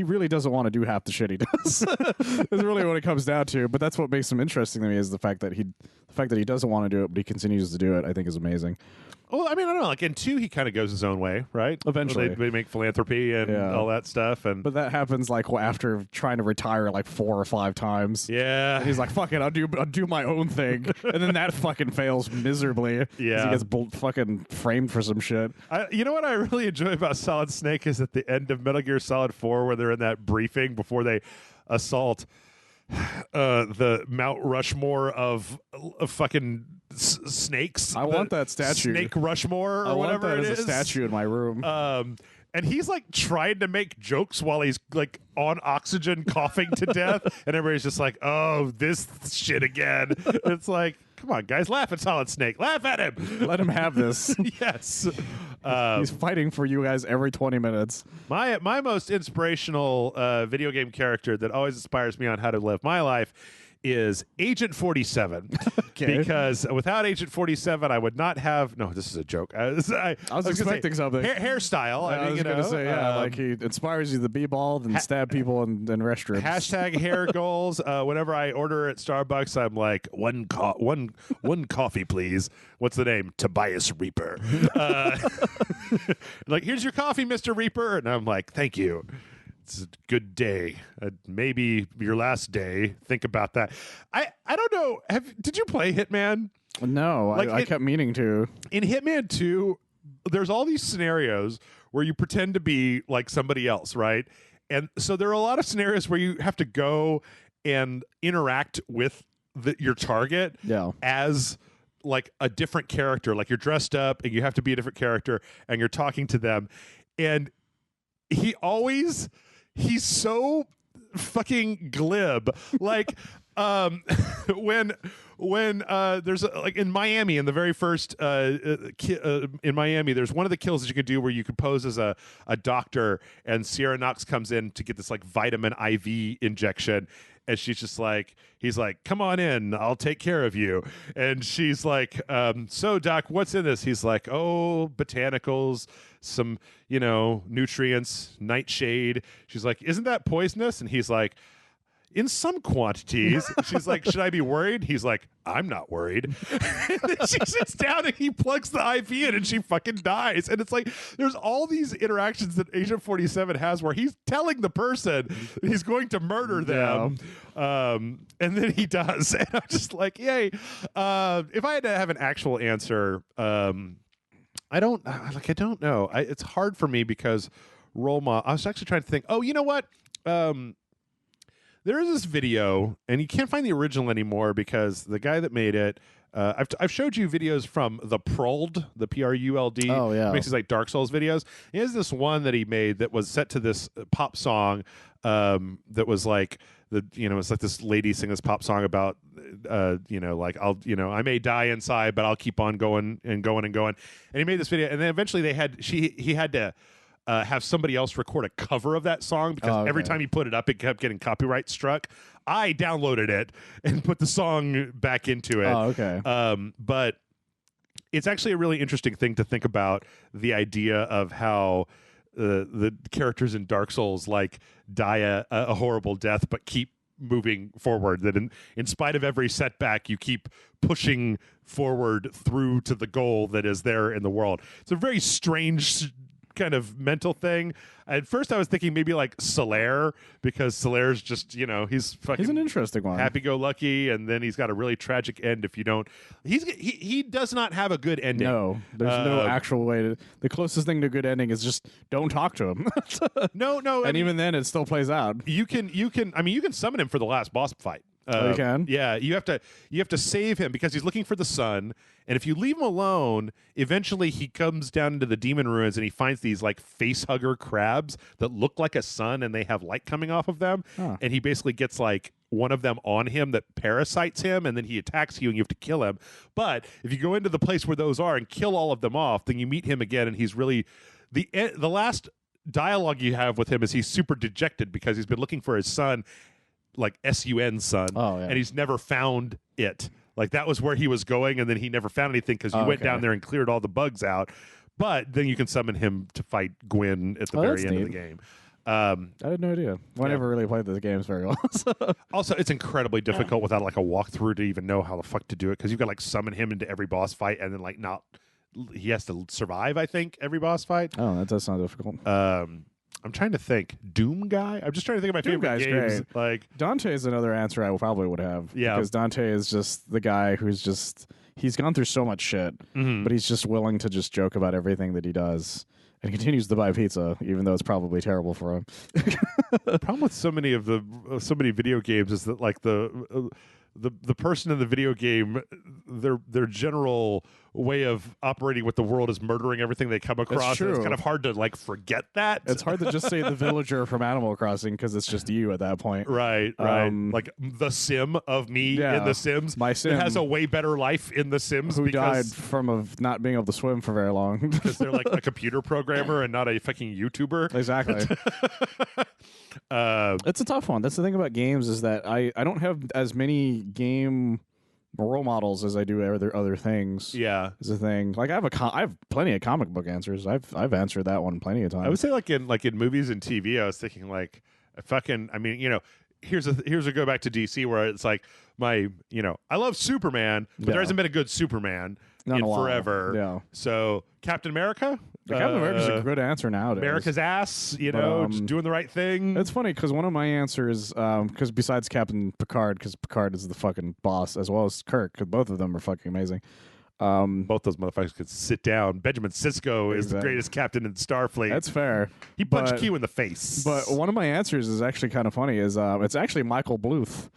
really doesn't want to do half the shit he does. That's really what it comes down to. But that's what makes him interesting to me is the fact that he doesn't want to do it, but he continues to do it. I think is amazing. Well, I mean, I don't know. Like in 2, he kind of goes his own way, right? Eventually. They make philanthropy and all that stuff. And But that happens like after trying to retire like 4 or 5 times. yeah, And he's like, "Fuck it, I'll do my own thing," and then that fucking fails miserably. 'Cause Yeah. he gets fucking framed for some shit. you know what I really enjoy about Solid Snake is at the end of Metal Gear Solid 4, where they're in that briefing before they assault the Mount Rushmore of fucking snakes. I want that statue. Snake Rushmore, or I want whatever that it as is. a statue in my room. And he's like trying to make jokes while he's like on oxygen, coughing to death, and everybody's just like, "Oh, this shit again." It's like, come on, guys, laugh at Solid Snake, laugh at him. Let him have this. Yes. He's fighting for you guys every 20 minutes. My most inspirational video game character that always inspires me on how to live my life is Agent 47. Okay. Because without Agent 47, I would not have. No, this is a joke. I was gonna expecting say, something. Hairstyle. I was going to say, like he inspires you to be bald and stab people in restrooms. Hashtag hair goals. Whenever I order at Starbucks, I'm like, one coffee, please. What's the name? Tobias Reaper. Like, here's your coffee, Mr. Reaper. And I'm like, thank you. It's a good day. Maybe your last day. Think about that. I don't know. Did you play Hitman? No, Like I kept meaning to. In Hitman 2, there's all these scenarios where you pretend to be like somebody else, right? And so there are a lot of scenarios where you have to go and interact with your target as like a different character. Like you're dressed up and you have to be a different character and you're talking to them. And he's so fucking glib. Like when there's like in Miami, in the very first in Miami, there's one of the kills that you could do where you could pose as a doctor, and Sierra Knox comes in to get this like vitamin IV injection. And she's just like, he's like, "Come on in, I'll take care of you." And she's like, "So, Doc, what's in this?" He's like, "Oh, botanicals, some, nutrients, nightshade." She's like, "Isn't that poisonous?" And he's like, "In some quantities." She's like, "Should I be worried?" He's like, "I'm not worried." And then she sits down and he plugs the IV in and she fucking dies. And it's like, there's all these interactions that Agent 47 has where he's telling the person he's going to murder them. And then he does. And I'm just like, yay. If I had to have an actual answer, I don't know. It's hard for me because role model. I was actually trying to think, oh, you know what? There is this video, and you can't find the original anymore because the guy that made it. I've showed you videos from the Pruld, the Pruld. Oh yeah, makes these like Dark Souls videos. He has this one that he made that was set to this pop song that was like it's like this lady singing this pop song about like I may die inside, but I'll keep on going and going and going. And he made this video, and then eventually he had to. Have somebody else record a cover of that song because every time he put it up, it kept getting copyright struck. I downloaded it and put the song back into it. Oh, okay. But it's actually a really interesting thing to think about, the idea of how the characters in Dark Souls like die a horrible death, but keep moving forward, that in spite of every setback, you keep pushing forward through to the goal that is there in the world. It's a very strange kind of mental thing. At first I was thinking maybe like Solaire, because Solaire's just, he's fucking He's an interesting one. happy-go-lucky, and then he's got a really tragic end if you don't. He does not have a good ending. No, there's no actual way to. The closest thing to a good ending is just don't talk to him. No, and even then, it still plays out. you can summon him for the last boss fight. You can? Yeah, you have to save him because he's looking for the sun, and if you leave him alone, eventually he comes down into the demon ruins and he finds these like face hugger crabs that look like a sun and they have light coming off of them, and he basically gets like one of them on him that parasites him, and then he attacks you and you have to kill him. But if you go into the place where those are and kill all of them off, then you meet him again, and he's really the last dialogue you have with him is he's super dejected because he's been looking for his son, like SUN son, and he's never found it. Like that was where he was going, and then he never found anything because you went down there and cleared all the bugs out. But then you can summon him to fight Gwyn at the very end of the game. I had no idea. I never really played the games very well. Also, it's incredibly difficult without like a walkthrough to even know how the fuck to do it, because you've got to like summon him into every boss fight, and then like he has to survive, I think, every boss fight. Oh, that does sound difficult. I'm trying to think. Doom Guy? I'm just trying to think of my Doom favorite Guy's games. great. Like Dante is another answer I probably would have. Yeah. Because Dante is just the guy who's he's gone through so much shit, but he's just willing to just joke about everything that he does. And he continues to buy pizza, even though it's probably terrible for him. The problem with so many video games is that like the person in the video game, their general way of operating with the world is murdering everything they come across. true. And it's kind of hard to like forget that. It's hard to just say the villager from Animal Crossing because it's just you at that point. Right. Like the sim of me in The Sims. My sim. That has a way better life in The Sims. Who died from not being able to swim for very long. Because they're like a computer programmer and not a fucking YouTuber. Exactly. It's a tough one. That's the thing about games, is that I don't have as many game role models as I do other things. Yeah, is a thing. Like I have plenty of comic book answers. I've answered that one plenty of times. I would say like in movies and TV, I was thinking like here's a go back to DC where it's like I love Superman, but there hasn't been a good Superman in forever. Yeah. So Captain America. Captain America's a good answer nowadays. America's ass, just doing the right thing. It's funny because one of my answers, because besides Captain Picard, because Picard is the fucking boss, as well as Kirk, because both of them are fucking amazing. Both those motherfuckers could sit down. Benjamin Sisko is the greatest captain in Starfleet. That's fair. He punched Q in the face. But one of my answers is actually kind of funny. Is it's actually Michael Bluth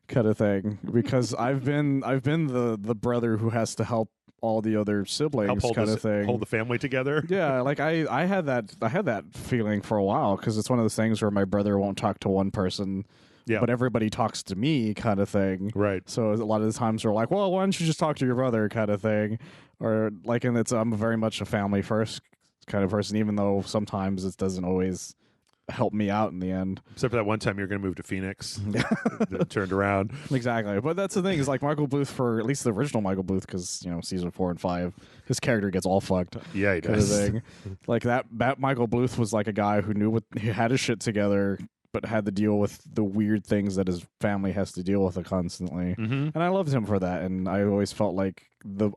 kind of thing, because I've been the brother who has to help all the other siblings kind of thing, hold the family together. Yeah, like I had that feeling for a while, because it's one of those things where my brother won't talk to one person, but everybody talks to me kind of thing. Right. So a lot of the times we're like, well, why don't you just talk to your brother kind of thing, or like, and I'm very much a family first kind of person, even though sometimes it doesn't always help me out in the end. Except for that one time you're going to move to Phoenix. That turned around. Exactly. But that's the thing, is like Michael Bluth, for at least the original Michael Bluth, because season 4 and 5, his character gets all fucked. Yeah, he does. Thing. Like that Michael Bluth was like a guy who he had his shit together, but had to deal with the weird things that his family has to deal with constantly. Mm-hmm. And I loved him for that. And I always felt like the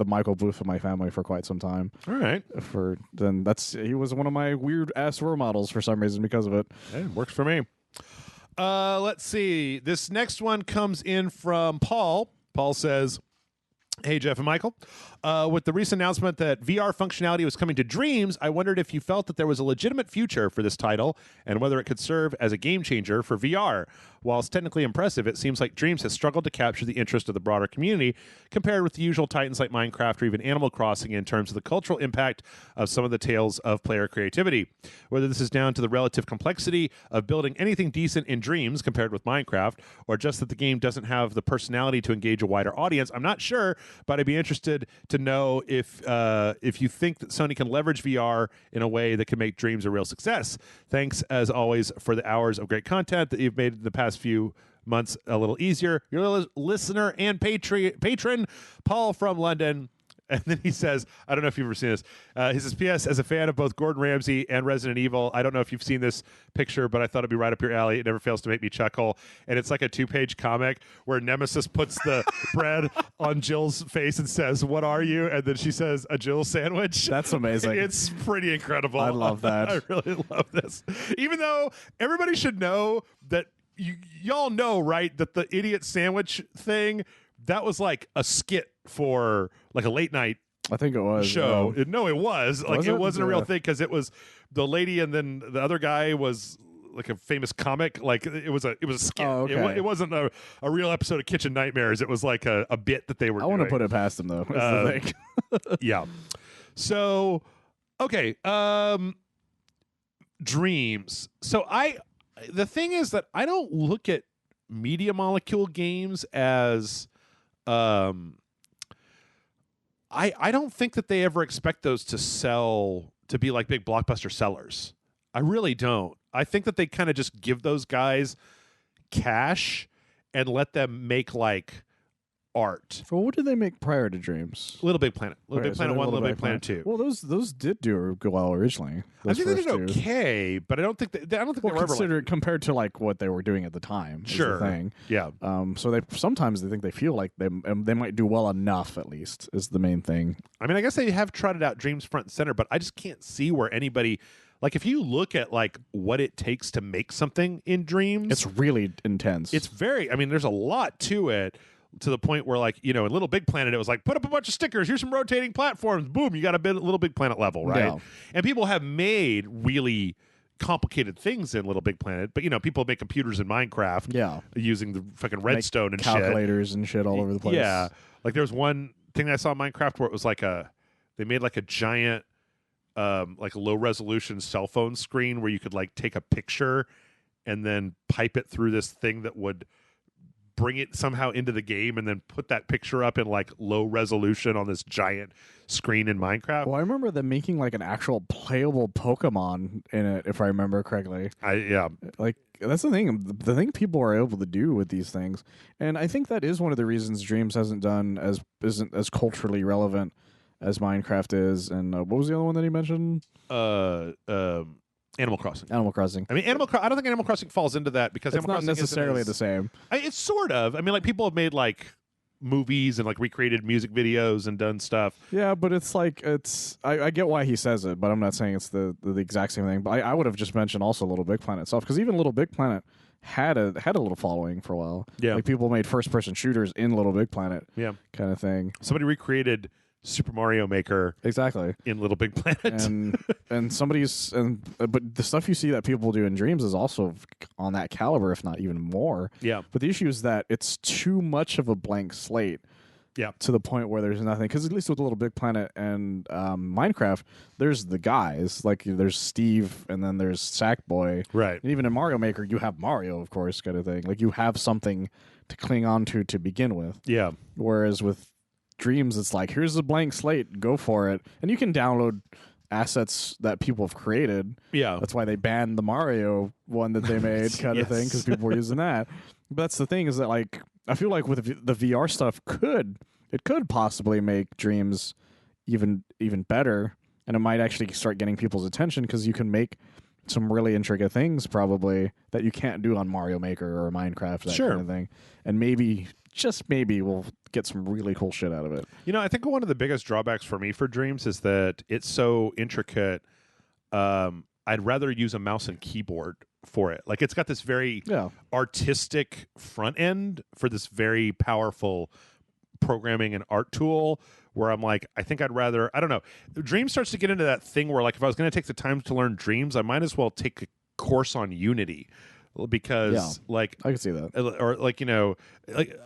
Michael Bluth of my family for quite some time. All right. He was one of my weird ass role models for some reason because of it. It works for me. Let's see. This next one comes in from Paul. Paul says, "Hey, Jeff and Michael. With the recent announcement that VR functionality was coming to Dreams, I wondered if you felt that there was a legitimate future for this title and whether it could serve as a game changer for VR. Whilst technically impressive, it seems like Dreams has struggled to capture the interest of the broader community compared with the usual titans like Minecraft or even Animal Crossing in terms of the cultural impact of some of the tales of player creativity. Whether this is down to the relative complexity of building anything decent in Dreams compared with Minecraft, or just that the game doesn't have the personality to engage a wider audience, I'm not sure, but I'd be interested to know if you think that Sony can leverage VR in a way that can make Dreams a real success. Thanks, as always, for the hours of great content that you've made in the past few months a little easier. Your listener and patron, Paul from London." And then he says, I don't know if you've ever seen this. He says, P.S. As a fan of both Gordon Ramsay and Resident Evil, I don't know if you've seen this picture, but I thought it'd be right up your alley. It never fails to make me chuckle. And it's like a 2-page comic where Nemesis puts the bread on Jill's face and says, "What are you?" And then she says, "A Jill sandwich." That's amazing. It's pretty incredible. I love that. I really love this. Even though everybody should know that y'all know, right, that the idiot sandwich thing, that was like a skit for like a late night I think it was show. No, it was. Like, it wasn't a real Yeah. thing because it was the lady and then the other guy was like a famous comic. Like, it was a skit. Oh, okay. It wasn't a real episode of Kitchen Nightmares. It was like a bit that they were I want to doing. put it past him though. That's the thing. Yeah. So, okay. Dreams. So the thing is that I don't look at Media Molecule games as I don't think that they ever expect those to sell, to be like big blockbuster sellers. I really don't. I think that they kind of just give those guys cash and let them make like art. So what did they make prior to Dreams? Little Big Planet. Little Big Okay, so Planet they're 1, Little Big Planet 2. Well, those did do well originally. I Those think they did first two. okay, but I don't think they were ever like, compared to like what they were doing at the time. is the sure. thing. Yeah. So they sometimes they think they feel like they might do well enough, at least is the main thing. I mean, I guess they have trotted out Dreams front and center, but I just can't see where anybody, like, if you look at like what it takes to make something in Dreams, It's really intense. it's very, I mean, there's a lot to it, to the point where, like, in Little Big Planet, it was like, put up a bunch of stickers, here's some rotating platforms, boom, you got a Little Big Planet level, right? Yeah. And people have made really complicated things in Little Big Planet, but people make computers in Minecraft, Yeah. using the fucking Make redstone and shit. calculators and shit all over the place. Yeah, like there was one thing I saw in Minecraft where it was like they made like a giant, like a low resolution cell phone screen where you could like take a picture and then pipe it through this thing that would bring it somehow into the game and then put that picture up in like low resolution on this giant screen in Minecraft. Well, I remember them making like an actual playable Pokemon in it, if I remember correctly. Yeah, Like that's the thing. The thing people are able to do with these things, and I think that is one of the reasons Dreams isn't as culturally relevant as Minecraft is. And what was the other one that he mentioned? Animal Crossing. Animal Crossing. I mean, I don't think Animal Crossing falls into that because It's Animal not Crossing necessarily isn't the same. It's sort of. I mean, like people have made like movies and like recreated music videos and done stuff. Yeah, but it's like I get why he says it, but I'm not saying it's the exact same thing. But I would have just mentioned also Little Big Planet itself, because even Little Big Planet had a little following for a while. Yeah. Like people made first person shooters in Little Big Planet. Yeah. Kind of thing. Somebody recreated Super Mario Maker Exactly. in Little Big Planet. And but the stuff you see that people do in Dreams is also on that caliber, if not even more. Yeah. But the issue is that it's too much of a blank slate. Yeah. To the point where there's nothing, because at least with Little Big Planet and Minecraft, there's the guys, like there's Steve and then there's Sackboy. Right. And even in Mario Maker, you have Mario, of course, kind of thing. Like you have something to cling on to begin with. Yeah. Whereas with Dreams, it's like, here's a blank slate, go for it. And you can download assets that people have created. Yeah. That's why they banned the Mario one that they made, kind of thing, because people were using that. But that's the thing, is that like I feel like with the VR stuff, it could possibly make Dreams even better, and it might actually start getting people's attention, because you can make some really intricate things probably that you can't do on Mario Maker or Minecraft, that Sure. kind of thing. And maybe, just maybe, we'll get some really cool shit out of it. I think one of the biggest drawbacks for me for Dreams is that it's so intricate. I'd rather use a mouse and keyboard for it. Like, it's got this very artistic front end for this very powerful programming and art tool, where I'm like, I think I'd rather, I don't know. Dreams starts to get into that thing where, like, if I was going to take the time to learn Dreams, I might as well take a course on Unity, because like I can see that. or like, like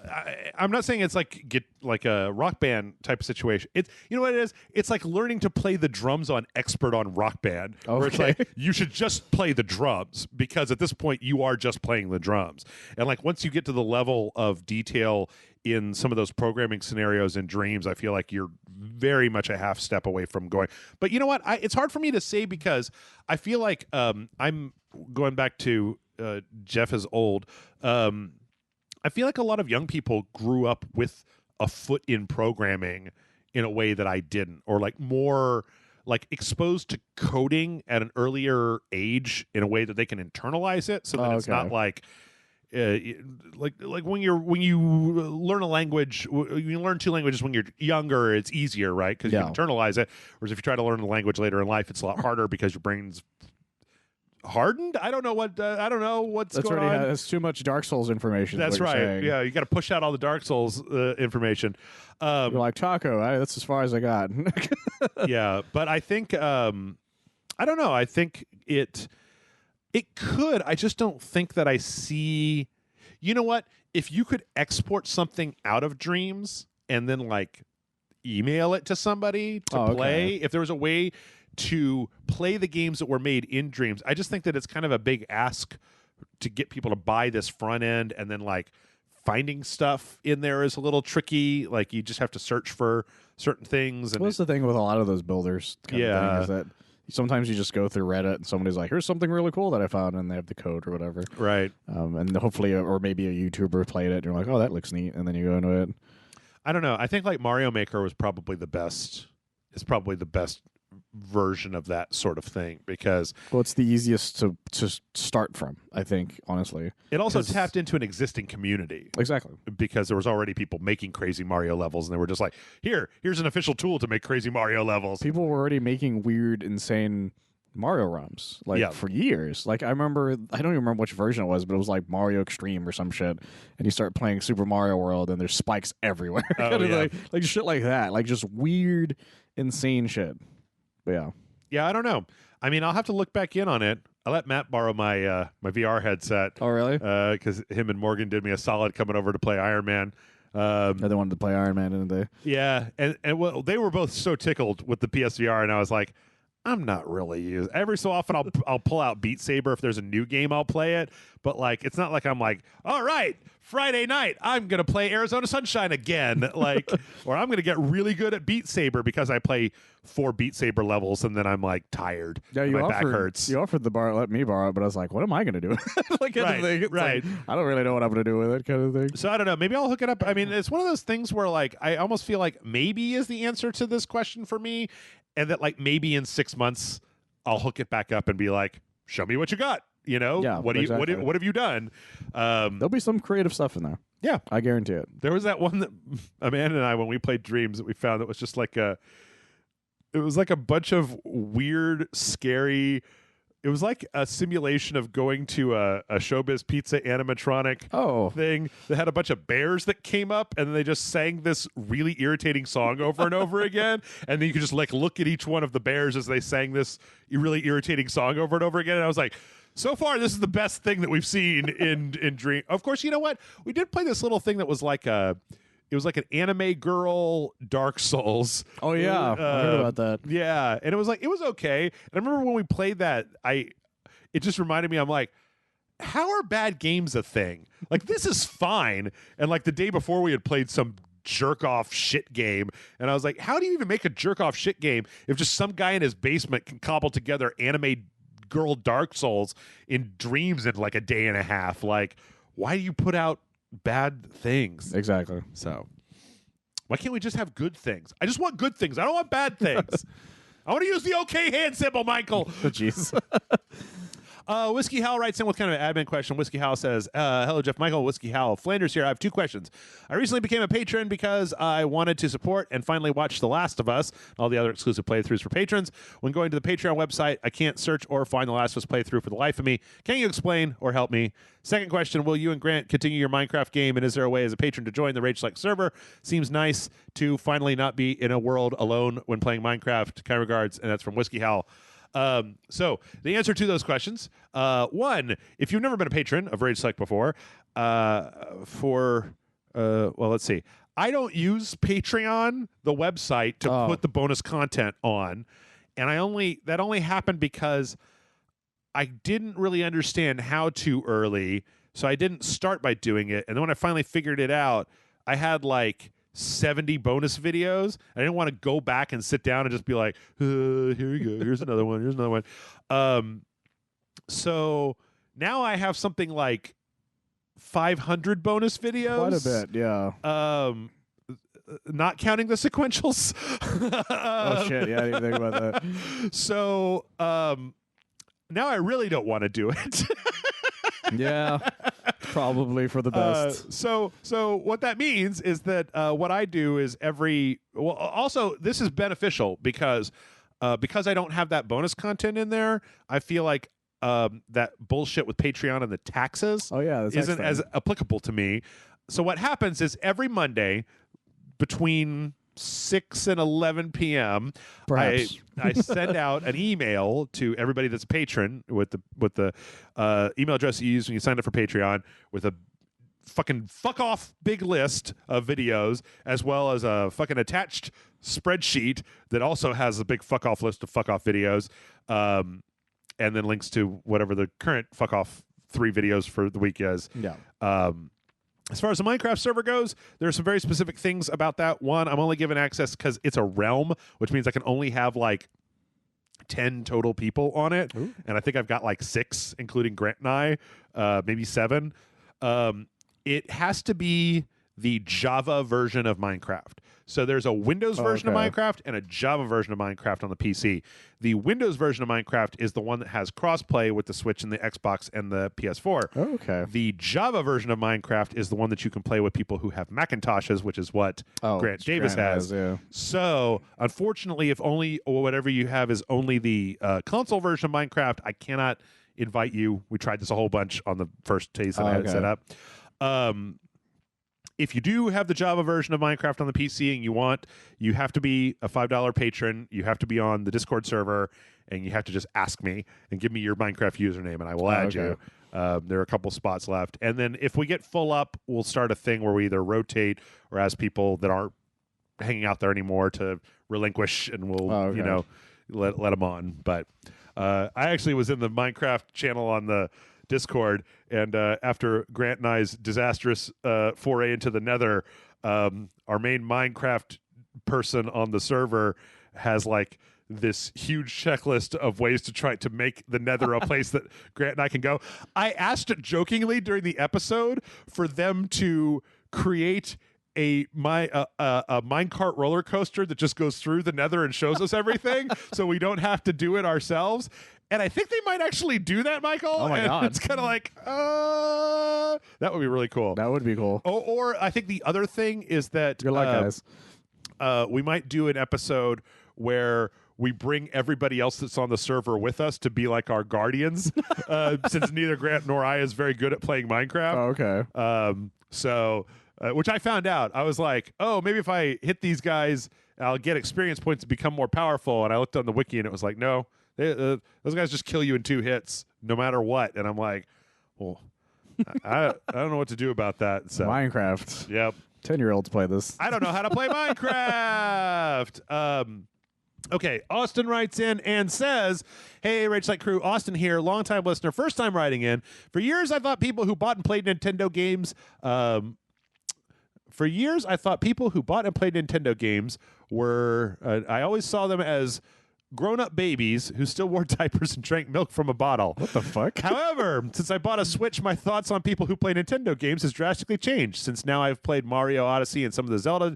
I'm not saying it's like get like a Rock Band type of situation. It's, what it is, it's like learning to play the drums on Expert on Rock Band, where it's like you should just play the drums, because at this point you are just playing the drums. And like once you get to the level of detail in some of those programming scenarios in Dreams, I feel like you're very much a half step away from going. But you know what? It's hard for me to say, because I feel like I'm going back to Jeff is old. I feel like a lot of young people grew up with a foot in programming in a way that I didn't, or like more like exposed to coding at an earlier age in a way that they can internalize it, so that it's not like like when you learn a language, you learn two languages when you're younger, it's easier, right? Because you can internalize it. Whereas if you try to learn a language later in life, it's a lot harder because your brain's hardened. I don't know what's going on. It's too much Dark Souls information. That's right. Saying. Yeah, you got to push out all the Dark Souls information. You're like Taco. That's as far as I got. Yeah, but I think I don't know. I think it could. I just don't think that I see. You know what? If you could export something out of Dreams and then like email it to somebody to play, if there was a way to play the games that were made in Dreams, I just think that it's kind of a big ask to get people to buy this front end, and then like finding stuff in there is a little tricky. Like you just have to search for certain things. And what's the thing with a lot of those builders? Kind of thing is that sometimes you just go through Reddit and somebody's like, here's something really cool that I found, and they have the code or whatever. Right. And hopefully, or maybe a YouTuber played it and you're like, oh, that looks neat. And then you go into it. I don't know. I think like Mario Maker was probably the best. It's probably the best version of that sort of thing, because it's the easiest to start from, I think, honestly. It also tapped into an existing community. Exactly. Because there was already people making crazy Mario levels, and they were just like, here's an official tool to make crazy Mario levels. People were already making weird, insane Mario ROMs for years. Like I don't even remember which version it was, but it was like Mario Extreme or some shit. And you start playing Super Mario World and there's spikes everywhere. Oh, yeah. like shit like that. Like just weird, insane shit. But yeah. Yeah, I don't know. I mean, I'll have to look back in on it. I let Matt borrow my my VR headset. Oh, really? Because him and Morgan did me a solid coming over to play Iron Man. They wanted to play Iron Man, didn't they? Yeah, and well, they were both so tickled with the PSVR, and I was like, I'm not really used. Every so often, I'll pull out Beat Saber if there's a new game. I'll play it, but like it's not like I'm like, all right, Friday night I'm gonna play Arizona Sunshine again, like, or I'm gonna get really good at Beat Saber because I play 4 Beat Saber levels and then I'm like tired. Yeah, my back hurts. You offered let me borrow it, but I was like, what am I gonna do? Like, right. Like, I don't really know what I'm gonna do with it, kind of thing. So I don't know. Maybe I'll hook it up. I mean, it's one of those things where like I almost feel like maybe is the answer to this question for me. And that, like, maybe in 6 months, I'll hook it back up and be like, "Show me what you got." You know, yeah, what have you done? There'll be some creative stuff in there. Yeah, I guarantee it. There was that one that Amanda and I, when we played Dreams, that we found that was just like it was like a bunch of weird, scary. It was like a simulation of going to a Showbiz Pizza animatronic thing that had a bunch of bears that came up, and then they just sang this really irritating song over and over again. And then you could just like look at each one of the bears as they sang this really irritating song over and over again. And I was like, so far, this is the best thing that we've seen in Dream. Of course, you know what? We did play this little thing that was like it was like an anime girl Dark Souls. Oh yeah, I heard about that. Yeah, and it was okay. And I remember when we played that, it just reminded me. I'm like, how are bad games a thing? Like this is fine. And like the day before, we had played some jerk off shit game, and I was like, how do you even make a jerk off shit game if just some guy in his basement can cobble together anime girl Dark Souls in Dreams in like a day and a half? Like, why do you put out bad things? Exactly. So why can't we just have good things? I just want good things. I don't want bad things. I want to use the okay hand symbol, Michael. Jeez. Whiskey Howell writes in with kind of an admin question. Whiskey Howell says, hello, Jeff Michael. Whiskey Howell. Flanders here. I have 2 questions. I recently became a patron because I wanted to support and finally watch The Last of Us, all the other exclusive playthroughs for patrons. When going to the Patreon website, I can't search or find The Last of Us playthrough for the life of me. Can you explain or help me? Second question, will you and Grant continue your Minecraft game, and is there a way as a patron to join the Rage Select server? Seems nice to finally not be in a world alone when playing Minecraft. Kind regards, and that's from Whiskey Howell. So the answer to those questions, one, if you've never been a patron of Rage Select before, let's see. I don't use Patreon, the website, to put the bonus content on. And that only happened because I didn't really understand how to early. So I didn't start by doing it. And then when I finally figured it out, I had like 70 bonus videos. I didn't want to go back and sit down and just be like, here we go. Here's another one. Here's another one. So now I have something like 500 bonus videos. Quite a bit, yeah. not counting the sequentials. Oh shit! Yeah, I didn't think about that. So now I really don't want to do it. Yeah, probably for the best. So what that means is that what I do is also this is beneficial because I don't have that bonus content in there. I feel like that bullshit with Patreon and the taxes Oh yeah, that's isn't as applicable to me. So what happens is every Monday between 6 and 11 p.m. Perhaps. I send out an email to everybody that's a patron with the email address you use when you sign up for Patreon with a fucking fuck off big list of videos, as well as a fucking attached spreadsheet that also has a big fuck off list of fuck off videos, and then links to whatever the current fuck off 3 videos for the week is. Yeah. As far as the Minecraft server goes, there are some very specific things about that. One, I'm only given access because it's a realm, which means I can only have like 10 total people on it. Ooh. And I think I've got like 6, including Grant and I, maybe 7. It has to be the Java version of Minecraft. So there's a Windows version of Minecraft and a Java version of Minecraft on the PC. The Windows version of Minecraft is the one that has crossplay with the Switch and the Xbox and the PS4. Oh, okay. The Java version of Minecraft is the one that you can play with people who have Macintoshes, which is what Grant Davis has. Yeah. So, unfortunately, if only or whatever you have is only the console version of Minecraft, I cannot invite you. We tried this a whole bunch on the first taste that I had set up. If you do have the Java version of Minecraft on the PC and you have to be a $5 patron, you have to be on the Discord server, and you have to just ask me and give me your Minecraft username, and I will add you. There are a couple spots left. And then if we get full up, we'll start a thing where we either rotate or ask people that aren't hanging out there anymore to relinquish, and we'll, let them on. But I actually was in the Minecraft channel on the Discord, and after Grant and I's disastrous foray into the Nether, our main Minecraft person on the server has like this huge checklist of ways to try to make the Nether a place that Grant and I can go. I asked jokingly during the episode for them to create a minecart roller coaster that just goes through the Nether and shows us everything, so we don't have to do it ourselves. And I think they might actually do that, Michael. Oh my God. It's kind of like, that would be really cool. That would be cool. Or I think the other thing is that Good luck, guys. We might do an episode where we bring everybody else that's on the server with us to be like our guardians, since neither Grant nor I is very good at playing Minecraft. Oh, okay. Which I found out. I was like, oh, maybe if I hit these guys, I'll get experience points to become more powerful. And I looked on the wiki, and it was like, no, those guys just kill you in 2 hits, no matter what. And I'm like, well, I don't know what to do about that. So Minecraft. Yep. 10-year-olds play this. I don't know how to play Minecraft. Okay, Austin writes in and says, hey, Rage Light Crew, Austin here, longtime listener, first time writing in. For years, I thought people who bought and played Nintendo games were, I always saw them as grown-up babies who still wore diapers and drank milk from a bottle. What the fuck? However, since I bought a Switch, my thoughts on people who play Nintendo games has drastically changed. Since now I've played Mario Odyssey and some of the Zelda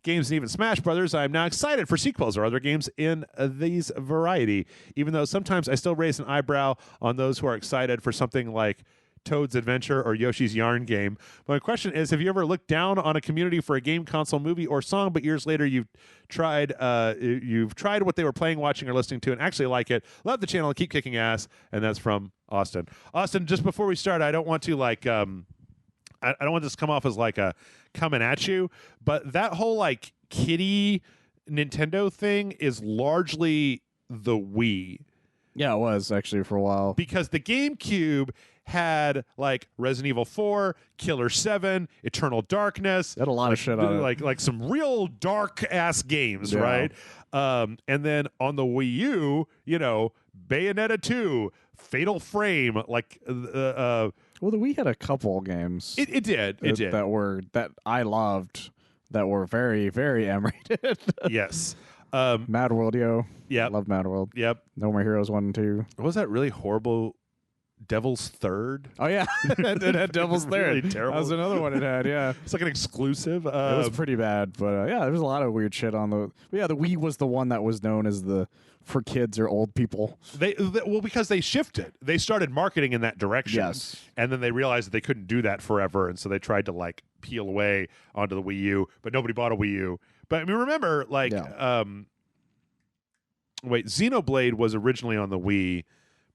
games and even Smash Brothers, I am now excited for sequels or other games in these variety, even though sometimes I still raise an eyebrow on those who are excited for something like Toad's Adventure or Yoshi's Yarn game. My question is, have you ever looked down on a community for a game, console, movie, or song, but years later you've tried what they were playing, watching, or listening to and actually like it? Love the channel, keep kicking ass. And that's from Austin. Austin, just before we start, I don't want to I don't want this to come off as like a coming at you, but that whole like kiddie Nintendo thing is largely the Wii. Yeah, it was actually for a while. Because the GameCube had like Resident Evil 4, Killer 7, Eternal Darkness. It had a lot of shit on it. Like some real dark ass games, Yeah. right? And then on the Wii U, Bayonetta 2, Fatal Frame, like Well, the Wii had a couple games. it did. that I loved that were very, very M-rated. Yes. Mad World, yo. Yep. Love Mad World. Yep. No More Heroes 1 and 2. What was that really horrible Devil's Third. Oh yeah, it had Devil's Really Third. terrible. That was another one it had. Yeah, It's like an exclusive. it was pretty bad. But yeah, there was a lot of weird shit on the. Yeah, the Wii was the one that was known as the for kids or old people. Well, because they shifted. They started marketing in that direction. Yes. And then they realized that they couldn't do that forever, and so they tried to like peel away onto the Wii U, but nobody bought a Wii U. But I mean, remember, like, wait, Xenoblade was originally on the Wii,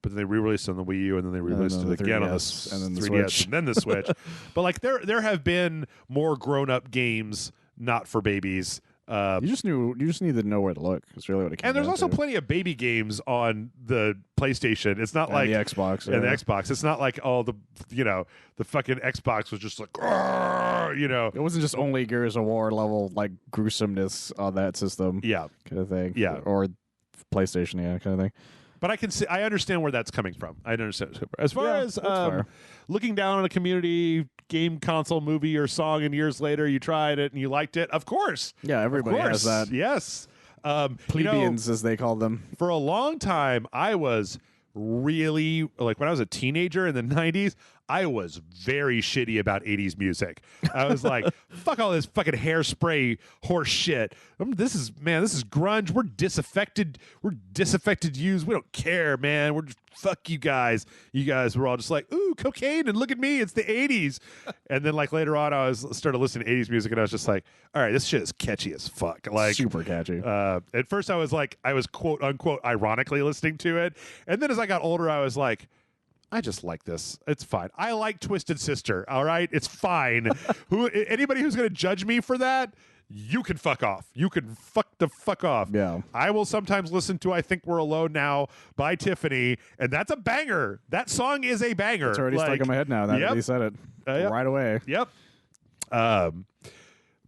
but then they re-released it on the Wii U, and then they re-released then it the again on the 3DS, and then the 3DS, Switch. and then the Switch. But like, there have been more grown-up games not for babies. You just need to know where to look. It's really what it came And there's down also to. plenty of baby games on the PlayStation. It's not And like the Xbox. and the yeah. Xbox. It's not like the fucking Xbox was just like, "Grrr," It wasn't just only Gears of War level like gruesomeness on that system. Yeah. Kind of thing. Yeah. Or PlayStation, yeah, kind of thing. But I understand where that's coming from. I understand. As far Yeah, as that's fair. looking down on a community game, console, movie, or song, and years later you tried it and you liked it, of course. Yeah, everybody Of has course. that. Yes. Plebeians, as they call them. For a long time, I was really like when I was a teenager in the 90s, I was very shitty about 80s music. I was like, fuck all this fucking hairspray horse shit. This is grunge. We're disaffected youths. We don't care, man. We're just fuck you guys. You guys were all just like, ooh, cocaine, and look at me, it's the 80s. And then like later on, I started listening to 80s music, and I was just like, all right, this shit is catchy as fuck. Like Super catchy. at first I was quote unquote ironically listening to it, and then as I got older, I was like, I just like this. It's fine. I like Twisted Sister. All right, it's fine. Anybody who's going to judge me for that, you can fuck off. You can fuck off. Yeah. I will sometimes listen to "I Think We're Alone Now" by Tiffany, and that's a banger. That song is a banger. It's already like, stuck in my head now. Now yep. that you said it Yep. right away. Yep.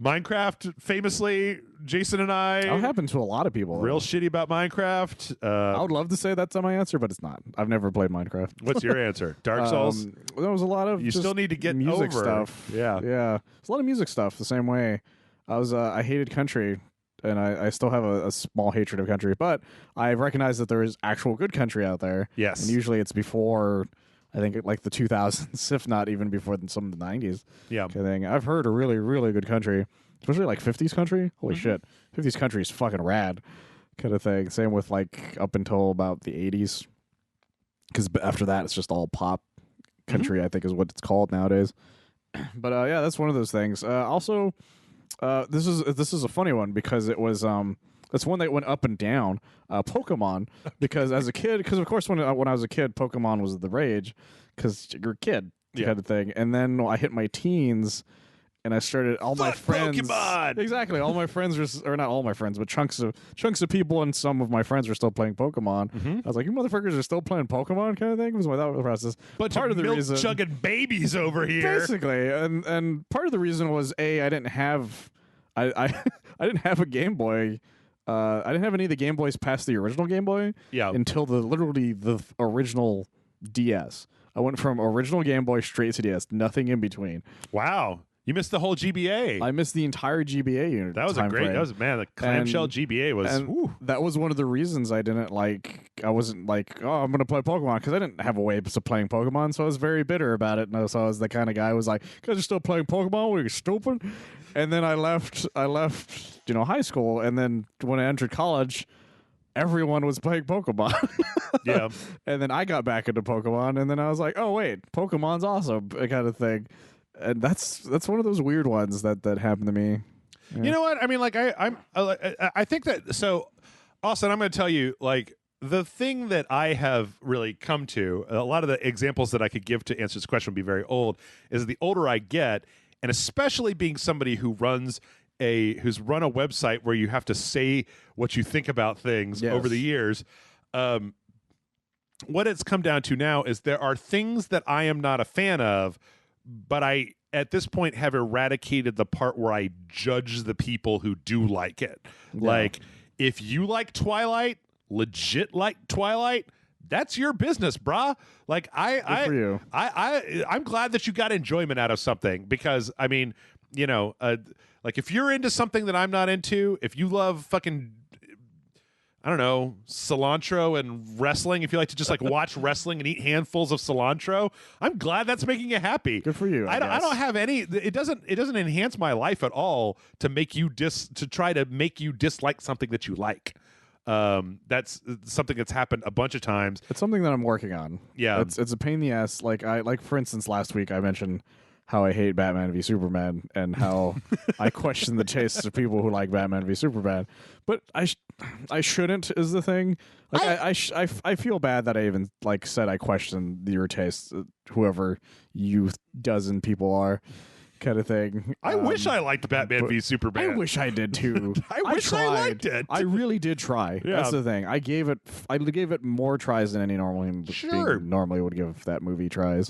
Minecraft, famously, Jason and I That happened to a lot of people. real shitty about Minecraft. I would love to say that's my answer, but it's not. I've never played Minecraft. What's your answer? Dark Souls? There was a lot of You just still need to get music over. stuff. Yeah. There's a lot of music stuff the same way. I hated country, and I still have a small hatred of country, but I recognize that there is actual good country out there. Yes. And usually it's before, I think, like the 2000s, if not even before some of the 90s. Yeah. Kind of thing. I've heard a really, really good country, especially like 50s country. Holy Mm-hmm. shit. 50s country is fucking rad, kind of thing. Same with like up until about the 80s. Because after that, it's just all pop country, I think is what it's called nowadays. But yeah, that's one of those things. Also, this is a funny one because it was that's one that went up and down. Pokemon, because as a kid, because of course when I was a kid, Pokemon was the rage because you're a kid kind of thing. And then I hit my teens, and I started all my Fuck friends. Pokemon! Exactly, all my friends were, or not all my friends, but chunks of people and some of my friends were still playing Pokemon. I was like, you motherfuckers are still playing Pokemon, kind of thing. Was my thought process. Bunch part of the milk reason, chugging babies over here. basically, and part of the reason was I didn't have I didn't have a Game Boy. I didn't have any of the Game Boys past the original Game Boy. Yeah. Until literally the original DS. I went from original Game Boy straight to DS. Nothing in between. Wow. You missed the whole GBA. I missed the entire GBA unit. That was a great. timeframe. That was the clamshell And- GBA was. And Whew. that was one of the reasons I wasn't like, oh, I'm going to play Pokemon, because I didn't have a way of playing Pokemon, so I was very bitter about it. And so I was the kind of guy who was like, guys are still playing Pokemon? What are you, stupid? And then I left, high school, and then when I entered college, everyone was playing Pokemon. Yeah. And then I got back into Pokemon, and then I was like, oh, wait, Pokemon's awesome, kind of thing. And that's one of those weird ones that happened to me. You know what? I mean, like I think that. So, Austin, I'm going to tell you, like, the thing that I have really come to, a lot of the examples that I could give to answer this question would be very old, is the older I get, and especially being somebody who's run a website where you have to say what you think about things Yes. over the years. What it's come down to now is there are things that I am not a fan of, but I, at this point, have eradicated the part where I judge the people who do like it. Yeah. Like, if you like Twilight, legit like Twilight, that's your business, brah. Like, Good for you. I'm glad that you got enjoyment out of something, because I mean, like, if you're into something that I'm not into, if you love fucking, I don't know, cilantro and wrestling, if you like to just like watch wrestling and eat handfuls of cilantro, I'm glad that's making you happy. Good for you. I guess. don't have any. It doesn't enhance my life at all to make you to try to make you dislike something that you like. That's something that's happened a bunch of times. It's something that I'm working on. Yeah. It's a pain in the ass. Like for instance, last week I mentioned how I hate Batman v Superman and how I question the tastes of people who like Batman v Superman. But I shouldn't is the thing. Like I feel bad that I even like said I question your tastes, whoever you dozen people are. Kind of thing. I wish I liked Batman v Superman. I wish I did too. I wish I liked it. I really did try. Yeah. That's the thing. I gave it more tries than any normal human being normally would give that movie tries.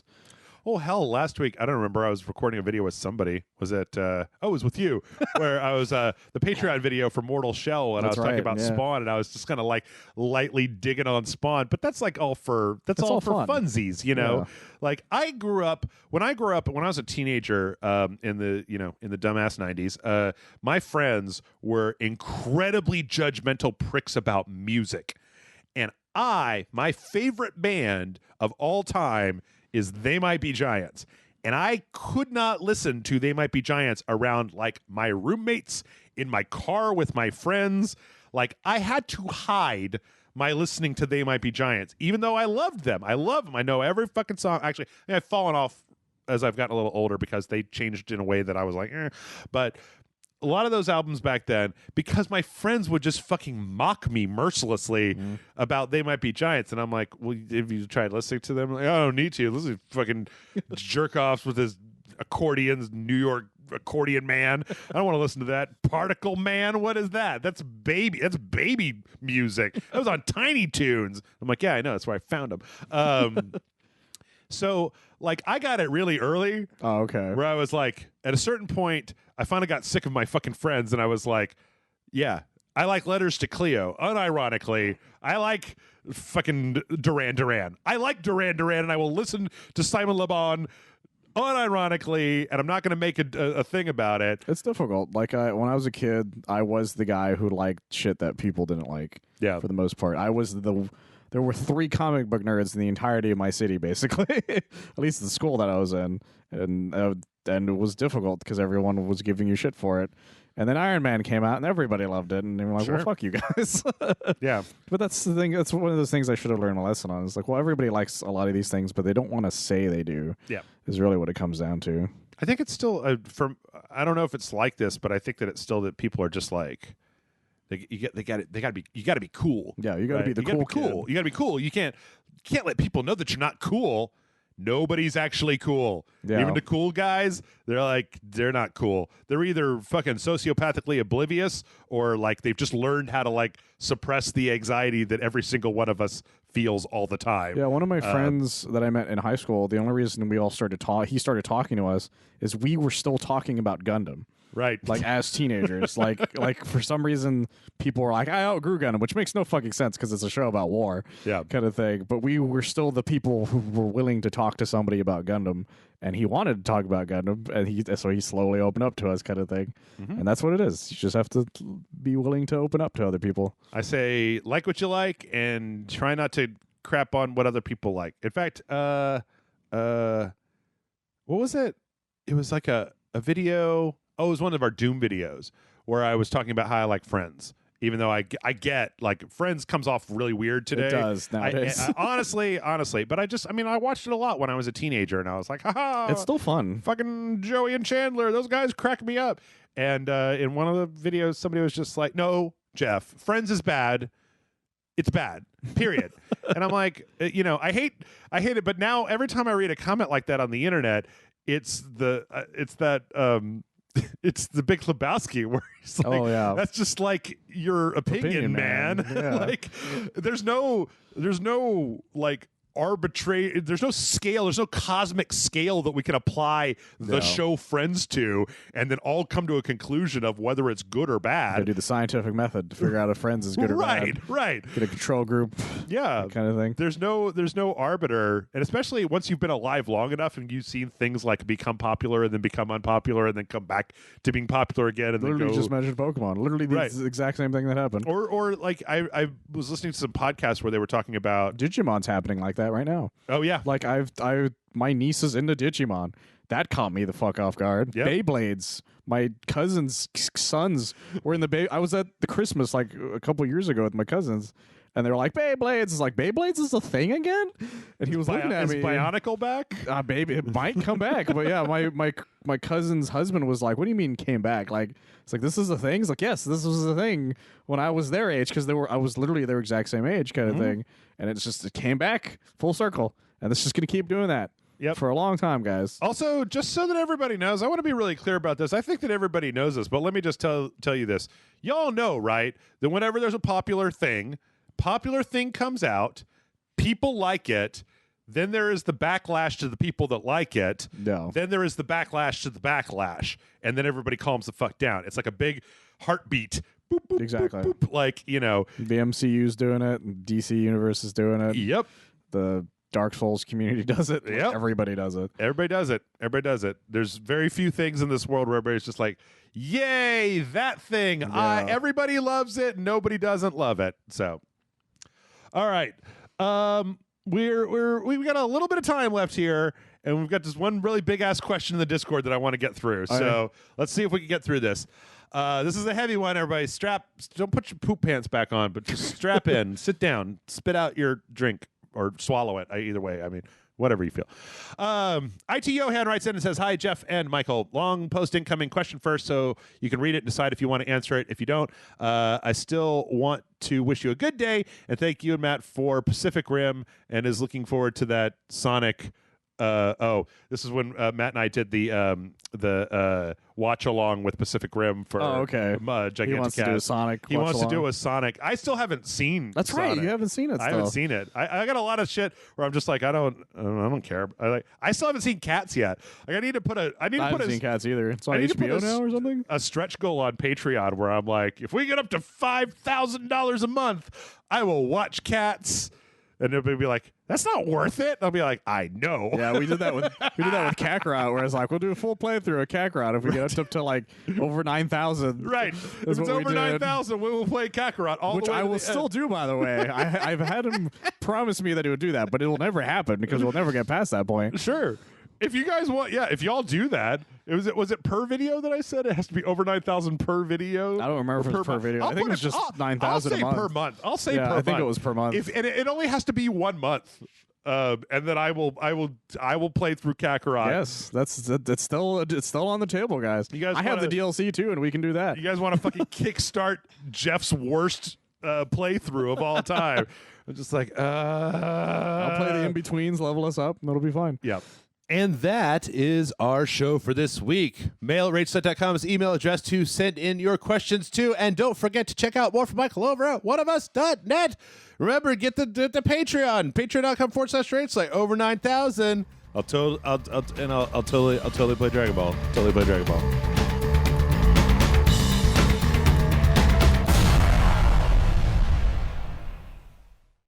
Oh, hell, last week, I don't remember, I was recording a video with somebody. Was it, it was with you, where I was, the Patreon video for Mortal Shell, and That's I was talking right, about yeah. Spawn, and I was just kind of like lightly digging on Spawn, but that's like all for fun. funsies, you know? Yeah. Like, when I was a teenager, in the dumbass 90s, my friends were incredibly judgmental pricks about music. And my favorite band of all time is They Might Be Giants. And I could not listen to They Might Be Giants around like my roommates, in my car with my friends. Like I had to hide my listening to They Might Be Giants, even though I loved them. I love them. I know every fucking song. Actually, I've fallen off as I've gotten a little older because they changed in a way that I was like, eh. But a lot of those albums back then, because my friends would just fucking mock me mercilessly about They Might Be Giants. And I'm like, well, have you tried listening to them? Like, I don't need to. Listen to fucking jerk offs with his accordions, New York accordion man. I don't want to listen to that. Particle Man? What is that? That's baby music. That was on Tiny Toons. I'm like, yeah, I know. That's where I found them. So, like, I got it really early. Oh, okay. Where I was like, at a certain point, I finally got sick of my fucking friends, and I was like, yeah, I like Letters to Cleo. Unironically, I like fucking Duran Duran. I like Duran Duran, and I will listen to Simon Le Bon unironically, and I'm not going to make a thing about it. It's difficult. Like when I was a kid, I was the guy who liked shit that people didn't like. Yeah. For the most part, there were 3 comic book nerds in the entirety of my city, basically. At least the school that I was in, and it was difficult because everyone was giving you shit for it. And then Iron Man came out, and everybody loved it, and they were like, Sure. "Well, fuck you guys." Yeah. But that's the thing. That's one of those things I should have learned a lesson on. It's like, well, everybody likes a lot of these things, but they don't want to say they do. Yeah. Is really what it comes down to. I think it's still I don't know if it's like this, but I think that it's still that people are just like, you got to be cool. Yeah, you got to be the cool kid. You got to be cool. You can't let people know that you're not cool. Nobody's actually cool. Yeah. Even the cool guys, they're not cool. They're either fucking sociopathically oblivious, or like they've just learned how to like suppress the anxiety that every single one of us feels all the time. Yeah, one of my friends that I met in high school, the only reason we all started he started talking to us is we were still talking about Gundam. Right. Like as teenagers, like for some reason people were like, I outgrew Gundam, which makes no fucking sense because it's a show about war, Yeah. kind of thing. But we were still the people who were willing to talk to somebody about Gundam, and he wanted to talk about Gundam, and so he slowly opened up to us, kind of thing. And that's what it is. You just have to be willing to open up to other people. I say like what you like and try not to crap on what other people like. In fact, what was it? It was like a video. Oh, it was one of our Doom videos where I was talking about how I like Friends. Even though I get like Friends comes off really weird today. It does nowadays. Honestly, but I watched it a lot when I was a teenager, and I was like, haha, It's still fun. fucking Joey and Chandler, those guys crack me up. And in one of the videos, somebody was just like, no, Jeff, Friends is bad. It's bad, period. And I'm like, I hate it. But now every time I read a comment like that on the internet, it's the Big Lebowski, where he's like, Oh, yeah. that's just like your opinion, man. Yeah. Like, there's no like arbitrary, there's no scale, there's no cosmic scale that we can apply the show Friends to and then all come to a conclusion of whether it's good or bad. Gotta do the scientific method to figure out if Friends is good or bad. Right. Get a control group. Yeah. Kind of thing. There's no arbiter, and especially once you've been alive long enough and you've seen things like become popular and then become unpopular and then come back to being popular again and Literally then go, just mentioned Pokemon. Literally the exact same thing that happened. or like I was listening to some podcasts where they were talking about Digimon's happening like that right now. oh yeah, Like my niece is into Digimon. That caught me the fuck off guard. Yep. Beyblades. My cousin's sons were in the I was at the Christmas like a couple years ago with my cousins, and they were like, Beyblades. It's like, Beyblades is a thing again? And he was looking at is me. Bionicle back? Baby, it might come back. But yeah, my cousin's husband was like, what do you mean came back? Like, it's like, this is a thing? It's like, yes, this was a thing when I was their age, because I was literally their exact same age kind of thing. And it came back full circle. And it's just going to keep doing that. Yep. For a long time, guys. Also, just so that everybody knows, I want to be really clear about this. I think that everybody knows this, but let me just tell you this. Y'all know, right, that whenever there's a popular thing comes out, people like it, then there is the backlash to the people that like it. No. Then there is the backlash to the backlash, and then everybody calms the fuck down. It's like a big heartbeat. Boop, boop, Exactly. boop, boop. Like, The MCU's doing it, and DC Universe is doing it. Yep. The Dark Souls community does it. Yep. Everybody does it. Everybody does it. Everybody does it. There's very few things in this world where everybody's just like, yay, that thing. Yeah. Everybody loves it. Nobody doesn't love it. So, all right. We've got a little bit of time left here, and we've got this one really big ass question in the Discord that I want to get through. So let's see if we can get through this. This is a heavy one, everybody. Don't put your poop pants back on, but just strap in, sit down, spit out your drink, or swallow it. Either way, I mean, whatever you feel. IT Johan writes in and says, hi, Jeff and Michael. Long post incoming question first, so you can read it and decide if you want to answer it. If you don't, I still want to wish you a good day and thank you and Matt for Pacific Rim, and is looking forward to that Sonic. This is when Matt and I did the watch along with Pacific Rim for Gigantic He wants to do a Sonic. He wants to do a Sonic. I still haven't seen. That's Sonic. right. You haven't seen it. I haven't seen it. I got a lot of shit where I'm just like, I don't care. I still haven't seen Cats yet. Like, I haven't seen Cats either. It's on HBO now or something. A stretch goal on Patreon where I'm like, if we get up to $5,000 a month, I will watch Cats. And they'll be like, that's not worth it. I'll be like, I know. Yeah, we did that with Kakarot, where it's like, we'll do a full playthrough of Kakarot if we get up to like over 9,000. Right. If it's over 9,000, we will play Kakarot all which the way I to will the still end. do, by the way. I've had him promise me that he would do that, but it will never happen because we'll never get past that point. Sure. If you guys want, if y'all do that, was it per video that I said? It has to be over 9,000 per video. I don't remember if it's per video. I think it's just 9,000 a month. Per month. I'll say per month. I think it was per month. And it only has to be 1 month. And then I will play through Kakarot. Yes, it's still on the table, guys. You guys I have the DLC too, and we can do that. You guys want to fucking kickstart Jeff's worst playthrough of all time? I'm just like, I'll play the in-betweens, level us up, and it'll be fine. Yeah. And that is our show for this week. Mail@rageset.com is email address to send in your questions to. And don't forget to check out more from Michael over at oneofus.net. Remember, get the Patreon. Patreon.com/RageSet. Over 9,000. I'll totally play Dragon Ball. Totally play Dragon Ball.